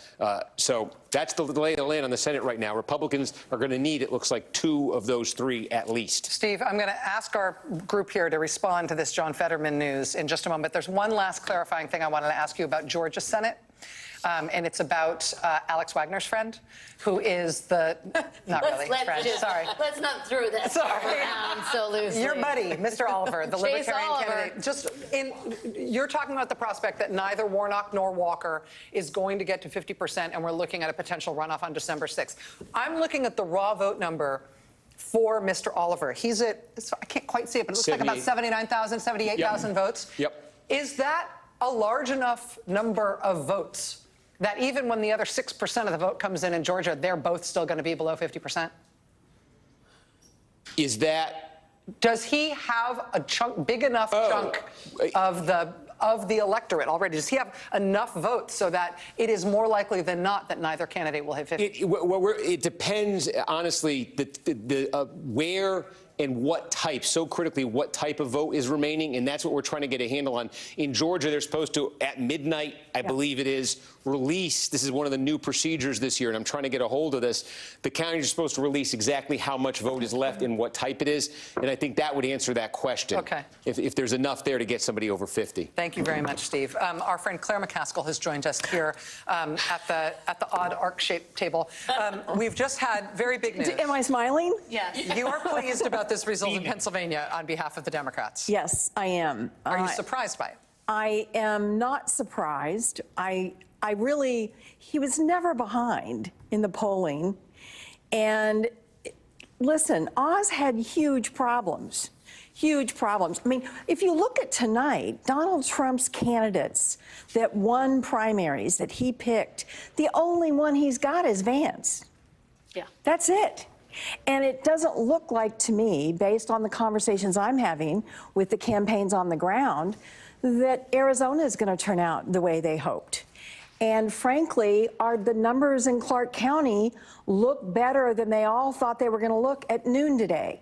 So that's the lay of the land on the Senate right now. Republicans are going to need, it looks like, 2 of those 3 at least. Steve, I'm going to ask our group here to respond to this John Fetterman news in just a moment. There's one last clarifying thing I wanted to ask you about Georgia Senate. And it's about Alex Wagner's friend, who is the, not really, friend, sorry. Let's not throw that around so loosely. Your buddy, Mr. Oliver, the Libertarian candidate. You're talking about the prospect that neither Warnock nor Walker is going to get to 50%, and we're looking at a potential runoff on December 6th. I'm looking at the raw vote number for Mr. Oliver. He's at, I can't quite see it, but it looks like about 79,000, 78,000 votes. Yep. Is that a large enough number of votes that even when the other 6% of the vote comes in Georgia, they're both still going to be below 50%? Is that... Does he have a chunk, big enough chunk of the electorate already? Does he have enough votes so that it is more likely than not that neither candidate will hit 50? It depends, honestly, where and what type, so critically, what type of vote is remaining, and that's what we're trying to get a handle on. In Georgia, they're supposed to, at midnight, I believe it is, release, this is one of the new procedures this year, and I'm trying to get a hold of this, the counties are supposed to release exactly how much vote is left and what type it is, and I think that would answer that question. Okay. If there's enough there to get somebody over 50. Thank you very much, Steve. Our friend Claire McCaskill has joined us here at the odd arc-shaped table. We've just had very big news. Am I smiling? Yes. You are pleased about this result in Pennsylvania on behalf of the Democrats. Yes, I am. Are you surprised by it? I am not surprised. I really, he was never behind in the polling. And listen, Oz had huge problems. Huge problems. I mean, if you look at tonight, Donald Trump's candidates that won primaries that he picked, the only one he's got is Vance. Yeah. That's it. And it doesn't look like to me, based on the conversations I'm having with the campaigns on the ground, that Arizona is going to turn out the way they hoped. And frankly, the numbers in Clark County look better than they all thought they were going to look at noon today.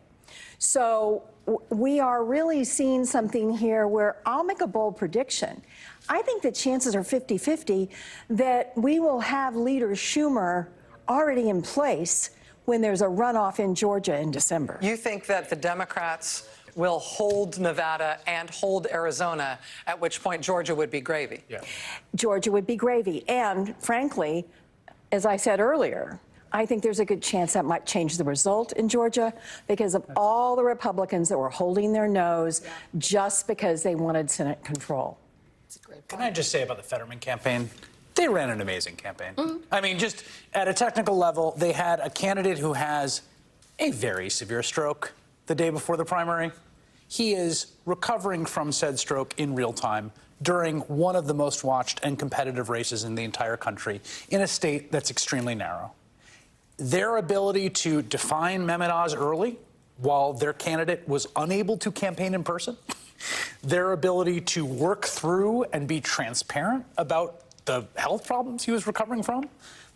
So we are really seeing something here where I'll make a bold prediction. I think the chances are 50-50 that we will have Leader Schumer already in place when there's a runoff in Georgia in December. You think that the Democrats will hold Nevada and hold Arizona, at which point Georgia would be gravy? Yeah. Georgia would be gravy. And frankly, as I said earlier, I think there's a good chance that might change the result in Georgia because of all the Republicans that were holding their nose just because they wanted Senate control. Can I just say about the Fetterman campaign? They ran an amazing campaign. I mean, just at a technical level, they had a candidate who has a very severe stroke the day before the primary. He is recovering from said stroke in real time during one of the most watched and competitive races in the entire country in a state that's extremely narrow. Their ability to define Mehmet Oz early while their candidate was unable to campaign in person, their ability to work through and be transparent about the health problems he was recovering from,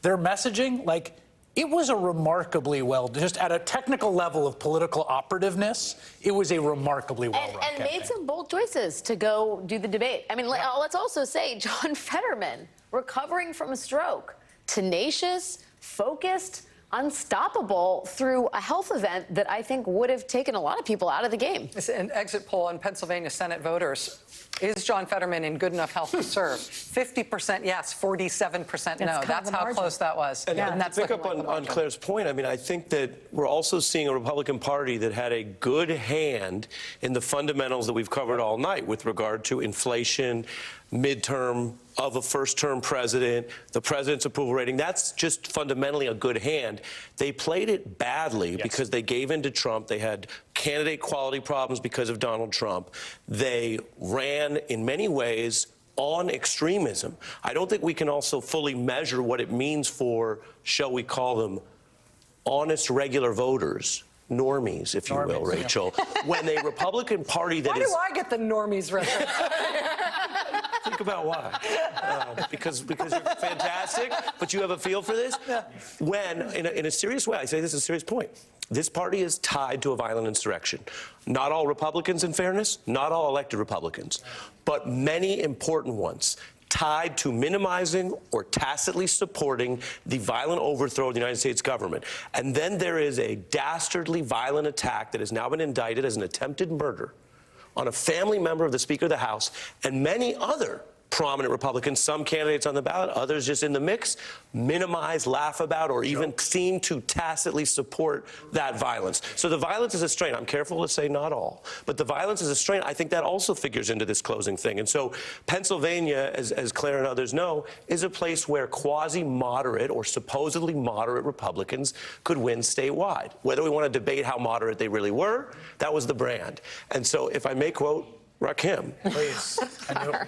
their messaging, like, it was a remarkably just at a technical level of political operativeness, it was a remarkably well-run And campaign. made some bold choices to go do the debate. I mean, let's also say John Fetterman, recovering from a stroke, tenacious, focused, unstoppable through a health event that I think would have taken a lot of people out of the game. It's an exit poll on Pennsylvania Senate voters. Is John Fetterman in good enough health to serve? 50% yes, 47% no. That's how close that was. And that's to pick up on Claire's point, I mean, I think that we're also seeing a Republican Party that had a good hand in the fundamentals that we've covered all night with regard to inflation, midterm of a first-term president, the president's approval rating. That's just fundamentally a good hand. They played it badly because they gave in to Trump. They had candidate quality problems because of Donald Trump. They ran, in many ways, on extremism. I don't think we can also fully measure what it means for, shall we call them, honest, regular voters. Normies, if you will, Rachel. When a Republican Party that Why do I get the normies reference? Think about why. Because you're fantastic, but you have a feel for this. When, in a serious way, I say this is a serious point, this party is tied to a violent insurrection. Not all Republicans, in fairness, not all elected Republicans, but many important ones tied to minimizing or tacitly supporting the violent overthrow of the United States government. And then there is a dastardly violent attack that has now been indicted as an attempted murder on a family member of the Speaker of the House and many other prominent Republicans, some candidates on the ballot, others just in the mix, minimize, laugh about, or even seem to tacitly support that violence. So the violence is a strain. I'm careful to say not all, but the violence is a strain. I think that also figures into this closing thing. And so Pennsylvania, as Claire and others know, is a place where quasi-moderate or supposedly moderate Republicans could win statewide. Whether we want to debate how moderate they really were, that was the brand. And so if I may quote Rakim, please.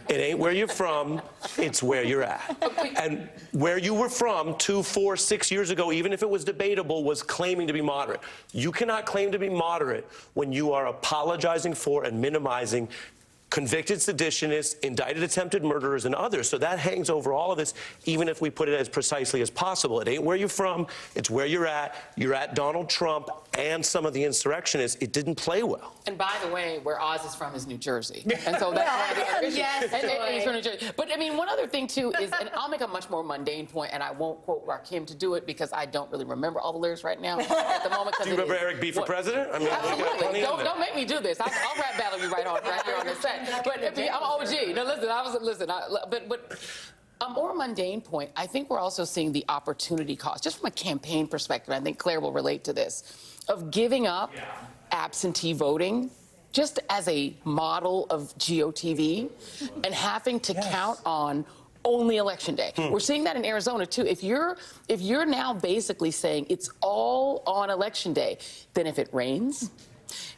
It ain't where you're from, it's where you're at. And where you were from 2, 4, 6 years ago, even if it was debatable, was claiming to be moderate. You cannot claim to be moderate when you are apologizing for and minimizing convicted seditionists, indicted attempted murderers, and others. So that hangs over all of this, even if we put it as precisely as possible. It ain't where you're from, it's where you're at. You're at Donald Trump and some of the insurrectionists. It didn't play well. And by the way, where Oz is from is New Jersey. And so that's one of the other issues. And he's from New Jersey. But I mean, one other thing too is, and I'll make a much more mundane point, and I won't quote Rakim to do it because I don't really remember all the lyrics right now at the moment. Do you remember Eric B for president? I mean, absolutely. Don't make me do this. I'll rap battle you right here on the set. But I'm OG. No, but a more mundane point, I think we're also seeing the opportunity cost, just from a campaign perspective, I think Claire will relate to this, of giving up absentee voting just as a model of GOTV and having to count on only election day. We're seeing that in Arizona too. If you're now basically saying it's all on election day, then if it rains,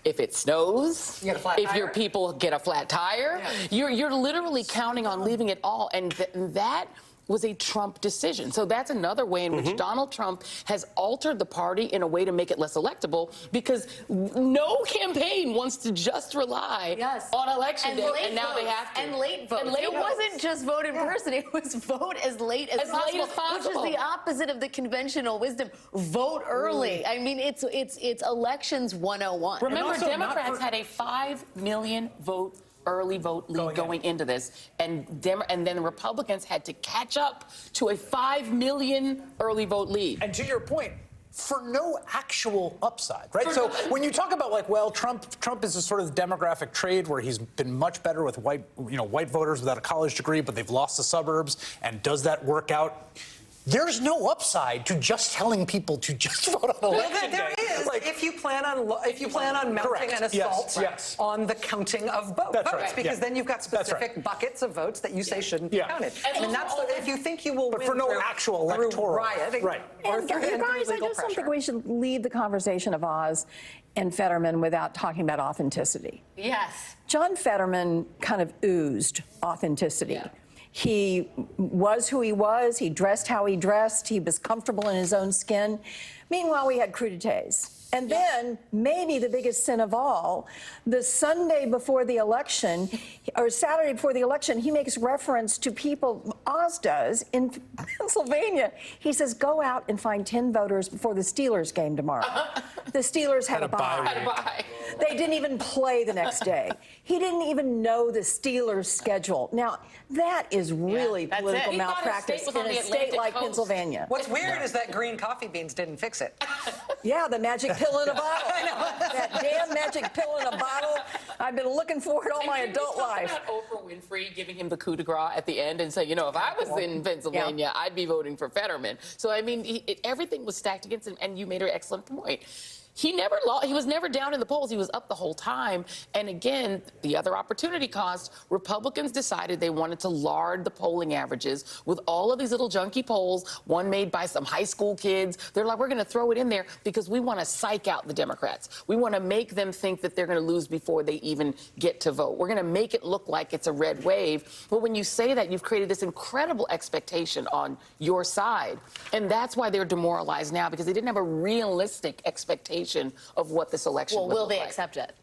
if it snows, if your people get a flat tire, you're literally counting on leaving it all, and that was a Trump decision. So that's another way in which Donald Trump has altered the party in a way to make it less electable, because no campaign wants to just rely on election day, and now they have to. And late votes. It wasn't just vote in person, it was vote as late as possible, which is the opposite of the conventional wisdom. Vote early. I mean, it's elections 101. Remember, Democrats had a 5 million vote early vote lead going into this, and then the Republicans had to catch up to a 5 million early vote lead. And to your point, for no actual upside, right? So when you talk about like, well, Trump is a sort of demographic trade where he's been much better with white voters without a college degree, but they've lost the suburbs, and does that work out? There's no upside to just telling people to just vote on election day. There is, if you plan on mounting an assault on the counting of votes, because then you've got specific buckets of votes that you say shouldn't be counted. And that's if you think you will win for no actual electoral rioting, And guys, I just don't think we should leave the conversation of Oz and Fetterman without talking about authenticity. Yes. John Fetterman kind of oozed authenticity. Yeah. He was who he was. He dressed how he dressed. He was comfortable in his own skin. Meanwhile, we had crudité. And then, maybe the biggest sin of all, the Sunday before the election, or Saturday before the election, he makes reference to people, Oz does, in Pennsylvania. He says, go out and find 10 voters before the Steelers game tomorrow. The Steelers had a bye. They didn't even play the next day. He didn't even know the Steelers' schedule. Now, that is really political malpractice in a state like Pennsylvania. What's weird is that green coffee beans didn't fix it. Yeah, the magic pill in a bottle. I know. That damn magic pill in a bottle. I've been looking for it all my adult life. About Oprah Winfrey giving him the coup de grace at the end and saying, you know, if I was in Pennsylvania, I'd be voting for Fetterman. So, I mean, everything was stacked against him, and you made an excellent point. He never lost. He was never down in the polls. He was up the whole time. And again, the other opportunity cost, Republicans decided they wanted to lard the polling averages with all of these little junky polls, one made by some high school kids. They're like, we're going to throw it in there because we want to psych out the Democrats. We want to make them think that they're going to lose before they even get to vote. We're going to make it look like it's a red wave. But when you say that, you've created this incredible expectation on your side. And that's why they're demoralized now, because they didn't have a realistic expectation of what this election would look like. Will they accept it?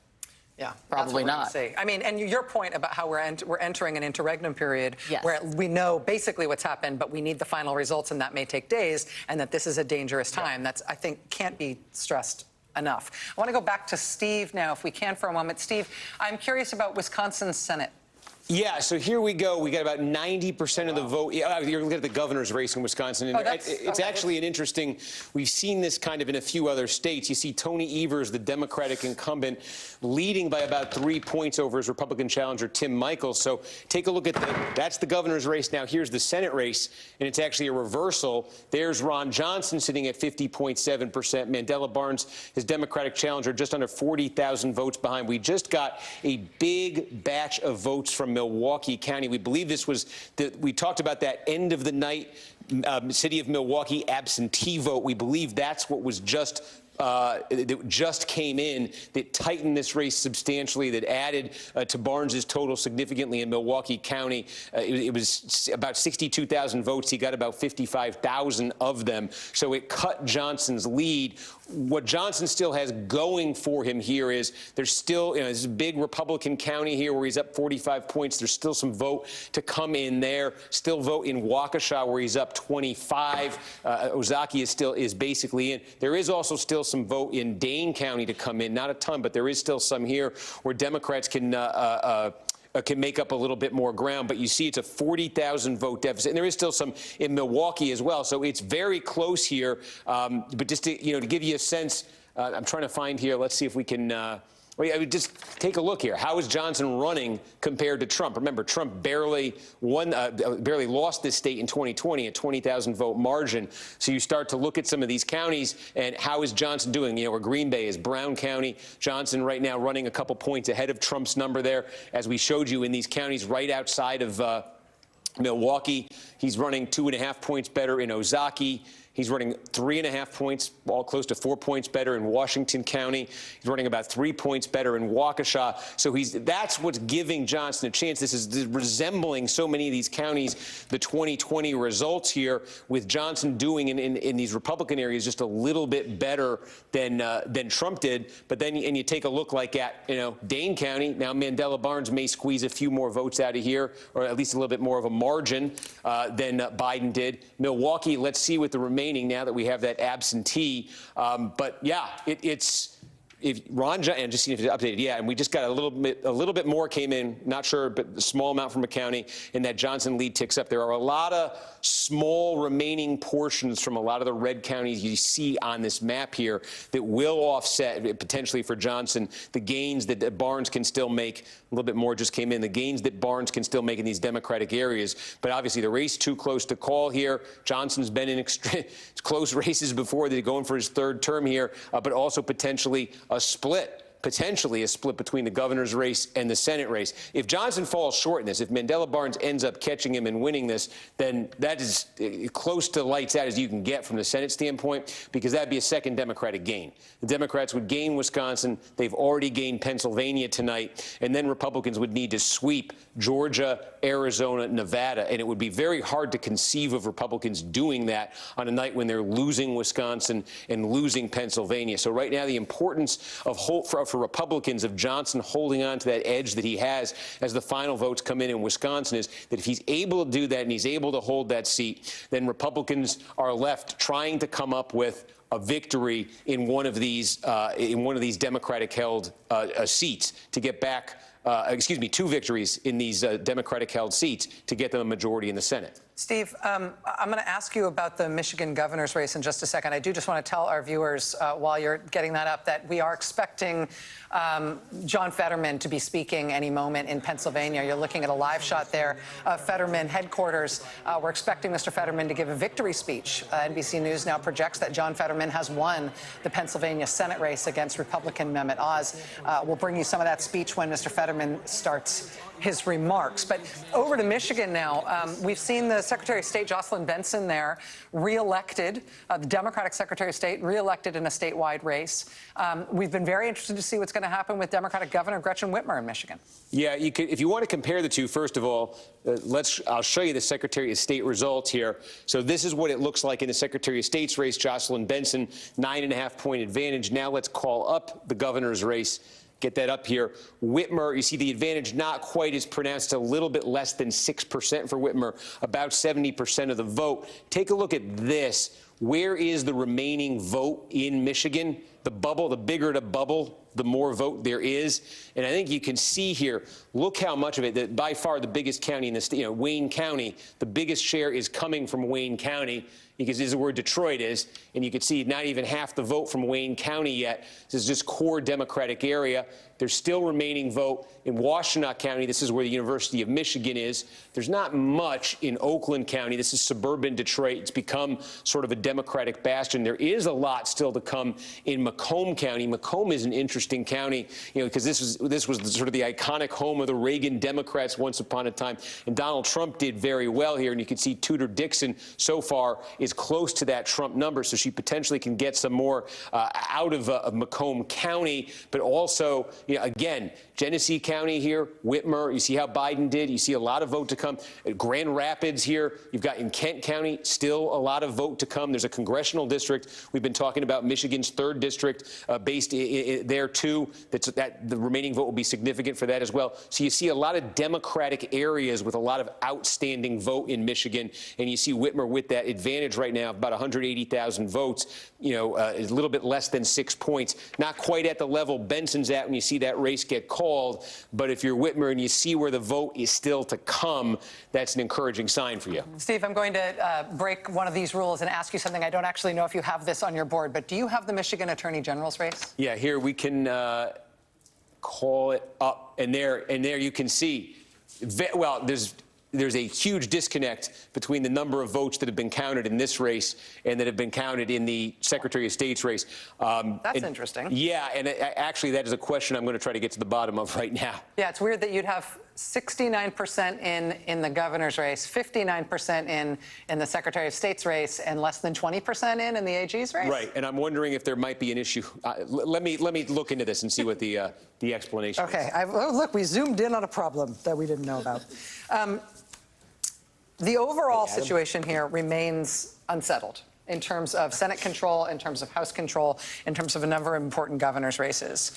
Yeah, probably not. I mean, and your point about how we're entering an interregnum period where we know basically what's happened, but we need the final results, and that may take days, and that this is a dangerous time. That's, I think, can't be stressed enough. I want to go back to Steve now, if we can, for a moment. Steve, I'm curious about Wisconsin's Senate. Yeah, so here we go. We got about 90% of the vote. Yeah, you're looking at the governor's race in Wisconsin. And it's actually an interesting, we've seen this kind of in a few other states. You see Tony Evers, the Democratic incumbent, leading by about 3 points over his Republican challenger, Tim Michels. So take a look at that's the governor's race. Now here's the Senate race, and it's actually a reversal. There's Ron Johnson sitting at 50.7%. Mandela Barnes, his Democratic challenger, just under 40,000 votes behind. We just got a big batch of votes from Milwaukee County. We believe this was we talked about that end of the night city of Milwaukee absentee vote. We believe that's what was that just came in, that tightened this race substantially, that added to Barnes's total significantly in Milwaukee County. It was about 62,000 votes. He got about 55,000 of them. So it cut Johnson's lead. What Johnson still has going for him here is there's still, this is a big Republican county here where he's up 45 points. There's still some vote to come in there. Still vote in Waukesha where he's up 25. Ozaukee is basically in. There is also still some vote in Dane County to come in. Not a ton, but there is still some here where Democrats can make up a little bit more ground. But you see it's a 40,000 vote deficit. And there is still some in Milwaukee as well. So it's very close here. But just to give you a sense, I'm trying to find here. Let's see if we can just take a look here. How is Johnson running compared to Trump? Remember, Trump barely lost this state in 2020, a 20,000 vote margin. So you start to look at some of these counties and how is Johnson doing? Where Green Bay is, Brown County. Johnson right now running a couple points ahead of Trump's number there. As we showed you in these counties right outside of Milwaukee, he's running 2.5 points better in Ozaukee. He's running 3.5 points, all close to 4 points better in Washington County. He's running about 3 points better in Waukesha. So that's what's giving Johnson a chance. This is resembling so many of these counties, the 2020 results here, with Johnson doing in these Republican areas just a little bit better than Trump did. But then you take a look like at Dane County. Now Mandela Barnes may squeeze a few more votes out of here, or at least a little bit more of a margin than Biden did. Milwaukee, let's see what the remaining now that we have that absentee. But yeah, it's. If Ron and just seeing if it's updated, yeah, and we just got a little bit more came in, not sure, but a small amount from a county, and that Johnson lead ticks up. There are a lot of small remaining portions from a lot of the red counties you see on this map here that will offset potentially for Johnson the gains that Barnes can still make. A little bit more just came in. The gains that Barnes can still make in these Democratic areas, but obviously the race too close to call here. Johnson's been in close races before. They're going for his third term here, but also potentially a split between the governor's race and the Senate race. If Johnson falls short in this, if Mandela Barnes ends up catching him and winning this, then that is close to lights out as you can get from the Senate standpoint, because that'd be a second Democratic gain. The Democrats would gain Wisconsin. They've already gained Pennsylvania tonight, and then Republicans would need to sweep Georgia, Arizona, Nevada, and it would be very hard to conceive of Republicans doing that on a night when they're losing Wisconsin and losing Pennsylvania. So right now, the importance of for Republicans of Johnson holding on to that edge that he has as the final votes come in Wisconsin is that if he's able to do that and he's able to hold that seat, then Republicans are left trying to come up with a victory in one of these Democratic-held seats to get back. Two victories in these Democratic-held seats to get them a majority in the Senate. Steve, I'm going to ask you about the Michigan governor's race in just a second. I do just want to tell our viewers, while you're getting that up, that we are expecting John Fetterman to be speaking any moment in Pennsylvania. You're looking at a live shot there of Fetterman headquarters. We're expecting Mr. Fetterman to give a victory speech. NBC News now projects that John Fetterman has won the Pennsylvania Senate race against Republican Mehmet Oz. We'll bring you some of that speech when Mr. Fetterman starts his remarks. But over to Michigan now. We've seen the Secretary of State, Jocelyn Benson, there, reelected, the Democratic Secretary of State, reelected in a statewide race. We've been very interested to see what's going to happen with Democratic Governor Gretchen Whitmer in Michigan. Yeah, if you want to compare the two, first of all, I'll show you the Secretary of State results here. So this is what it looks like in the Secretary of State's race. Jocelyn Benson, 9.5-point advantage. Now let's call up the governor's race. Get that up here. Whitmer, you see the advantage not quite as pronounced, a little bit less than 6% for Whitmer, about 70% of the vote. Take a look at this. Where is the remaining vote in Michigan? The bubble, the bigger the bubble, the more vote there is. And I think you can see here, look how much of it, that by far the biggest county in the state, Wayne County, the biggest share is coming from Wayne County, because this is where Detroit is. And you can see not even half the vote from Wayne County yet. This is just core Democratic area. There's still remaining vote in Washtenaw County. This is where the University of Michigan is. There's not much in Oakland County. This is suburban Detroit. It's become sort of a Democratic bastion. There is a lot still to come in Macomb County. Macomb is an interesting county, because this was sort of the iconic home of the Reagan Democrats once upon a time. And Donald Trump did very well here. And you can see Tudor Dixon so far is close to that Trump number. So she potentially can get some more out of Macomb County, but also, again, Genesee County here, Whitmer, you see how Biden did. You see a lot of vote to come. At Grand Rapids here, you've got in Kent County, still a lot of vote to come. There's a congressional district. We've been talking about Michigan's 3rd district based there, too. That the remaining vote will be significant for that as well. So you see a lot of Democratic areas with a lot of outstanding vote in Michigan. And you see Whitmer with that advantage right now, about 180,000 votes, a little bit less than 6 points. Not quite at the level Benson's at when you see that race get called. But if you're Whitmer and you see where the vote is still to come, that's an encouraging sign for you. Steve, I'm going to break one of these rules and ask you something. I don't actually know if you have this on your board, but do you have the Michigan Attorney General's race? Yeah, here we can call it up. And there you can see, well, there's a huge disconnect between the number of votes that have been counted in this race and that have been counted in the Secretary of State's race. That's interesting. Yeah, and actually that is a question I'm going to try to get to the bottom of right now. Yeah, it's weird that you'd have 69% in the governor's race, 59% in the Secretary of State's race, and less than 20% in the AG's race. Right, and I'm wondering if there might be an issue. Let me look into this and see what the explanation is. Okay, look, we zoomed in on a problem that we didn't know about. The overall situation here remains unsettled in terms of Senate control, in terms of House control, in terms of a number of important governor's races.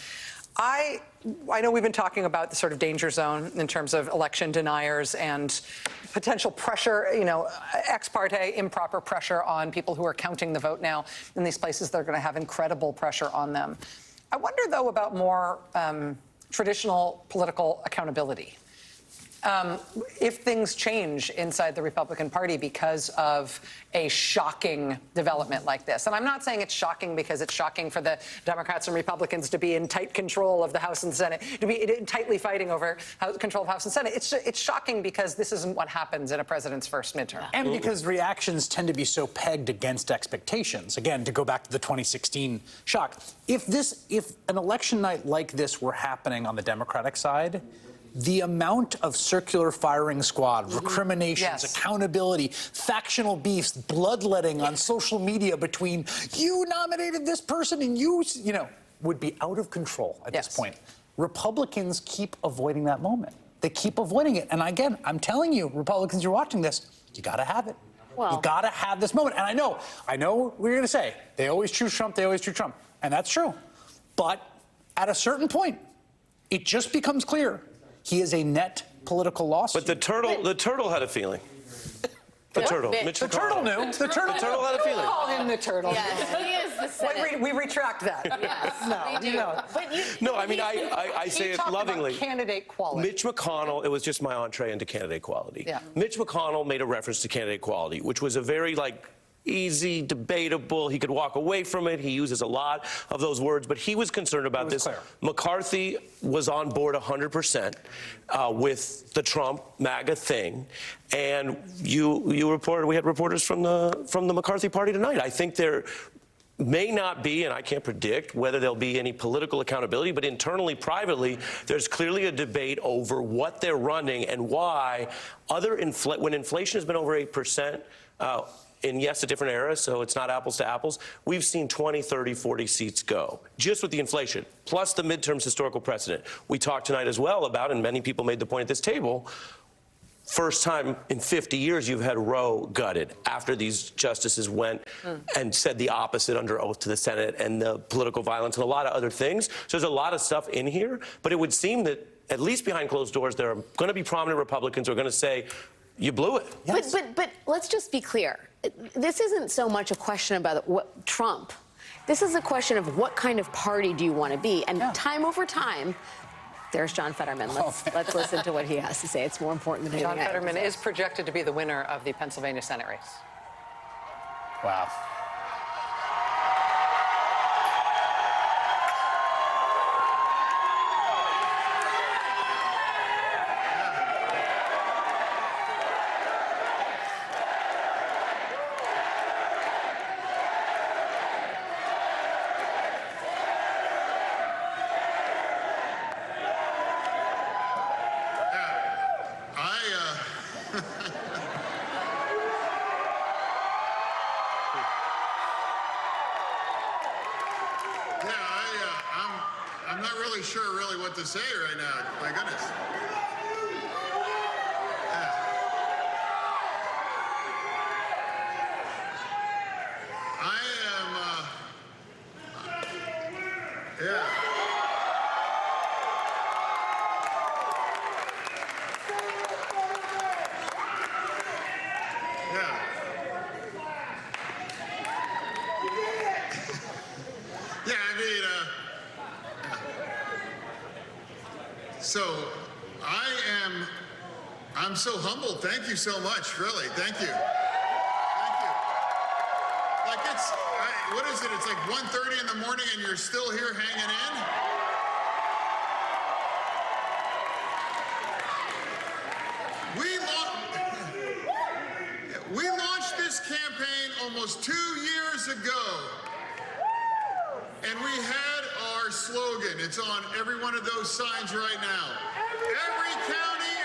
I know we've been talking about the sort of danger zone in terms of election deniers and potential pressure, ex parte, improper pressure on people who are counting the vote now in these places. They're going to have incredible pressure on them. I wonder, though, about more traditional political accountability. If things change inside the Republican Party because of a shocking development like this. And I'm not saying it's shocking because it's shocking for the Democrats and Republicans to be in tight control of the House and Senate, to be tightly fighting over control of House and Senate. It's shocking because this isn't what happens in a president's first midterm. And because reactions tend to be so pegged against expectations. Again, to go back to the 2016 shock. If an election night like this were happening on the Democratic side, the amount of circular firing squad, recriminations, accountability, factional beefs, bloodletting on social media between you nominated this person and you would be out of control at this point. Republicans keep avoiding that moment. They keep avoiding it. And again, I'm telling you, Republicans, you're watching this, you got to have it. Well, you got to have this moment. And I know what you're going to say. They always choose Trump. They always choose Trump. And that's true. But at a certain point, it just becomes clear he is a net political loss. But the turtle had a feeling. The turtle. The turtle knew. The turtle had a feeling. Call him the turtle. Yes, he is the Senate. We retract that. Yes, we do. But no, I mean, I say it lovingly. About candidate quality. Mitch McConnell, it was just my entree into candidate quality. Yeah. Mitch McConnell made a reference to candidate quality, which was a very, easy, debatable. He could walk away from it. He uses a lot of those words, but he was concerned about this. Clear. McCarthy was on board 100% with the Trump MAGA thing, and you reported. We had reporters from the McCarthy party tonight. I think there may not be, and I can't predict whether there'll be any political accountability, but internally, privately, there's clearly a debate over what they're running and why when inflation has been over 8%. In, yes, a different era, so it's not apples to apples, we've seen 20, 30, 40 seats go, just with the inflation, plus the midterms historical precedent. We talked tonight as well about, and many people made the point at this table, first time in 50 years you've had Roe gutted after these justices went and said the opposite under oath to the Senate and the political violence and a lot of other things. So there's a lot of stuff in here, but it would seem that, at least behind closed doors, there are going to be prominent Republicans who are going to say, you blew it. Yes. But let's just be clear. This isn't so much a question about what Trump. This is a question of what kind of party do you want to be? And time over time, there's John Fetterman. Let's listen to what he has to say. It's more important than anything. John Fetterman is projected to be the winner of the Pennsylvania Senate race. Wow. I'm not really sure what to say right now. My goodness. So I'm so humbled. Thank you so much, really. Thank you. Thank you. What is it? It's like 1:30 in the morning and you're still here hanging in? We launched this campaign almost 2 years ago. And we had our slogan. It's on every one of those signs right now. Every county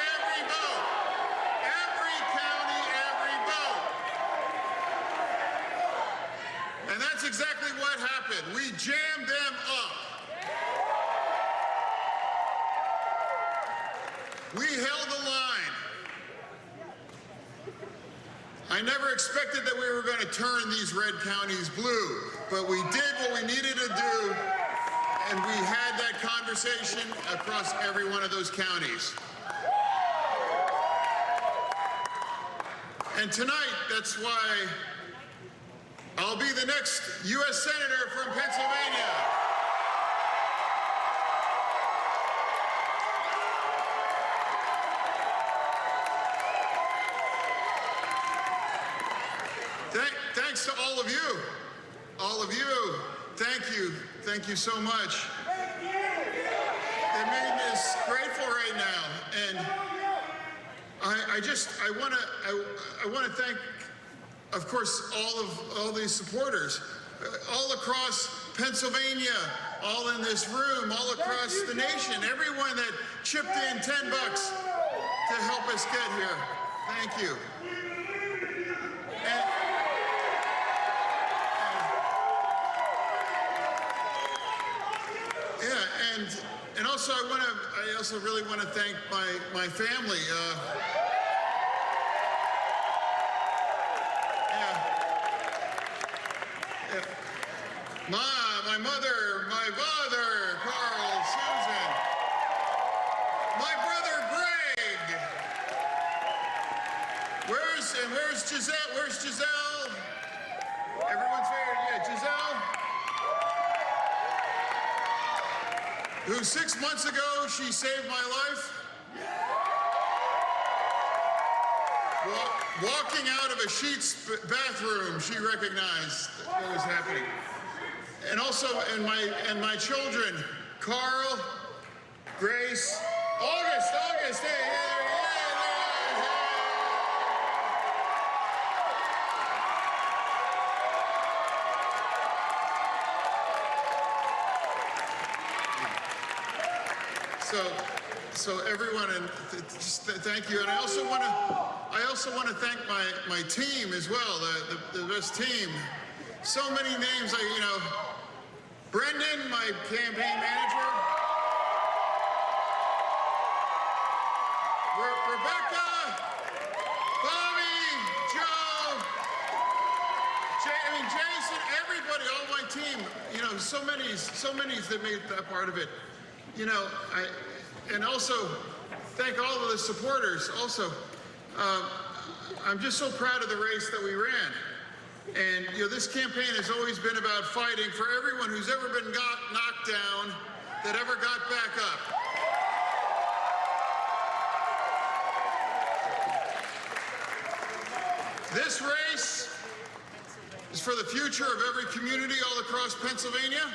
exactly what happened. We jammed them up. We held the line. I never expected that we were going to turn these red counties blue, but we did what we needed to do, and we had that conversation across every one of those counties. And tonight, that's why I'll be the next U.S. Senator from Pennsylvania. Thanks to all of you. All of you. Thank you so much. It made me grateful right now. And I want to thank, of course, all these supporters all across Pennsylvania, all in this room, all across the nation, everyone that chipped in $10 to help us get here. Thank you. And also, I also really want to thank my family. My mother, my father, Carl, Susan, my brother Greg. Where's Giselle? Where's Giselle? Everyone's favorite, yeah, Giselle. Who 6 months ago, she saved my life. Walking out of a Sheetz bathroom, she recognized what was happening. And also, and my children, Carl, Grace, August, hey, So everyone, and just thank you. And I also want to thank my team as well, the best team. So many names, Brendan, my campaign manager. Rebecca, Bobby, Joe, Jason, everybody, all my team. So many that made that part of it. And also, thank all of the supporters. Also, I'm just so proud of the race that we ran. And, this campaign has always been about fighting for everyone who's ever been knocked down that ever got back up. This race is for the future of every community all across Pennsylvania.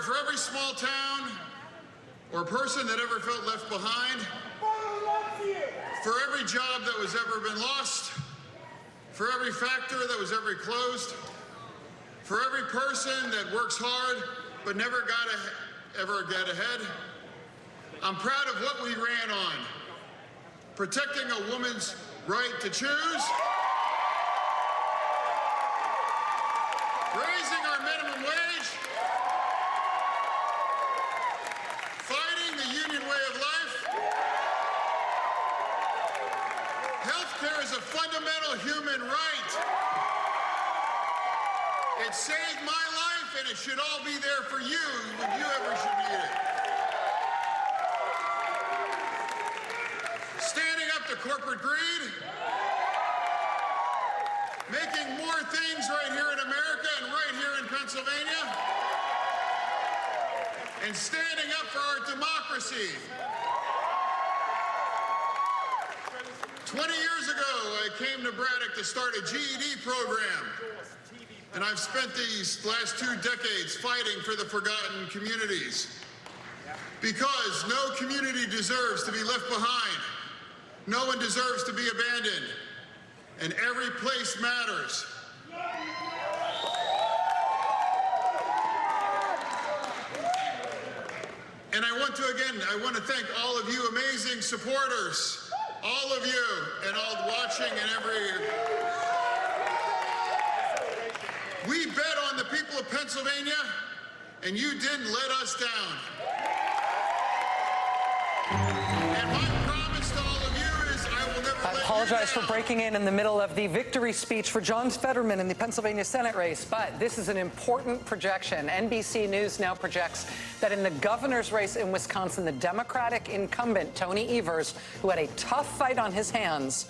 For every small town or person that ever felt left behind, for every job that was ever been lost, for every factory that was ever closed, for every person that works hard but never ever get ahead. I'm proud of what we ran on. Protecting a woman's right to choose, raising our minimum wage, fighting the union way of life. Healthcare is a fundamental human right. It saved my life, and it should all be there for you when you ever should need it. Standing up to corporate greed, making more things right here in America and right here in Pennsylvania, and standing up for our democracy. 20 years ago, I came to Braddock to start a GED program, and I've spent these last 2 decades fighting for the forgotten communities. Because no community deserves to be left behind. No one deserves to be abandoned. And every place matters. And I want to thank all of you amazing supporters all of you and all watching and every... We bet on the people of Pennsylvania, and you didn't let us down. And my promise to all of you is I will never let you down. I apologize for breaking in the middle of the victory speech for John Fetterman in the Pennsylvania Senate race, but this is an important projection. NBC News now projects that in the governor's race in Wisconsin, the Democratic incumbent, Tony Evers, who had a tough fight on his hands,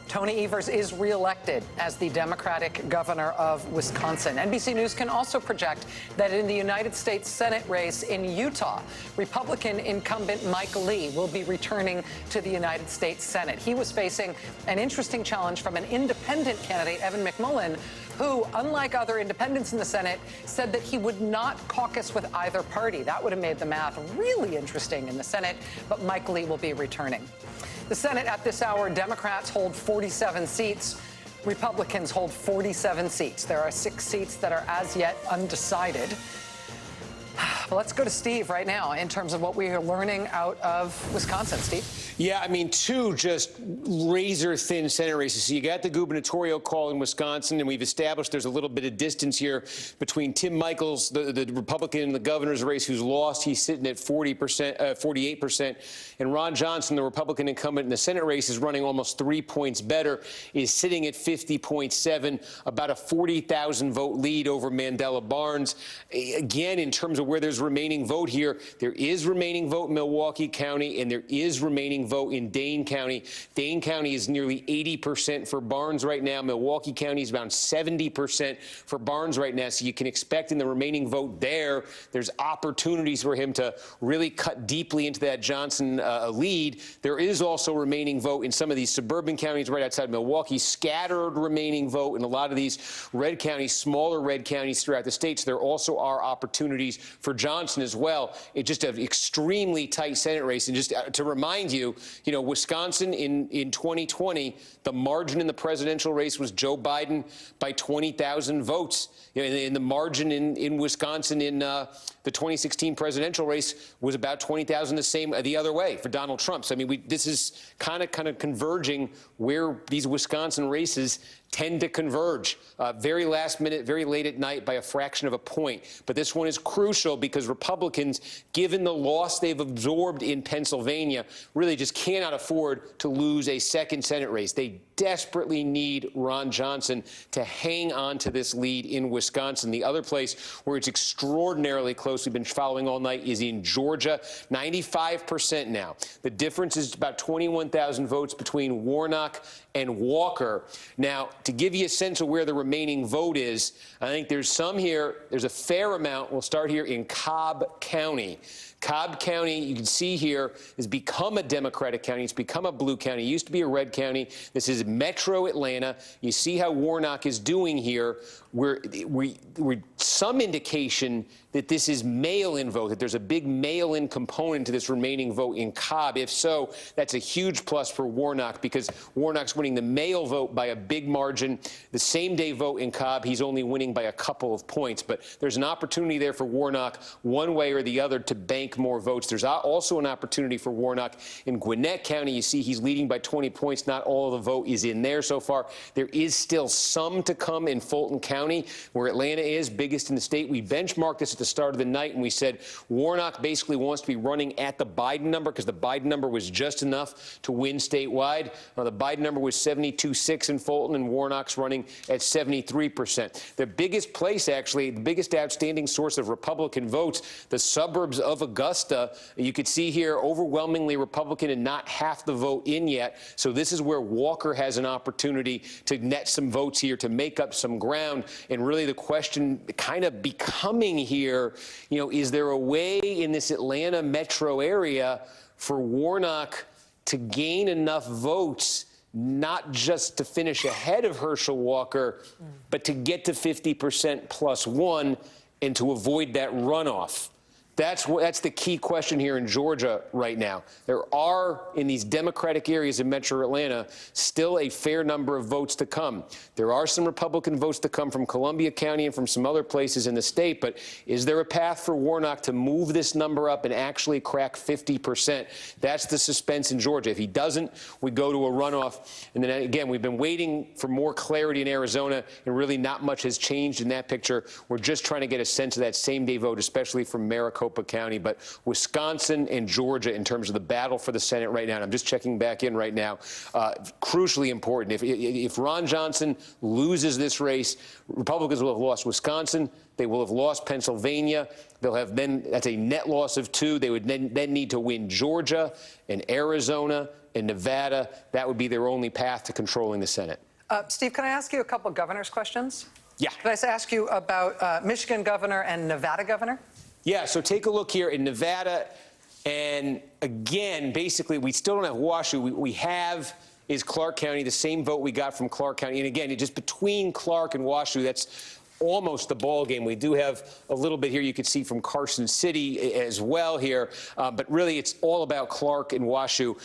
Tony Evers is reelected as the Democratic governor of Wisconsin. NBC News can also project that in the United States Senate race in Utah, Republican incumbent Mike Lee will be returning to the United States Senate. He was facing an interesting challenge from an independent candidate, Evan McMullin, who, unlike other independents in the Senate, said that he would not caucus with either party. That would have made the math really interesting in the Senate, but Mike Lee will be returning. The Senate at this hour, Democrats hold 47 seats. Republicans hold 47 seats. There are 6 seats that are as yet undecided. Well, let's go to Steve right now in terms of what we are learning out of Wisconsin. Steve? Yeah, I mean, 2 just razor-thin Senate races. So you got the gubernatorial call in Wisconsin, and we've established there's a little bit of distance here between Tim Michels, the Republican in the governor's race who's lost. He's sitting at 48%, and Ron Johnson, the Republican incumbent in the Senate race, is running almost 3 points better, is sitting at 50.7, about a 40,000 vote lead over Mandela Barnes. Again, in terms of where there's remaining vote here, there is remaining vote in Milwaukee County, and there is remaining vote in Dane County. Dane County is nearly 80% for Barnes right now. Milwaukee County is around 70% for Barnes right now. So you can expect in the remaining vote there's opportunities for him to really cut deeply into that Johnson lead. There is also remaining vote in some of these suburban counties right outside Milwaukee, scattered remaining vote in a lot of these red counties, smaller red counties throughout the states. There also are opportunities for Johnson as well. It's just an extremely tight Senate race. And just to remind you, Wisconsin in 2020, the margin in the presidential race was Joe Biden by 20,000 votes. In the margin in Wisconsin in the 2016 presidential race was about 20,000 the other way for Donald Trump. So, I mean, this is kind of converging where these Wisconsin races tend to converge. Very last minute, very late at night by a fraction of a point. But this one is crucial because Republicans, given the loss they've absorbed in Pennsylvania, really just cannot afford to lose a second Senate race. They desperately need Ron Johnson to hang on to this lead in Wisconsin. The other place where it's extraordinarily close, we've been following all night, is in Georgia, 95% now. The difference is about 21,000 votes between Warnock and Walker. Now, to give you a sense of where the remaining vote is, I think there's some here. There's a fair amount. We'll start here in Cobb County. Cobb County, you can see here, has become a Democratic county. It's become a blue county. It used to be a red county. This is Metro Atlanta. You see how Warnock is doing here. We're some indication that this is mail-in vote, that there's a big mail-in component to this remaining vote in Cobb. If so, that's a huge plus for Warnock because Warnock's winning the mail vote by a big margin. The same-day vote in Cobb, he's only winning by a couple of points. But there's an opportunity there for Warnock, one way or the other, to bank more votes. There's also an opportunity for Warnock in Gwinnett County. You see he's leading by 20 points. Not all of the vote is in there so far. There is still some to come in Fulton County, where Atlanta is, biggest in the state. We benchmarked this at the start of the night, and we said Warnock basically wants to be running at the Biden number because the Biden number was just enough to win statewide. The Biden number was 72.6 in Fulton, and Warnock's running at 73%. The biggest place, actually, the biggest outstanding source of Republican votes, the suburbs of Augusta, you could see here, overwhelmingly Republican and not half the vote in yet. So this is where Walker has an opportunity to net some votes here, to make up some ground. And really the question kind of becoming here, is there a way in this Atlanta metro area for Warnock to gain enough votes, not just to finish ahead of Herschel Walker, but to get to 50% plus one and to avoid that runoff? That's the key question here in Georgia right now. There are, in these Democratic areas in metro Atlanta, still a fair number of votes to come. There are some Republican votes to come from Columbia County and from some other places in the state, but is there a path for Warnock to move this number up and actually crack 50%? That's the suspense in Georgia. If he doesn't, we go to a runoff. And then again, we've been waiting for more clarity in Arizona, and really not much has changed in that picture. We're just trying to get a sense of that same-day vote, especially from Maricopa County. But Wisconsin and Georgia, in terms of the battle for the Senate right now, and I'm just checking back in right now, crucially important. If Ron Johnson loses this race, Republicans will have lost Wisconsin. They will have lost Pennsylvania. They'll have that's a net loss of 2. They would then need to win Georgia and Arizona and Nevada. That would be their only path to controlling the Senate. Steve, can I ask you a couple of governor's questions? Yeah. Can I ask you about Michigan governor and Nevada governor? Yeah, so take a look here in Nevada. And again, basically, we still don't have Washoe. We have is Clark County, the same vote we got from Clark County. And again, just between Clark and Washoe, that's almost the ball game. We do have a little bit here you could see from Carson City as well here. But really, it's all about Clark and Washoe.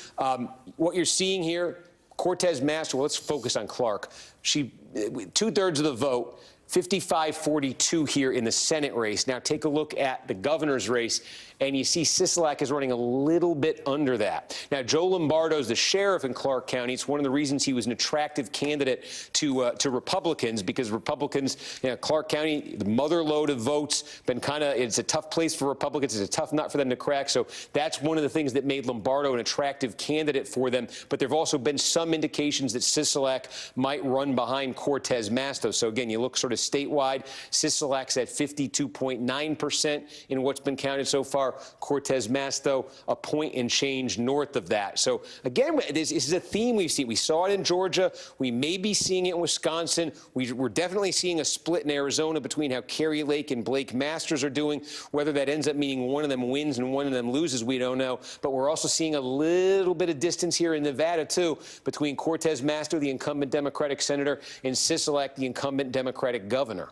What you're seeing here, Cortez Masto, well, let's focus on Clark. She 2/3 of the vote. 55-42 here in the Senate race. Now take a look at the governor's race, and you see Sisolak is running a little bit under that. Now, Joe Lombardo's the sheriff in Clark County. It's one of the reasons he was an attractive candidate to Republicans, because Republicans, Clark County, the mother lode of votes, been it's a tough place for Republicans. It's a tough nut for them to crack. So that's one of the things that made Lombardo an attractive candidate for them. But there have also been some indications that Sisolak might run behind Cortez Masto. So again, you look sort of statewide, Sisolak's at 52.9% in what's been counted so far. Cortez Masto, a point and change north of that. So again, this is a theme we've seen. We saw it in Georgia. We may be seeing it in Wisconsin. We're definitely seeing a split in Arizona between how Kerry Lake and Blake Masters are doing. Whether that ends up meaning one of them wins and one of them loses, we don't know. But we're also seeing a little bit of distance here in Nevada, too, between Cortez Masto, the incumbent Democratic senator, and Sisolak, the incumbent Democratic governor.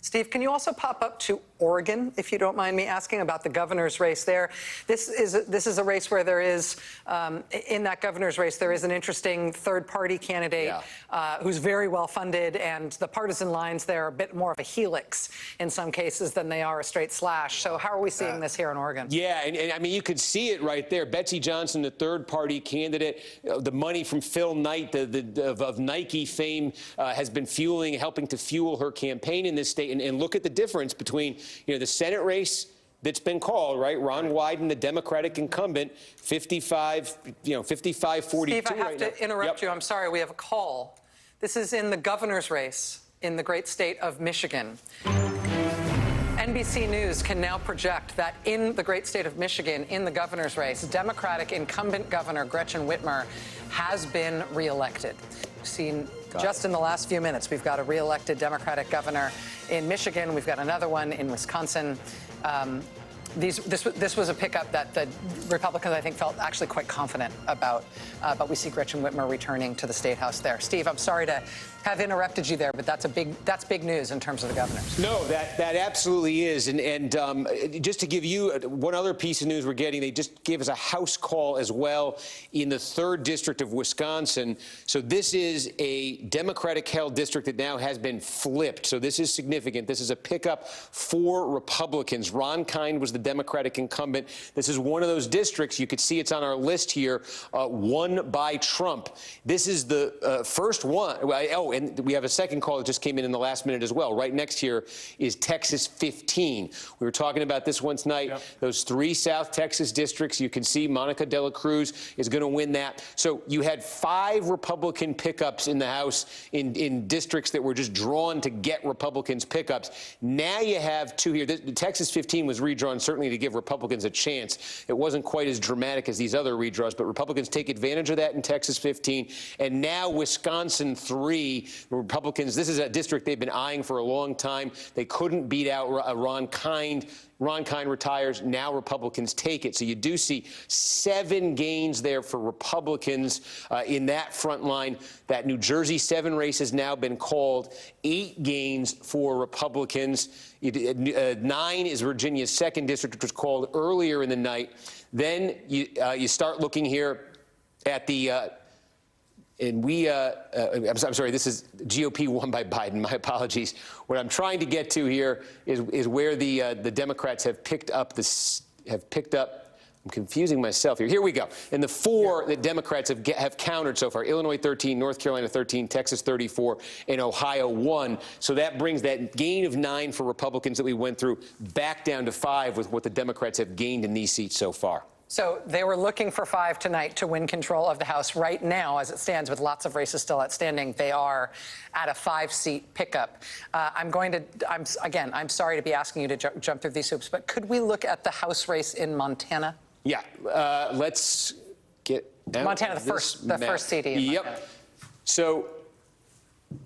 Steve, can you also pop up to Oregon, if you don't mind me asking about the governor's race there? This is a race where there is, in that governor's race, there is an interesting third-party candidate who's very well funded, and the partisan lines there are a bit more of a helix in some cases than they are a straight slash. So how are we seeing this here in Oregon? Yeah, and I mean, you could see it right there. Betsy Johnson, the third-party candidate, the money from Phil Knight, of Nike fame, has been helping to fuel her campaign in this state. And look at the difference between, the Senate race that's been called, right? Ron Wyden, the Democratic incumbent, 55-42 Steve, I have right to now. interrupt you. I'm sorry, we have a call. This is in the governor's race in the great state of Michigan. NBC News can now project that in the great state of Michigan, in the governor's race, Democratic incumbent governor Gretchen Whitmer has been reelected. We've seen just in the last few minutes, we've got a reelected Democratic governor in Michigan. We've got another one in Wisconsin. This was a pickup that the Republicans, I think, felt actually quite confident about. But we see Gretchen Whitmer returning to the State House there. Steve, I'm sorry to have interrupted you there, but that's big news in terms of the governors. No, that absolutely is. And just to give you one other piece of news we're getting, they just gave us a House call as well in the 3rd District of Wisconsin. So this is a Democratic-held district that now has been flipped. So this is significant. This is a pickup for Republicans. Ron Kind was the Democratic incumbent. This is one of those districts, you could see it's on our list here, won by Trump. This is the first one. And we have a second call that just came in the last minute as well. Right next here is Texas 15. We were talking about this one tonight. Yep. Those 3 South Texas districts, you can see Monica De La Cruz is going to win that. So you had 5 Republican pickups in the House in districts that were just drawn to get Republicans pickups. Now you have 2 here. The Texas 15 was redrawn certainly to give Republicans a chance. It wasn't quite as dramatic as these other redraws, but Republicans take advantage of that in Texas 15. And now Wisconsin 3. The Republicans, this is a district they've been eyeing for a long time. They couldn't beat out Ron Kind. Ron Kind retires. Now Republicans take it. So you do see 7 gains there for Republicans in that front line. That New Jersey 7 race has now been called. 8 gains for Republicans. 9 is Virginia's 2nd district, which was called earlier in the night. Then you start looking here at the I'm sorry, this is GOP won by Biden. My apologies. What I'm trying to get to here is where the Democrats have picked up I'm confusing myself here. Here we go. And the 4 that Democrats have countered so far: Illinois 13, North Carolina 13, Texas 34, and Ohio 1. So that brings that gain of 9 for Republicans that we went through back down to 5 with what the Democrats have gained in these seats so far. So they were looking for 5 tonight to win control of the House. Right now, as it stands, with lots of races still outstanding, they are at a 5-seat pickup. I'm sorry to be asking you to jump through these hoops, but could we look at the House race in Montana? Yeah, let's get out Montana, the first CD. Yep. So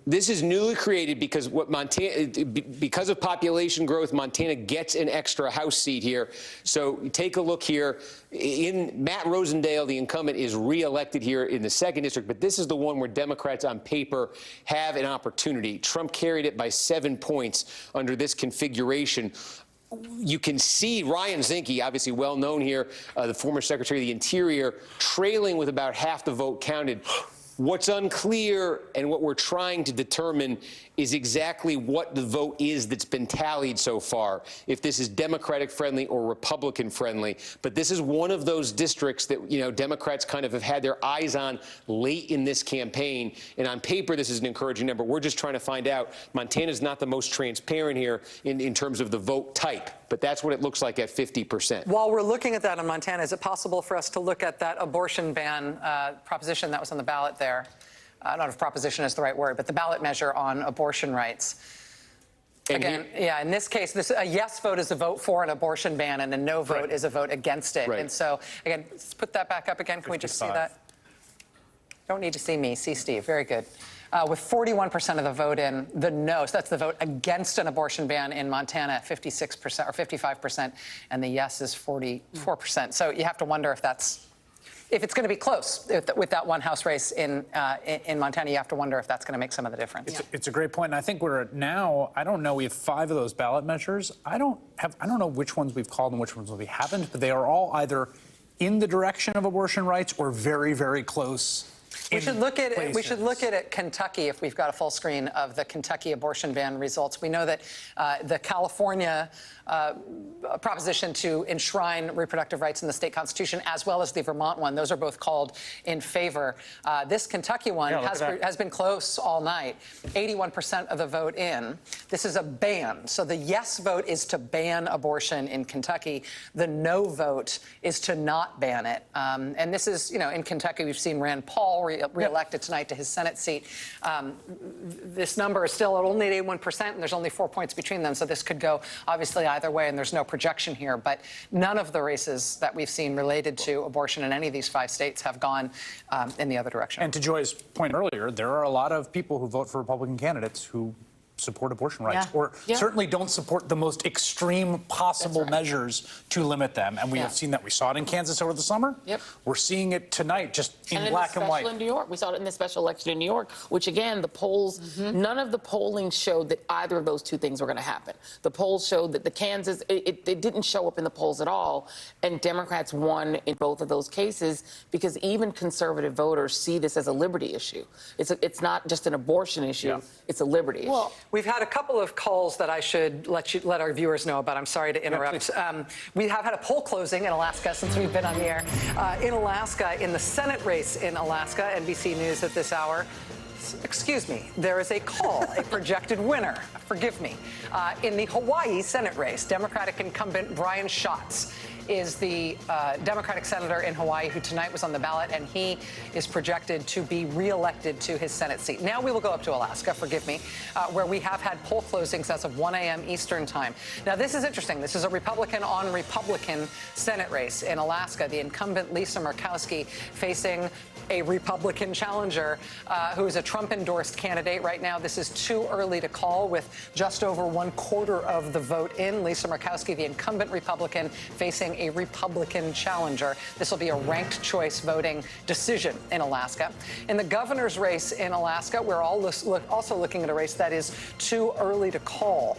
this is newly created because because of population growth, Montana gets an extra House seat here. So take a look here. Matt Rosendale, the incumbent, is reelected here in the 2nd district, but this is the one where Democrats on paper have an opportunity. Trump carried it by 7 points under this configuration. You can see Ryan Zinke, obviously well known here, the former Secretary of the Interior, trailing with about half the vote counted. What's unclear and what we're trying to determine is exactly what the vote is that's been tallied so far, if this is Democratic friendly or Republican friendly. But this is one of those districts that, Democrats kind of have had their eyes on late in this campaign. And on paper, this is an encouraging number. We're just trying to find out. Montana's not the most transparent here in terms of the vote type, but that's what it looks like at 50%. While we're looking at that in Montana, is it possible for us to look at that abortion ban proposition that was on the ballot there? I don't know if proposition is the right word, but the ballot measure on abortion rights. Again, in this case, a yes vote is a vote for an abortion ban, and a no vote is a vote against it. Right. And so, again, let's put that back up again. Can we just see that? Don't need to see me. See Steve. Very good. With 41% of the vote in the no, so that's the vote against an abortion ban in Montana, 56% or 55%, and the yes is 44%. So you have to wonder if it's going to be close with that one House race in Montana. You have to wonder if that's going to make some of the difference. It's a great point, and I think we're now. I don't know. We have 5 of those ballot measures. I don't know which ones we've called and which ones we haven't, but they are all either in the direction of abortion rights or very, very close. We should look at it, Kentucky, if we've got a full screen of the Kentucky abortion ban results. We know that the California proposition to enshrine reproductive rights in the state constitution, as well as the Vermont one, those are both called in favor. This Kentucky one has been close all night. 81% of the vote in. This is a ban. So the yes vote is to ban abortion in Kentucky. The no vote is to not ban it. And this is, in Kentucky, we've seen Rand Paul reelected tonight to his Senate seat. This number is still only at 81%, and there's only 4 points between them. So this could go, obviously, either way, and there's no projection here. But none of the races that we've seen related to abortion in any of these 5 states have gone in the other direction. And to Joy's point earlier, there are a lot of people who vote for Republican candidates who support abortion rights or certainly don't support the most extreme possible measures to limit them. And we have seen that. We saw it in Kansas over the summer. Yep. We're seeing it tonight, just in black and white. In New York. We saw it in the special election in New York, which, again, the polls, none of the polling showed that either of those 2 things were going to happen. The polls showed that the Kansas, it didn't show up in the polls at all, and Democrats won in both of those cases because even conservative voters see this as a liberty issue. It's not just an abortion issue, it's a liberty issue. We've had a couple of calls that I should let our viewers know about. I'm sorry to interrupt. We have had a poll closing in Alaska since we've been on the air. In Alaska, in the Senate race in Alaska, NBC News at this hour. Excuse me, there is a projected winner, forgive me, in the Hawaii Senate race, Democratic incumbent Brian Schatz is the Democratic senator in Hawaii who tonight was on the ballot, and he is projected to be reelected to his Senate seat. Now we will go up to Alaska, forgive me, where we have had poll closings as of 1 a.m. Eastern time. Now, this is interesting. This is a Republican on Republican Senate race in Alaska. The incumbent Lisa Murkowski facing a Republican challenger who is a Trump-endorsed candidate right now. This is too early to call, with just over 1/4 of the vote in. Lisa Murkowski, the incumbent Republican, facing a Republican challenger. This will be a ranked choice voting decision in Alaska. In the governor's race in Alaska, we're also looking at a race that is too early to call.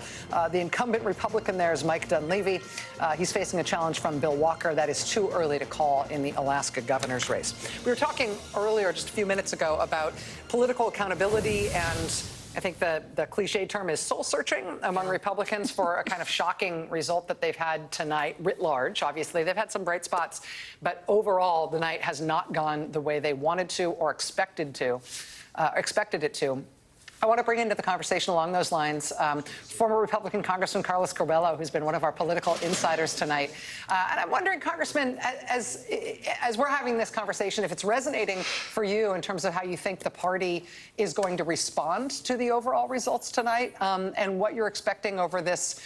The incumbent Republican there is Mike Dunleavy. He's facing a challenge from Bill Walker. That is too early to call in the Alaska governor's race. We were talking earlier, just a few minutes ago, about political accountability, and I think the cliche term is soul-searching among Republicans for a kind of shocking result that they've had tonight, writ large. Obviously, they've had some bright spots, but overall, the night has not gone the way they wanted to or expected it to. I want to bring into the conversation along those lines former Republican Congressman Carlos Curbelo, who's been one of our political insiders tonight. And I'm wondering, Congressman, as we're having this conversation, if it's resonating for you in terms of how you think the party is going to respond to the overall results tonight, and what you're expecting over this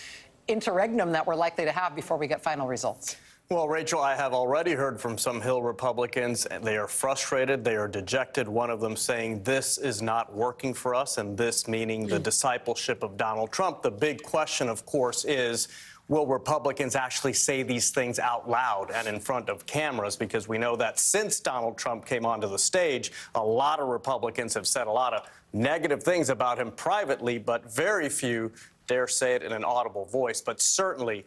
interregnum that we're likely to have before we get final results. Well, Rachel, I have already heard from some Hill Republicans, and they are frustrated, they are dejected, one of them saying this is not working for us, and this meaning the discipleship of Donald Trump. The big question, of course, is, will Republicans actually say these things out loud and in front of cameras? Because we know that since Donald Trump came onto the stage, a lot of Republicans have said a lot of negative things about him privately, but very few dare say it in an audible voice. But certainly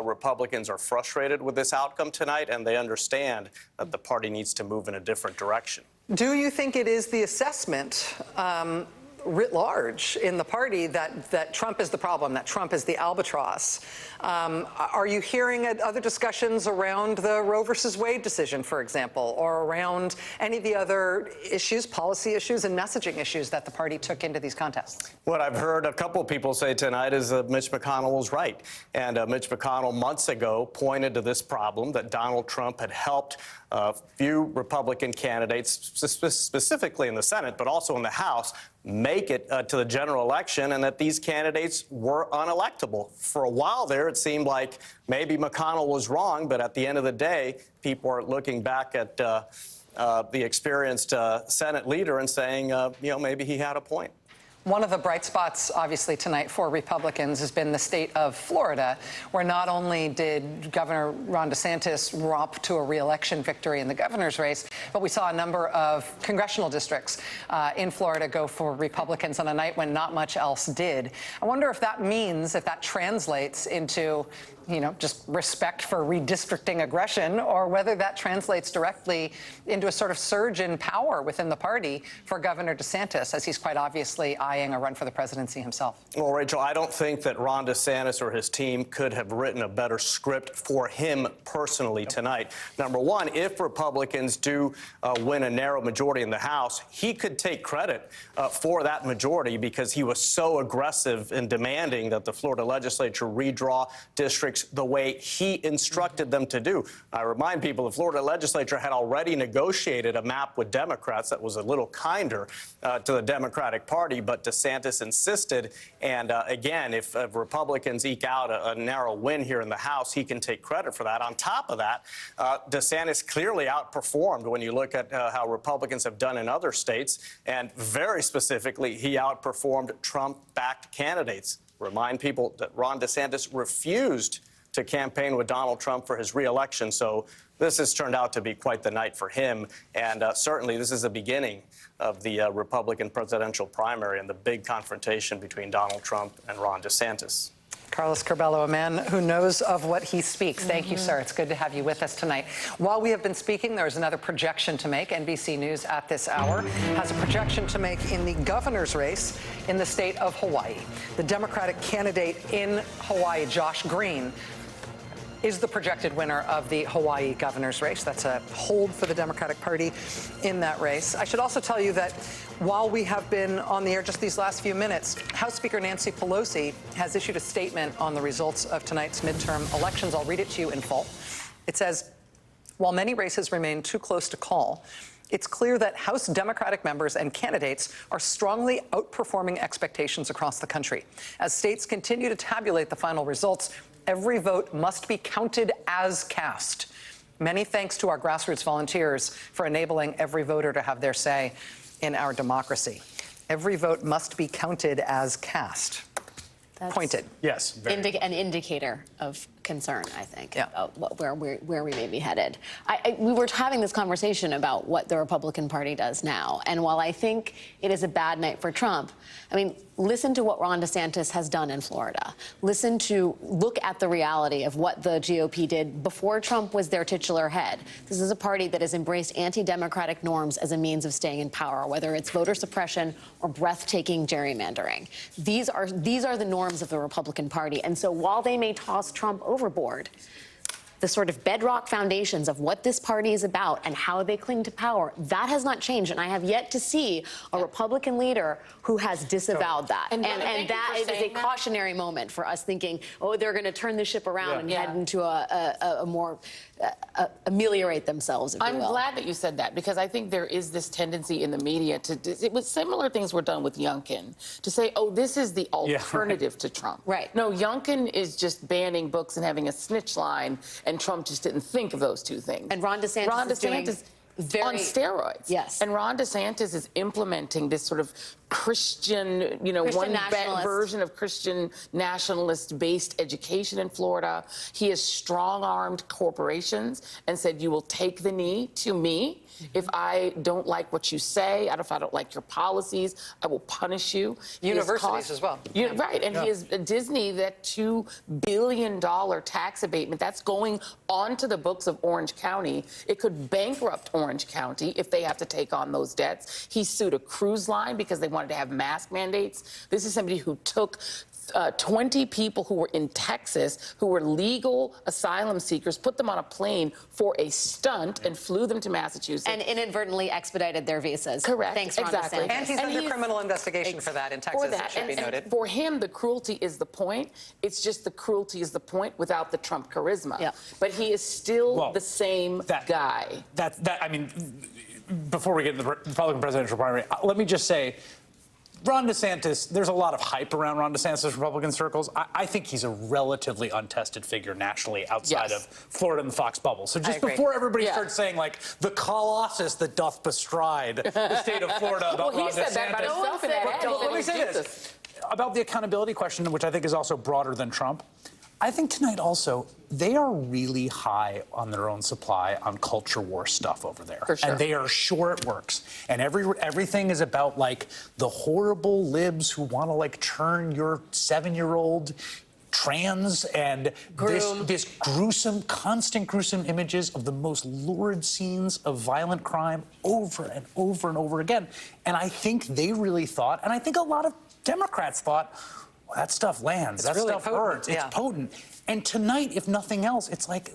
Republicans are frustrated with this outcome tonight, and they understand that the party needs to move in a different direction. Do you think it is the assessment writ large in the party that Trump is the problem, that Trump is the albatross? Are you hearing other discussions around the Roe versus Wade decision, for example, or around any of the other issues, policy issues and messaging issues that the party took into these contests? What I've heard a couple of people say tonight is that Mitch McConnell was right. And Mitch McConnell months ago pointed to this problem, that Donald Trump had helped a few Republican candidates, specifically in the Senate, but also in the House, make it to the general election, and that these candidates were unelectable. For a while there, it seemed like maybe McConnell was wrong, but at the end of the day, people are looking back at the experienced Senate leader and saying, maybe he had a point. One of the bright spots, obviously, tonight for Republicans has been the state of Florida, where not only did Governor Ron DeSantis romp to a re-election victory in the governor's race, but we saw a number of congressional districts in Florida go for Republicans on a night when not much else did. I wonder if that means, if that translates into just respect for redistricting aggression, or whether that translates directly into a sort of surge in power within the party for Governor DeSantis, as he's quite obviously eyeing a run for the presidency himself. Well, Rachel, I don't think that Ron DeSantis or his team could have written a better script for him personally tonight. Number one, if Republicans do win a narrow majority in the House, he could take credit for that majority, because he was so aggressive in demanding that the Florida legislature redraw districts the way he instructed them to do. I remind people the Florida legislature had already negotiated a map with Democrats that was a little kinder to the Democratic Party, but DeSantis insisted. And again, if Republicans eke out a narrow win here in the House, he can take credit for that. On top of that, DeSantis clearly outperformed when you look at how Republicans have done in other states, and very specifically, he outperformed Trump-backed candidates. Remind people that Ron DeSantis refused to campaign with Donald Trump for his re-election. So this has turned out to be quite the night for him. And certainly this is the beginning of the Republican presidential primary and the big confrontation between Donald Trump and Ron DeSantis. Carlos Curbelo, a man who knows of what he speaks. Thank you, sir. It's good to have you with us tonight. While we have been speaking, there's another projection to make. NBC News at this hour has a projection to make in the governor's race in the state of Hawaii. The Democratic candidate in Hawaii, Josh Green, is the projected winner of the Hawaii governor's race. That's a hold for the Democratic Party in that race. I should also tell you that while we have been on the air just these last few minutes, House Speaker Nancy Pelosi has issued a statement on the results of tonight's midterm elections. I'll read it to you in full. It says, while many races remain too close to call, it's clear that House Democratic members and candidates are strongly outperforming expectations across the country. As states continue to tabulate the final results, every vote must be counted as cast. Many thanks to our grassroots volunteers for enabling every voter to have their say in our democracy. Every vote must be counted as cast. That's Pointed. Yes. an indicator of concern, I think, about where we may be headed. We were having this conversation about what the Republican Party does now, and while I think it is a bad night for Trump, I mean, listen to what Ron DeSantis has done in Florida. Look at the reality of what the GOP did before Trump was their titular head. This is a party that has embraced anti-democratic norms as a means of staying in power, whether it's voter suppression or breathtaking gerrymandering. These are the norms of the Republican Party, and so while they may toss Trump overboard, the sort of bedrock foundations of what this party is about and how they cling to power, that has not changed. And I have yet to see a Republican leader who has disavowed that. And that is a cautionary moment for us thinking, oh, they're going to turn the ship around and head into a more ameliorate themselves, if you will. I'm glad that you said that, because I think there is this tendency in the media it was similar things were done with Youngkin, to say, oh, this is the alternative to Trump. Right. No, Youngkin is just banning books and having a snitch line, and Trump just didn't think of those two things. And Ron DeSantis is doing on steroids. Yes. And Ron DeSantis is implementing this sort of Christian, one version of Christian nationalist-based education in Florida. He has strong-armed corporations and said, you will take the knee to me. If I don't like what you say, if I don't like your policies, I will punish you. Universities as well. Right, and he has Disney, that $2 billion tax abatement, that's going onto the books of Orange County. It could bankrupt Orange County if they have to take on those debts. He sued a cruise line because they wanted to have mask mandates. This is somebody who took 20 people who were in Texas who were legal asylum seekers, put them on a plane for a stunt and flew them to Massachusetts. And inadvertently expedited their visas. Correct. Thanks, Ron DeSantis. And he's under criminal investigation for that in Texas, it should be noted. And for him, the cruelty is the point. It's just the cruelty is the point without the Trump charisma. Yeah. But he is still the same guy. I mean, before we get to the Republican presidential primary, let me just say, Ron DeSantis, there's a lot of hype around Ron DeSantis in Republican circles. I think he's a relatively untested figure nationally outside of Florida and the Fox bubble. So just before everybody starts saying, like, the colossus that doth bestride the state of Florida about Ron DeSantis. He said that about himself in that ad. Let me say this. About the accountability question, which I think is also broader than Trump, I think tonight also, they are really high on their own supply on culture war stuff over there. For sure. And they are sure it works. And everything is about, like, the horrible libs who want to, like, turn your 7-year-old trans and this gruesome, constant gruesome images of the most lurid scenes of violent crime over and over and over again. And I think they really thought, and I think a lot of Democrats thought, well, that stuff lands. That stuff hurts. It's potent. And tonight, if nothing else, it's like...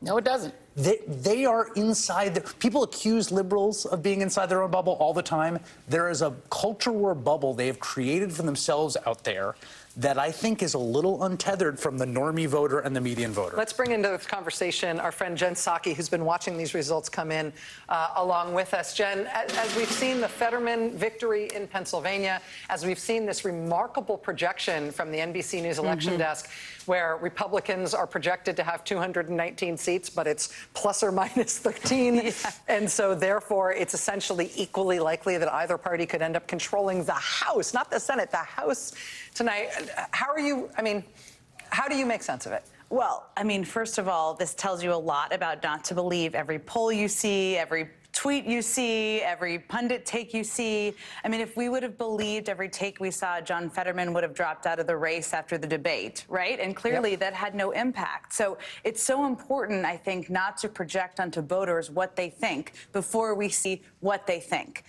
No, it doesn't. They are inside. People accuse liberals of being inside their own bubble all the time. There is a culture war bubble they have created for themselves out there that I think is a little untethered from the normie voter and the median voter. Let's bring into this conversation our friend Jen Psaki, who's been watching these results come in along with us. Jen, as we've seen the Fetterman victory in Pennsylvania, as we've seen this remarkable projection from the NBC News election desk, where Republicans are projected to have 219 seats, but it's plus or minus 13. And so therefore, it's essentially equally likely that either party could end up controlling the House, not the Senate, the House tonight. How do you make sense of it? Well, I mean, first of all, this tells you a lot about not to believe every poll you see, every tweet you see, every pundit take you see. I mean, if we would have believed every take we saw, John Fetterman would have dropped out of the race after the debate, right? And clearly that had no impact. So it's so important, I think, not to project onto voters what they think before we see what they think.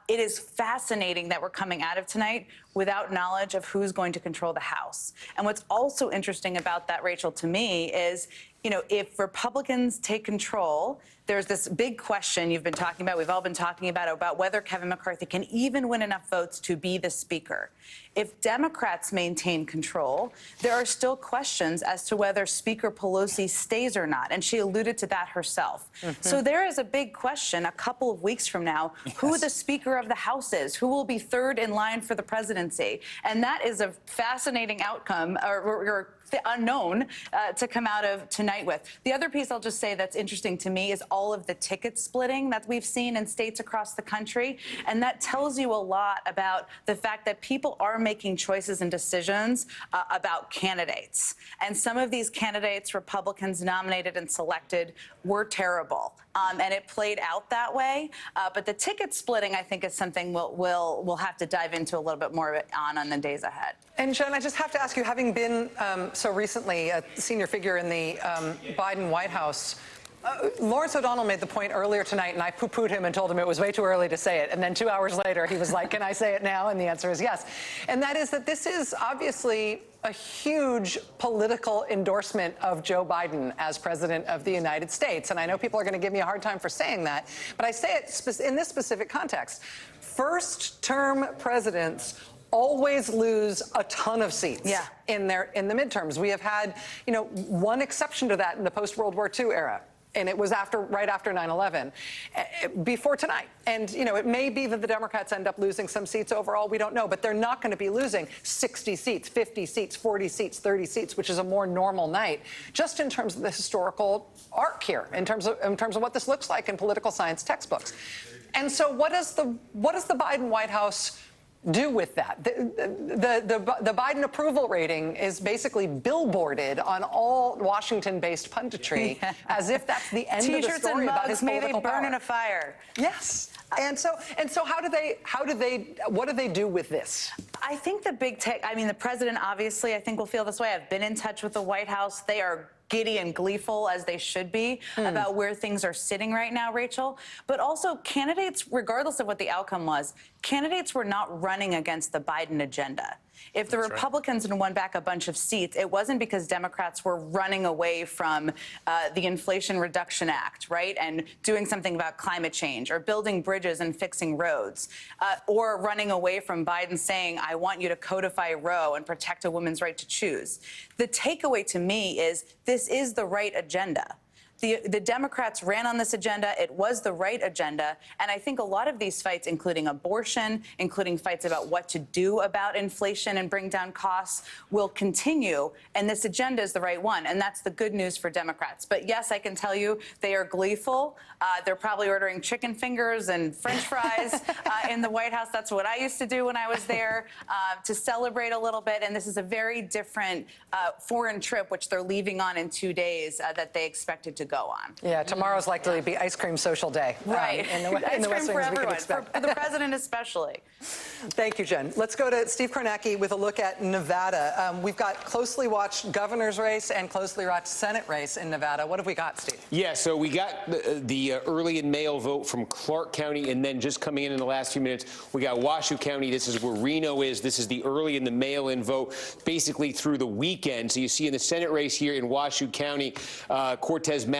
It is fascinating that we're coming out of tonight without knowledge of who's going to control the House. And what's also interesting about that, Rachel, to me, is, if Republicans take control, there's this big question you've been talking about, we've all been talking about whether Kevin McCarthy can even win enough votes to be the Speaker. If Democrats maintain control, there are still questions as to whether Speaker Pelosi stays or not, and she alluded to that herself. So there is a big question a couple of weeks from now, who the Speaker of the House is, who will be third in line for the presidency. And that is a fascinating outcome, or unknown to come out of tonight with. The other piece I'll just say that's interesting to me is all of the ticket splitting that we've seen in states across the country. And that tells you a lot about the fact that people are making choices and decisions about candidates. And some of these candidates Republicans nominated and selected were terrible. And it played out that way. But the ticket splitting, I think, is something we'll have to dive into a little bit more on the days ahead. And Jen, I just have to ask you, having been so recently a senior figure in the Biden White House, Lawrence O'Donnell made the point earlier tonight, and I poo-pooed him and told him it was way too early to say it. And then 2 hours later, he was like, can I say it now? And the answer is yes. And that is that this is obviously a huge political endorsement of Joe Biden as president of the United States. And I know people are going to give me a hard time for saying that, but I say it in this specific context. First-term presidents always lose a ton of seats in the midterms. We have had, one exception to that in the post-World War II era. And it was right after 9/11, before tonight. And, it may be that the Democrats end up losing some seats overall. We don't know. But they're not going to be losing 60 seats, 50 seats, 40 seats, 30 seats, which is a more normal night, just in terms of the historical arc here, in terms of what this looks like in political science textbooks. And so what does the Biden White House do with that? The Biden approval rating is basically billboarded on all Washington-based punditry as if that's the end of the story about his political power. May they burn in a fire. Yes. And so what do they do with this? I think the big the president obviously, I think, will feel this way. I've been in touch with the White House. They are giddy and gleeful, as they should be, about where things are sitting right now, Rachel. But also, candidates, regardless of what the outcome was, candidates were not running against the Biden agenda. If the Republicans had won back a bunch of seats, it wasn't because Democrats were running away from the Inflation Reduction Act, right, and doing something about climate change or building bridges and fixing roads, or running away from Biden saying, I want you to codify Roe and protect a woman's right to choose. The takeaway to me is this is the right agenda. The Democrats ran on this agenda. It was the right agenda. And I think a lot of these fights, including abortion, including fights about what to do about inflation and bring down costs, will continue. And this agenda is the right one. And that's the good news for Democrats. But yes, I can tell you they are gleeful. They're probably ordering chicken fingers and French fries in the White House. That's what I used to do when I was there, to celebrate a little bit. And this is a very different foreign trip, which they're leaving on in 2 days, that they expected to go on. Yeah, tomorrow's likely to be ice cream social day. Right. In the ice cream West Wing, for as we could everyone, expect. for the president especially. Thank you, Jen. Let's go to Steve Kornacki with a look at Nevada. We've got closely watched governor's race and closely watched Senate race in Nevada. What have we got, Steve? Yeah, so we got the early and mail vote from Clark County, and then just coming in the last few minutes, we got Washoe County. This is where Reno is. This is the early and the mail-in vote, basically through the weekend. So you see in the Senate race here in Washoe County, Cortez Masto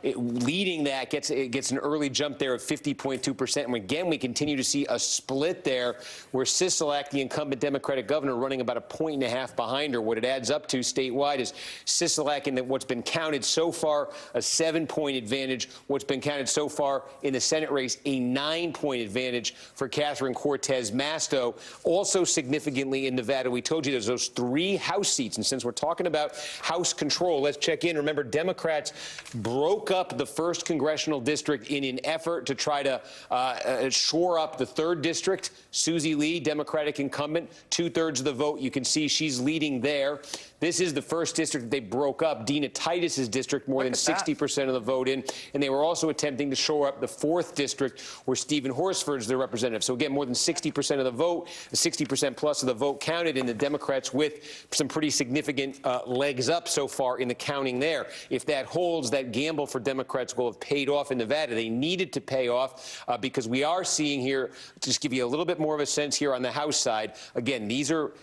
leading that, gets an early jump there of 50.2%. And again, we continue to see a split there where Sisolak, the incumbent Democratic governor, running about a 1.5 points behind her. What it adds up to statewide is Sisolak in what's been counted so far a 7-point advantage. What's been counted so far in the Senate race a 9-point advantage for Catherine Cortez Masto. Also significantly in Nevada, we told you there's those 3 House seats. And since we're talking about House control, let's check in. Remember, Democrats broke up the 1st congressional district in an effort to try to shore up the 3rd district. Susie Lee, Democratic incumbent, 2/3 of the vote. You can see she's leading there. This is the 1st district that they broke up, Dina Titus's district, more than 60% of the vote in. And they were also attempting to shore up the 4th district where Stephen Horsford's their representative. So again, more than 60% of the vote, 60% plus of the vote counted, and the Democrats with some pretty significant legs up so far in the counting there. If that holds, that gamble for Democrats will have paid off in Nevada. They needed to pay off because we are seeing here, just give you a little bit more of a sense here on the House side. Again, these are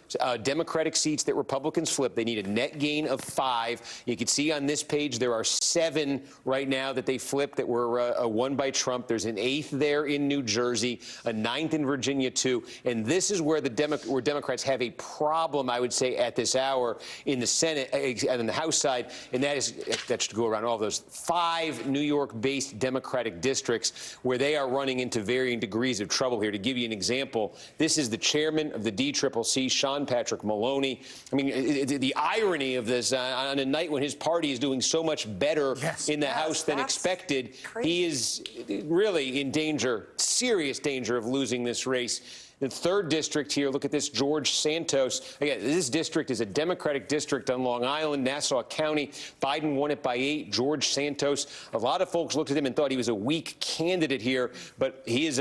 Democratic seats that Republicans flipped. They need a net gain of 5. You can see on this page there are 7 right now that they flipped that were won by Trump. There's an 8th there in New Jersey, a 9th in Virginia, too. And this is where where Democrats have a problem, I would say, at this hour in the Senate and on the House side, and that should go around all of those 5 New York-based Democratic districts where they are running into varying degrees of trouble here. To give you an example, this is the chairman of the DCCC, Sean Patrick Maloney. I mean, the irony of this, on a night when his party is doing so much better in the House than expected, he is really in danger, serious danger of losing this race. The 3rd district here, look at this, George Santos. Again, this district is a Democratic district on Long Island, Nassau County. Biden won it by 8. George Santos, a lot of folks looked at him and thought he was a weak candidate here, but he is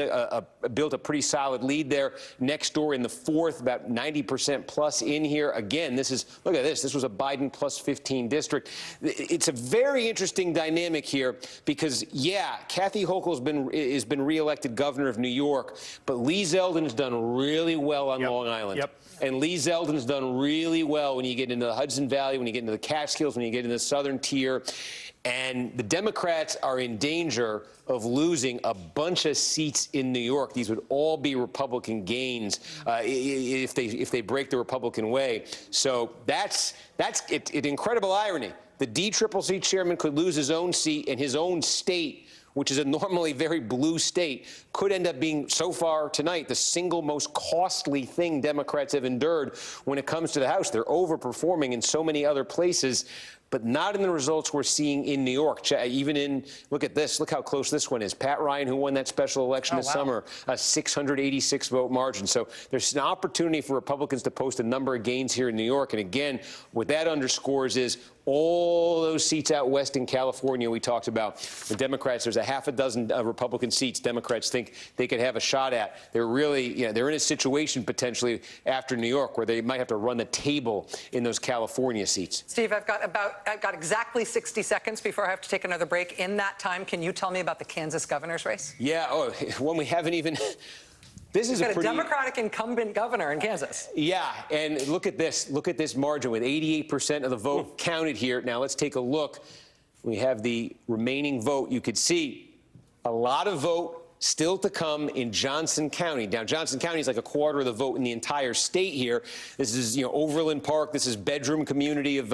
built a pretty solid lead there. Next door in the 4th, about 90% plus in here. Again, this is, look at this. This was a Biden plus 15 district. It's a very interesting dynamic here because, yeah, Kathy Hochul has been reelected governor of New York, but Lee Zeldin has done really well on Long Island. And Lee Zeldin's done really well when you get into the Hudson Valley, when you get into the Catskills, when you get into the southern tier. And the Democrats are in danger of losing a bunch of seats in New York. These would all be Republican gains if they break the Republican way. So that's incredible irony. The DCCC chairman could lose his own seat in his own state, which is a normally very blue state, could end up being, so far tonight, the single most costly thing Democrats have endured when it comes to the House. They're overperforming in so many other places, but not in the results we're seeing in New York. Even in, look at this, look how close this one is. Pat Ryan, who won that special election this summer, a 686 vote margin. So there's an opportunity for Republicans to post a number of gains here in New York. And again, what that underscores is all those seats out west in California we talked about. The Democrats, there's a half a dozen Republican seats Democrats think they could have a shot at. They're really, they're in a situation potentially after New York where they might have to run the table in those California seats. Steve, I've got exactly 60 seconds before I have to take another break. In that time, can you tell me about the Kansas governor's race? Yeah, one we haven't even... This is a Democratic incumbent governor in Kansas. Yeah, and look at this. Look at this margin with 88% of the vote counted here. Now let's take a look. We have the remaining vote. You could see a lot of vote still to come in Johnson County. Now, Johnson County is like a quarter of the vote in the entire state here. This is, Overland Park. This is bedroom community of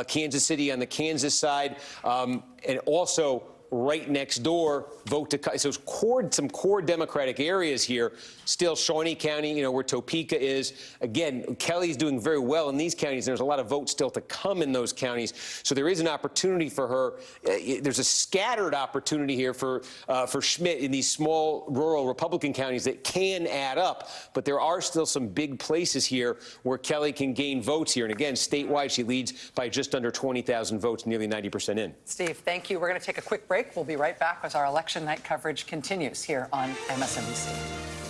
Kansas City on the Kansas side, and also right next door, vote to so some core Democratic areas here. Still, Shawnee County, where Topeka is. Again, Kelly's doing very well in these counties. There's a lot of votes still to come in those counties. So there is an opportunity for her. There's a scattered opportunity here for Schmidt in these small rural Republican counties that can add up. But there are still some big places here where Kelly can gain votes here. And again, statewide, she leads by just under 20,000 votes, nearly 90% in. Steve, thank you. We're going to take a quick break. We'll be right back as our election night coverage continues here on MSNBC.